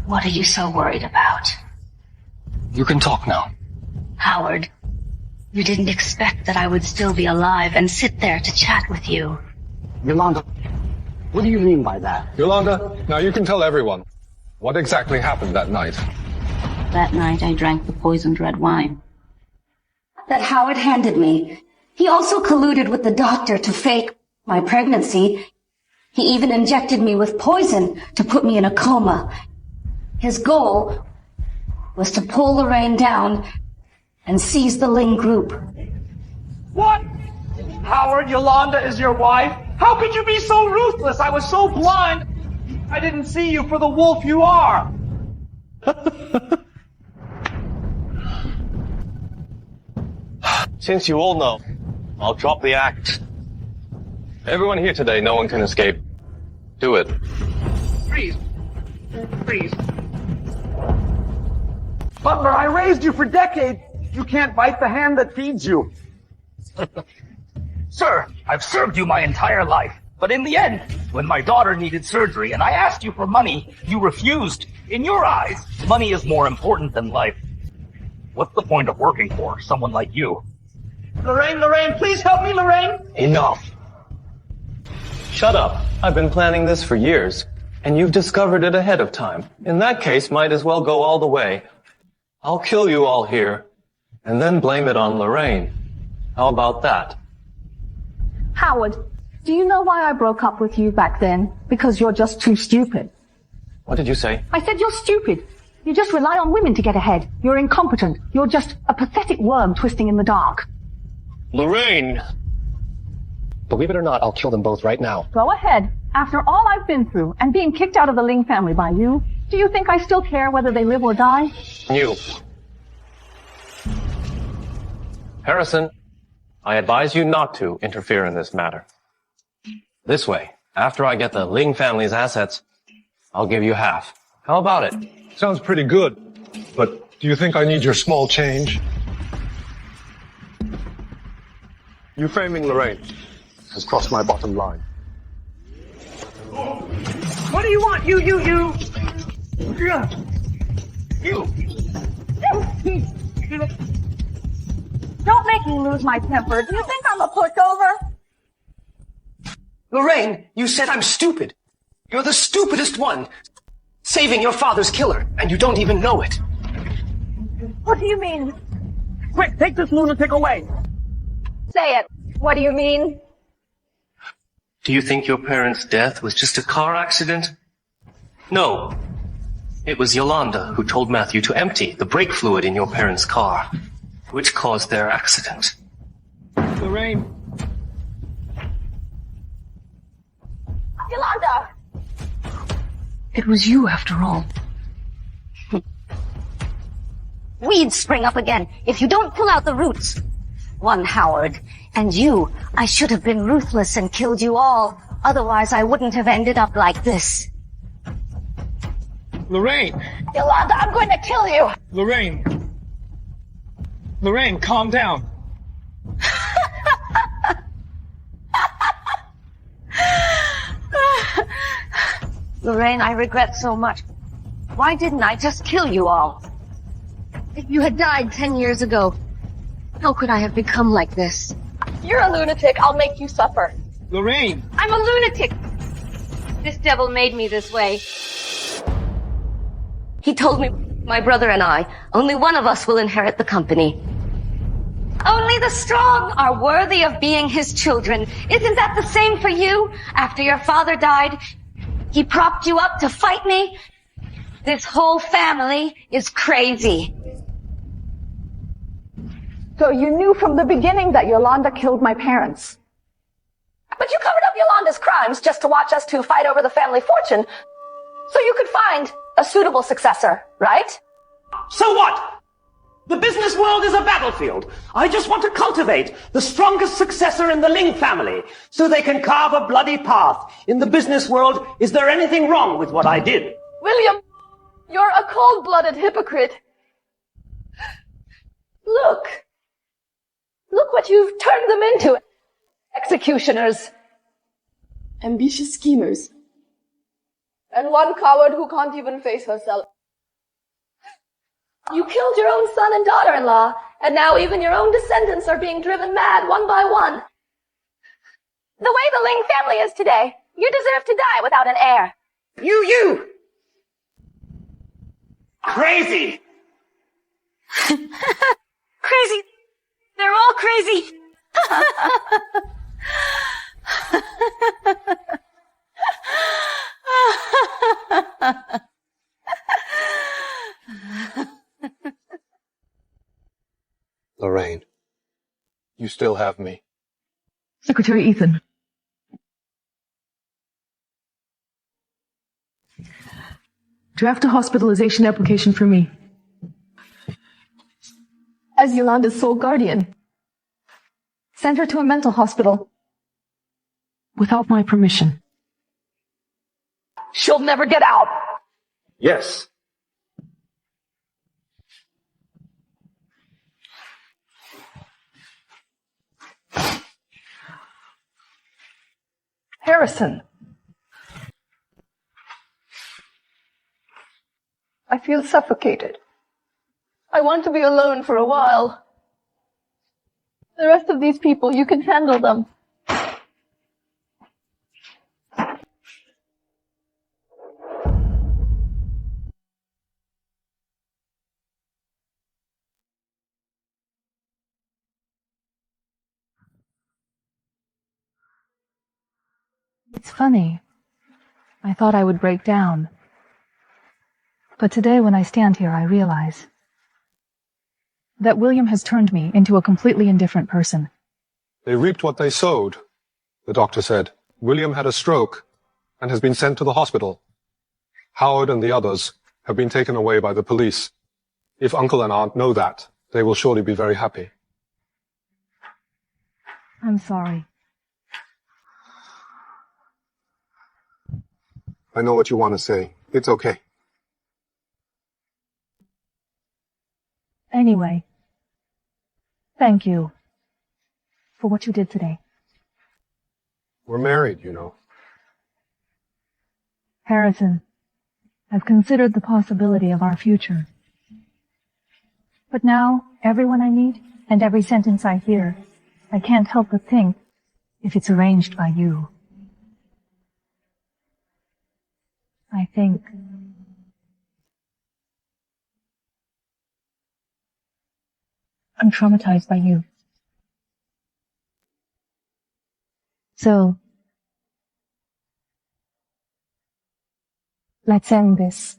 What are you so worried about? You can talk now. Howard, you didn't expect that I would still be alive and sit there to chat with you. Yolanda, what do you mean by that? Yolanda, now you can tell everyone. What exactly happened that night? That night I drank the poisoned red wine that Howard handed me. He also colluded with the doctor to fake my pregnancy. He even injected me with poison to put me in a coma. His goal was to pull Lorraine down and seize the Ling group. What? Howard, Yolanda is your wife? How could you be so ruthless? I was so blind. I didn't see you for the wolf you are. Since you all know, I'll drop the act. Everyone here today, no one can escape. Do it. Freeze. Freeze. Butler, I raised you for decades. You can't bite the hand that feeds you. Sir, I've served you my entire life. But in the end, when my daughter needed surgery and I asked you for money, you refused. In your eyes, money is more important than life. What's the point of working for someone like you? Lorraine, please help me, Lorraine. Enough. Shut up. I've been planning this for years, and you've discovered it ahead of time. In that case, might as well go all the way. I'll kill you all here, and then blame it on Lorraine. How about that? Howard, do you know why I broke up with you back then? Because you're just too stupid. What did you say? I said you're stupid. You just rely on women to get ahead. You're incompetent. You're just a pathetic worm twisting in the dark. Lorraine! Believe it or not, I'll kill them both right now. Go ahead. After all I've been through and being kicked out of the Ling family by you, do you think I still care whether they live or die? You. Harrison, I advise you not to interfere in this matter. This way, after I get the Ling family's assets, I'll give you half. How about it? Sounds pretty good. But do you think I need your small change? You framing Lorraine has crossed my bottom line. What do you want? You. Don't make me lose my temper. Do you think I'm a pushover? Lorraine, you said I'm stupid. You're the stupidest one. Saving your father's killer, and you don't even know it. What do you mean? Quick, take this lunatic away. Say it. What do you mean? Do you think your parents' death was just a car accident? No. It was Yolanda who told Matthew to empty the brake fluid in your parents' car, which caused their accident. Lorraine. Yolanda! It was you after all. Weeds spring up again if you don't pull out the roots. One Howard, and you, I should have been ruthless and killed you all. Otherwise, I wouldn't have ended up like this. Lorraine! Yolanda, I'm going to kill you! Lorraine! Lorraine, calm down. Lorraine, I regret so much. Why didn't I just kill you all? If you had died 10 years ago, how could I have become like this? You're a lunatic. I'll make you suffer. Lorraine! I'm a lunatic! This devil made me this way. He told me, my brother and I, only one of us will inherit the company. Only the strong are worthy of being his children. Isn't that the same for you? After your father died, he propped you up to fight me? This whole family is crazy. So you knew from the beginning that Yolanda killed my parents. But you covered up Yolanda's crimes just to watch us two fight over the family fortune, so you could find a suitable successor, right? So what? The business world is a battlefield. I just want to cultivate the strongest successor in the Ling family, so they can carve a bloody path. In the business world, is there anything wrong with what I did? William, you're a cold-blooded hypocrite. Look what you've turned them into. Executioners. Ambitious schemers. And one coward who can't even face herself. You killed your own son and daughter-in-law, and now even your own descendants are being driven mad one by one. The way the Ling family is today, you deserve to die without an heir. You! Crazy! Crazy! They're all crazy! Lorraine, you still have me. Secretary Ethan. Draft a hospitalization application for me. As Yolanda's sole guardian. Send her to a mental hospital. Without my permission. She'll never get out. Yes. Harrison. I feel suffocated. I want to be alone for a while. The rest of these people, you can handle them. It's funny. I thought I would break down. But today when I stand here, I realize that William has turned me into a completely indifferent person. They reaped what they sowed, the doctor said. William had a stroke and has been sent to the hospital. Howard and the others have been taken away by the police. If Uncle and Aunt know that, they will surely be very happy. I'm sorry. I know what you want to say. It's okay. Anyway, thank you for what you did today. We're married, you know. Harrison, I've considered the possibility of our future. But now, everyone I meet and every sentence I hear, I can't help but think if it's arranged by you. I think I'm traumatized by you. So, let's end this.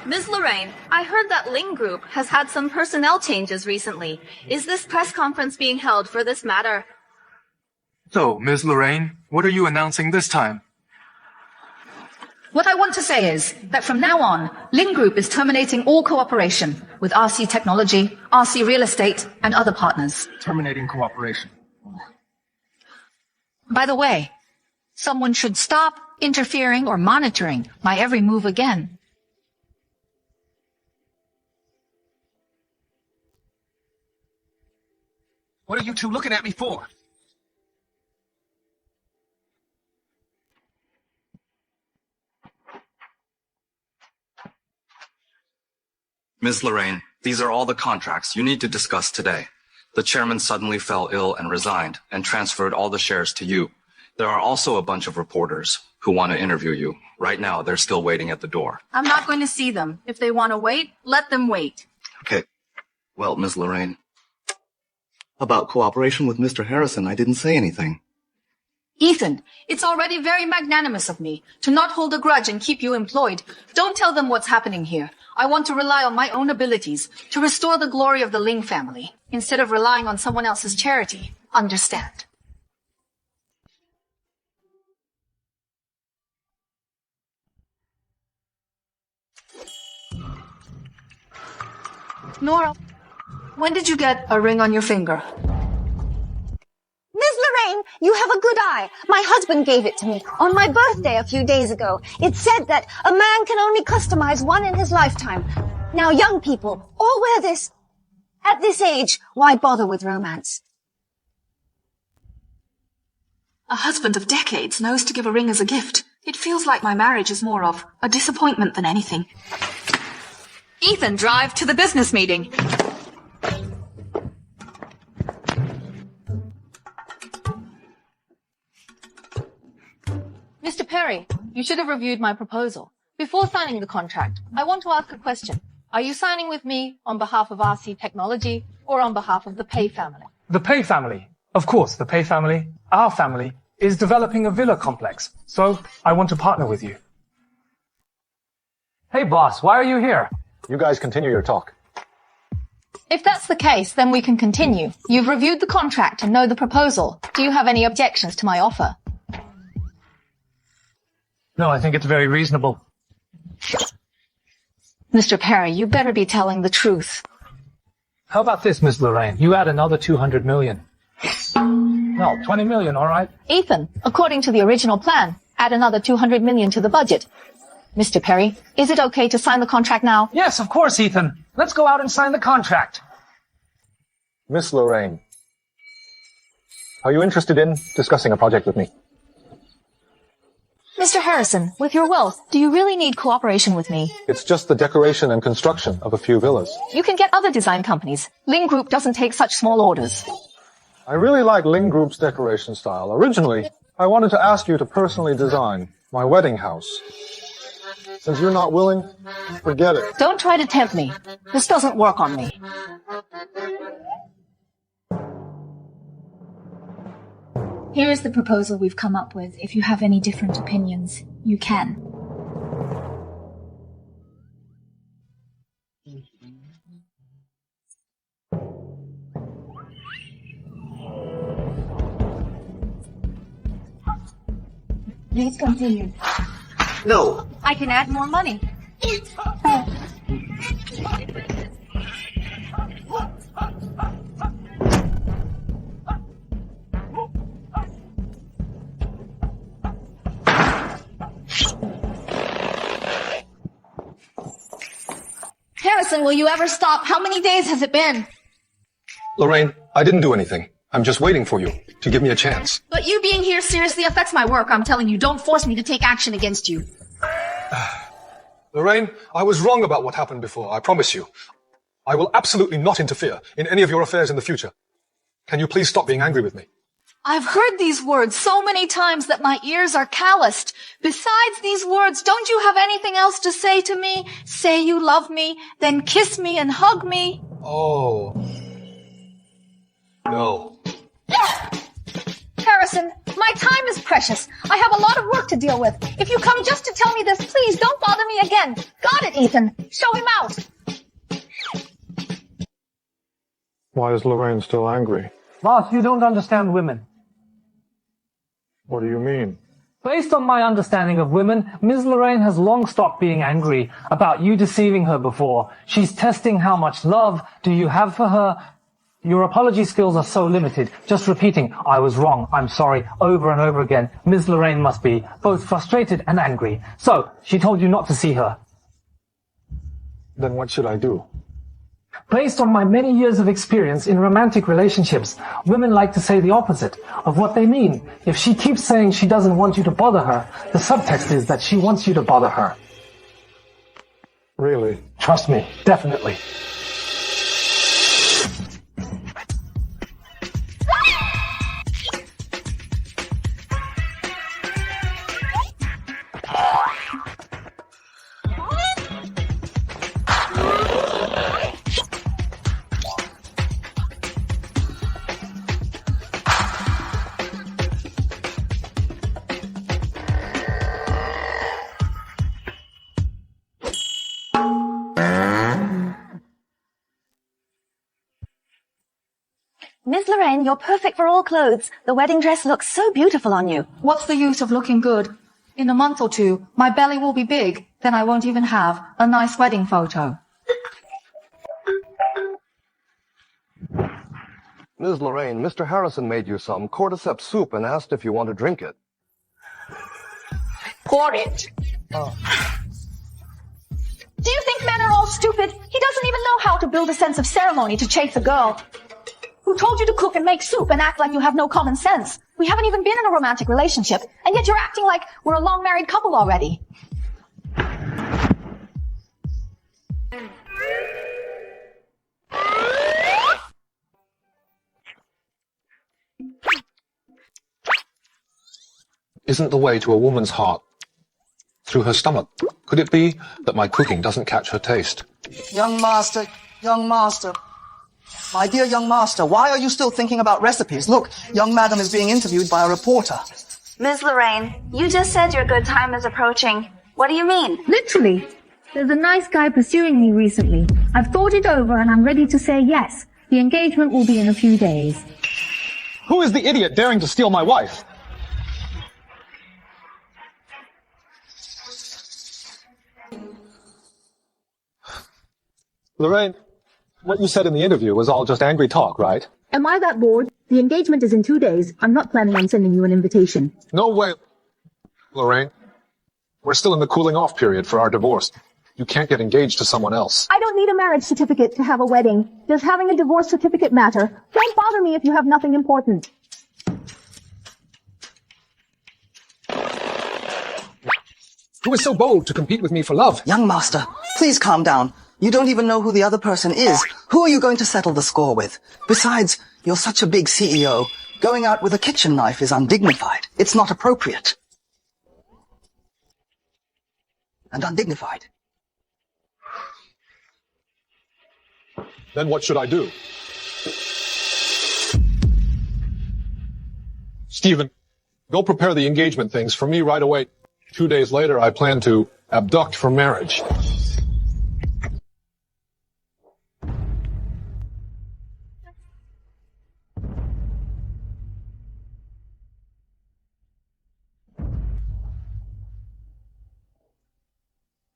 Ms. Lorraine, I heard that Ling Group has had some personnel changes recently. Is this press conference being held for this matter? So, Ms. Lorraine, what are you announcing this time? What I want to say is that from now on, Ling Group is terminating all cooperation with RC Technology, RC Real Estate, and other partners. Terminating cooperation. By the way, someone should stop interfering or monitoring my every move again. What are you two looking at me for? Ms. Lorraine, these are all the contracts you need to discuss today. The chairman suddenly fell ill and resigned and transferred all the shares to you. There are also a bunch of reporters who want to interview you. Right now, they're still waiting at the door. I'm not going to see them. If they want to wait, let them wait. Okay. Well, Ms. Lorraine, about cooperation with Mr. Harrison, I didn't say anything. Ethan, it's already very magnanimous of me to not hold a grudge and keep you employed. Don't tell them what's happening here. I want to rely on my own abilities to restore the glory of the Ling family, instead of relying on someone else's charity. Understand? Nora, when did you get a ring on your finger? Ms. Lorraine, you have a good eye. My husband gave it to me on my birthday a few days ago. It said that a man can only customize one in his lifetime. Now, young people all wear this. At this age, why bother with romance? A husband of decades knows to give a ring as a gift. It feels like my marriage is more of a disappointment than anything. Ethan, drive to the business meeting. Mr. Perry, you should have reviewed my proposal. Before signing the contract, I want to ask a question. Are you signing with me on behalf of RC Technology or on behalf of the Pei family? The Pei family. Of course, the Pei family, our family, is developing a villa complex. So I want to partner with you. Hey, boss, why are you here? You guys continue your talk. If that's the case, then we can continue. You've reviewed the contract and know the proposal. Do you have any objections to my offer? No, I think it's very reasonable. Mr. Perry, you better be telling the truth. How about this, Miss Lorraine? You add another 200 million. No, 20 million, all right? Ethan, according to the original plan, add another 200 million to the budget. Mr. Perry, is it okay to sign the contract now? Yes, of course, Ethan. Let's go out and sign the contract. Miss Lorraine, are you interested in discussing a project with me? Mr. Harrison, with your wealth, do you really need cooperation with me? It's just the decoration and construction of a few villas. You can get other design companies. Ling Group doesn't take such small orders. I really like Ling Group's decoration style. Originally, I wanted to ask you to personally design my wedding house. Since you're not willing, forget it. Don't try to tempt me. This doesn't work on me. Here is the proposal we've come up with. If you have any different opinions, you can. Please continue. No. I can add more money. Harrison, will you ever stop? How many days has it been? Lorraine, I didn't do anything. I'm just waiting for you to give me a chance. But you being here seriously affects my work. I'm telling you, don't force me to take action against you. Lorraine, I was wrong about what happened before, I promise you. I will absolutely not interfere in any of your affairs in the future. Can you please stop being angry with me? I've heard these words so many times that my ears are calloused. Besides these words, don't you have anything else to say to me? Say you love me, then kiss me and hug me. Oh. No. Harrison, my time is precious. I have a lot of work to deal with. If you come just to tell me this, please don't bother me again. Got it, Ethan. Show him out. Why is Lorraine still angry? Boss, you don't understand women. What do you mean? Based on my understanding of women, Ms. Lorraine has long stopped being angry about you deceiving her before. She's testing how much love do you have for her. Your apology skills are so limited. Just repeating, I was wrong, I'm sorry, over and over again. Ms. Lorraine must be both frustrated and angry. So, she told you not to see her. Then what should I do? Based on my many years of experience in romantic relationships, women like to say the opposite of what they mean. If she keeps saying she doesn't want you to bother her, the subtext is that she wants you to bother her. Really? Trust me, definitely. Miss Lorraine, you're perfect for all clothes. The wedding dress looks so beautiful on you. What's the use of looking good? In a month or two, my belly will be big. Then I won't even have a nice wedding photo. Ms. Lorraine, Mr. Harrison made you some cordyceps soup and asked if you want to drink it. Pour it. Do you think men are all stupid? He doesn't even know how to build a sense of ceremony to chase a girl. Who told you to cook and make soup and act like you have no common sense? We haven't even been in a romantic relationship, and yet you're acting like we're a long married couple already. Isn't the way to a woman's heart through her stomach? Could it be that my cooking doesn't catch her taste? Young master, my dear young master, why are you still thinking about recipes? Look, young madam is being interviewed by a reporter. Ms. Lorraine, you just said your good time is approaching. What do you mean? Literally. There's a nice guy pursuing me recently. I've thought it over and I'm ready to say yes. The engagement will be in a few days. Who is the idiot daring to steal my wife? Lorraine, what you said in the interview was all just angry talk, right? Am I that bored? The engagement is in 2 days. I'm not planning on sending you an invitation. No way. Lorraine, we're still in the cooling off period for our divorce. You can't get engaged to someone else. I don't need a marriage certificate to have a wedding. Does having a divorce certificate matter? Don't bother me if you have nothing important. Who is so bold to compete with me for love? Young master, please calm down. You don't even know who the other person is. Who are you going to settle the score with? Besides, you're such a big CEO. Going out with a kitchen knife is undignified. It's not appropriate. And undignified. Then what should I do? Stephen, go prepare the engagement things for me right away. 2 days later, I plan to abduct for marriage.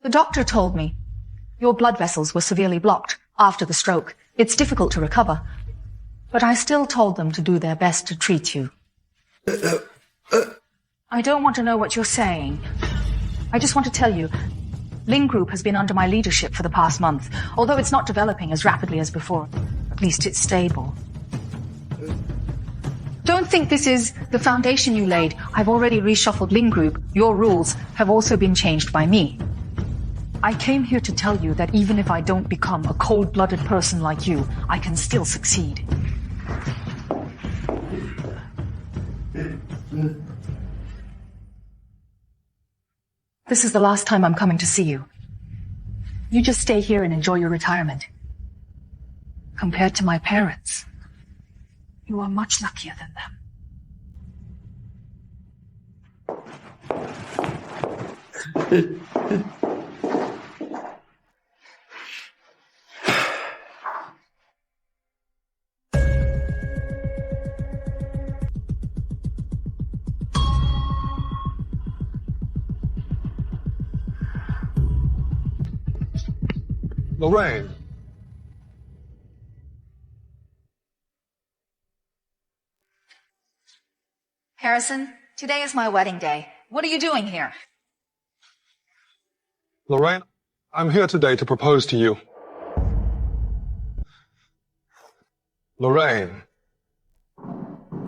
The doctor told me your blood vessels were severely blocked after the stroke. It's difficult to recover, but I still told them to do their best to treat you. I don't want to know what you're saying. I just want to tell you, Ling Group has been under my leadership for the past month. Although it's not developing as rapidly as before, at least it's stable. Don't think this is the foundation you laid. I've already reshuffled Ling Group. Your rules have also been changed by me. I came here to tell you that even if I don't become a cold-blooded person like you, I can still succeed. This is the last time I'm coming to see you. You just stay here and enjoy your retirement. Compared to my parents, you are much luckier than them. Lorraine. Harrison, today is my wedding day. What are you doing here? Lorraine, I'm here today to propose to you. Lorraine,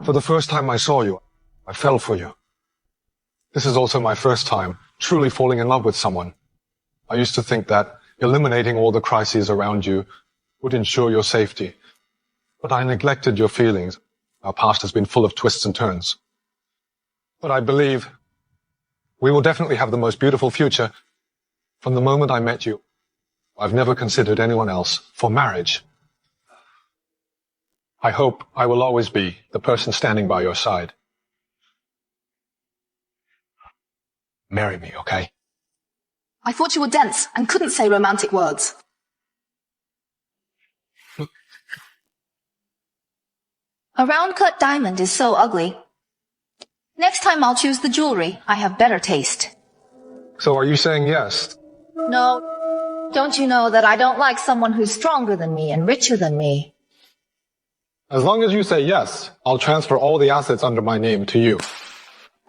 for the first time I saw you, I fell for you. This is also my first time truly falling in love with someone. I used to think that eliminating all the crises around you would ensure your safety. But I neglected your feelings. Our past has been full of twists and turns. But I believe we will definitely have the most beautiful future. From the moment I met you, I've never considered anyone else for marriage. I hope I will always be the person standing by your side. Marry me, okay? I thought you were dense and couldn't say romantic words. A round-cut diamond is so ugly. Next time I'll choose the jewelry. I have better taste. So are you saying yes? No. Don't you know that I don't like someone who's stronger than me and richer than me? As long as you say yes, I'll transfer all the assets under my name to you.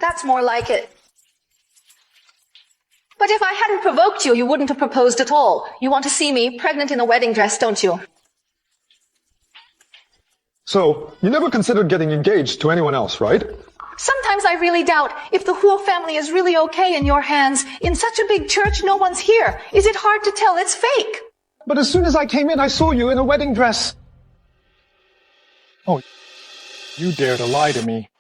That's more like it. But if I hadn't provoked you, you wouldn't have proposed at all. You want to see me pregnant in a wedding dress, don't you? So, you never considered getting engaged to anyone else, right? Sometimes I really doubt if the Huo family is really okay in your hands. In such a big church, no one's here. Is it hard to tell it's fake? But as soon as I came in, I saw you in a wedding dress. Oh, you dare to lie to me.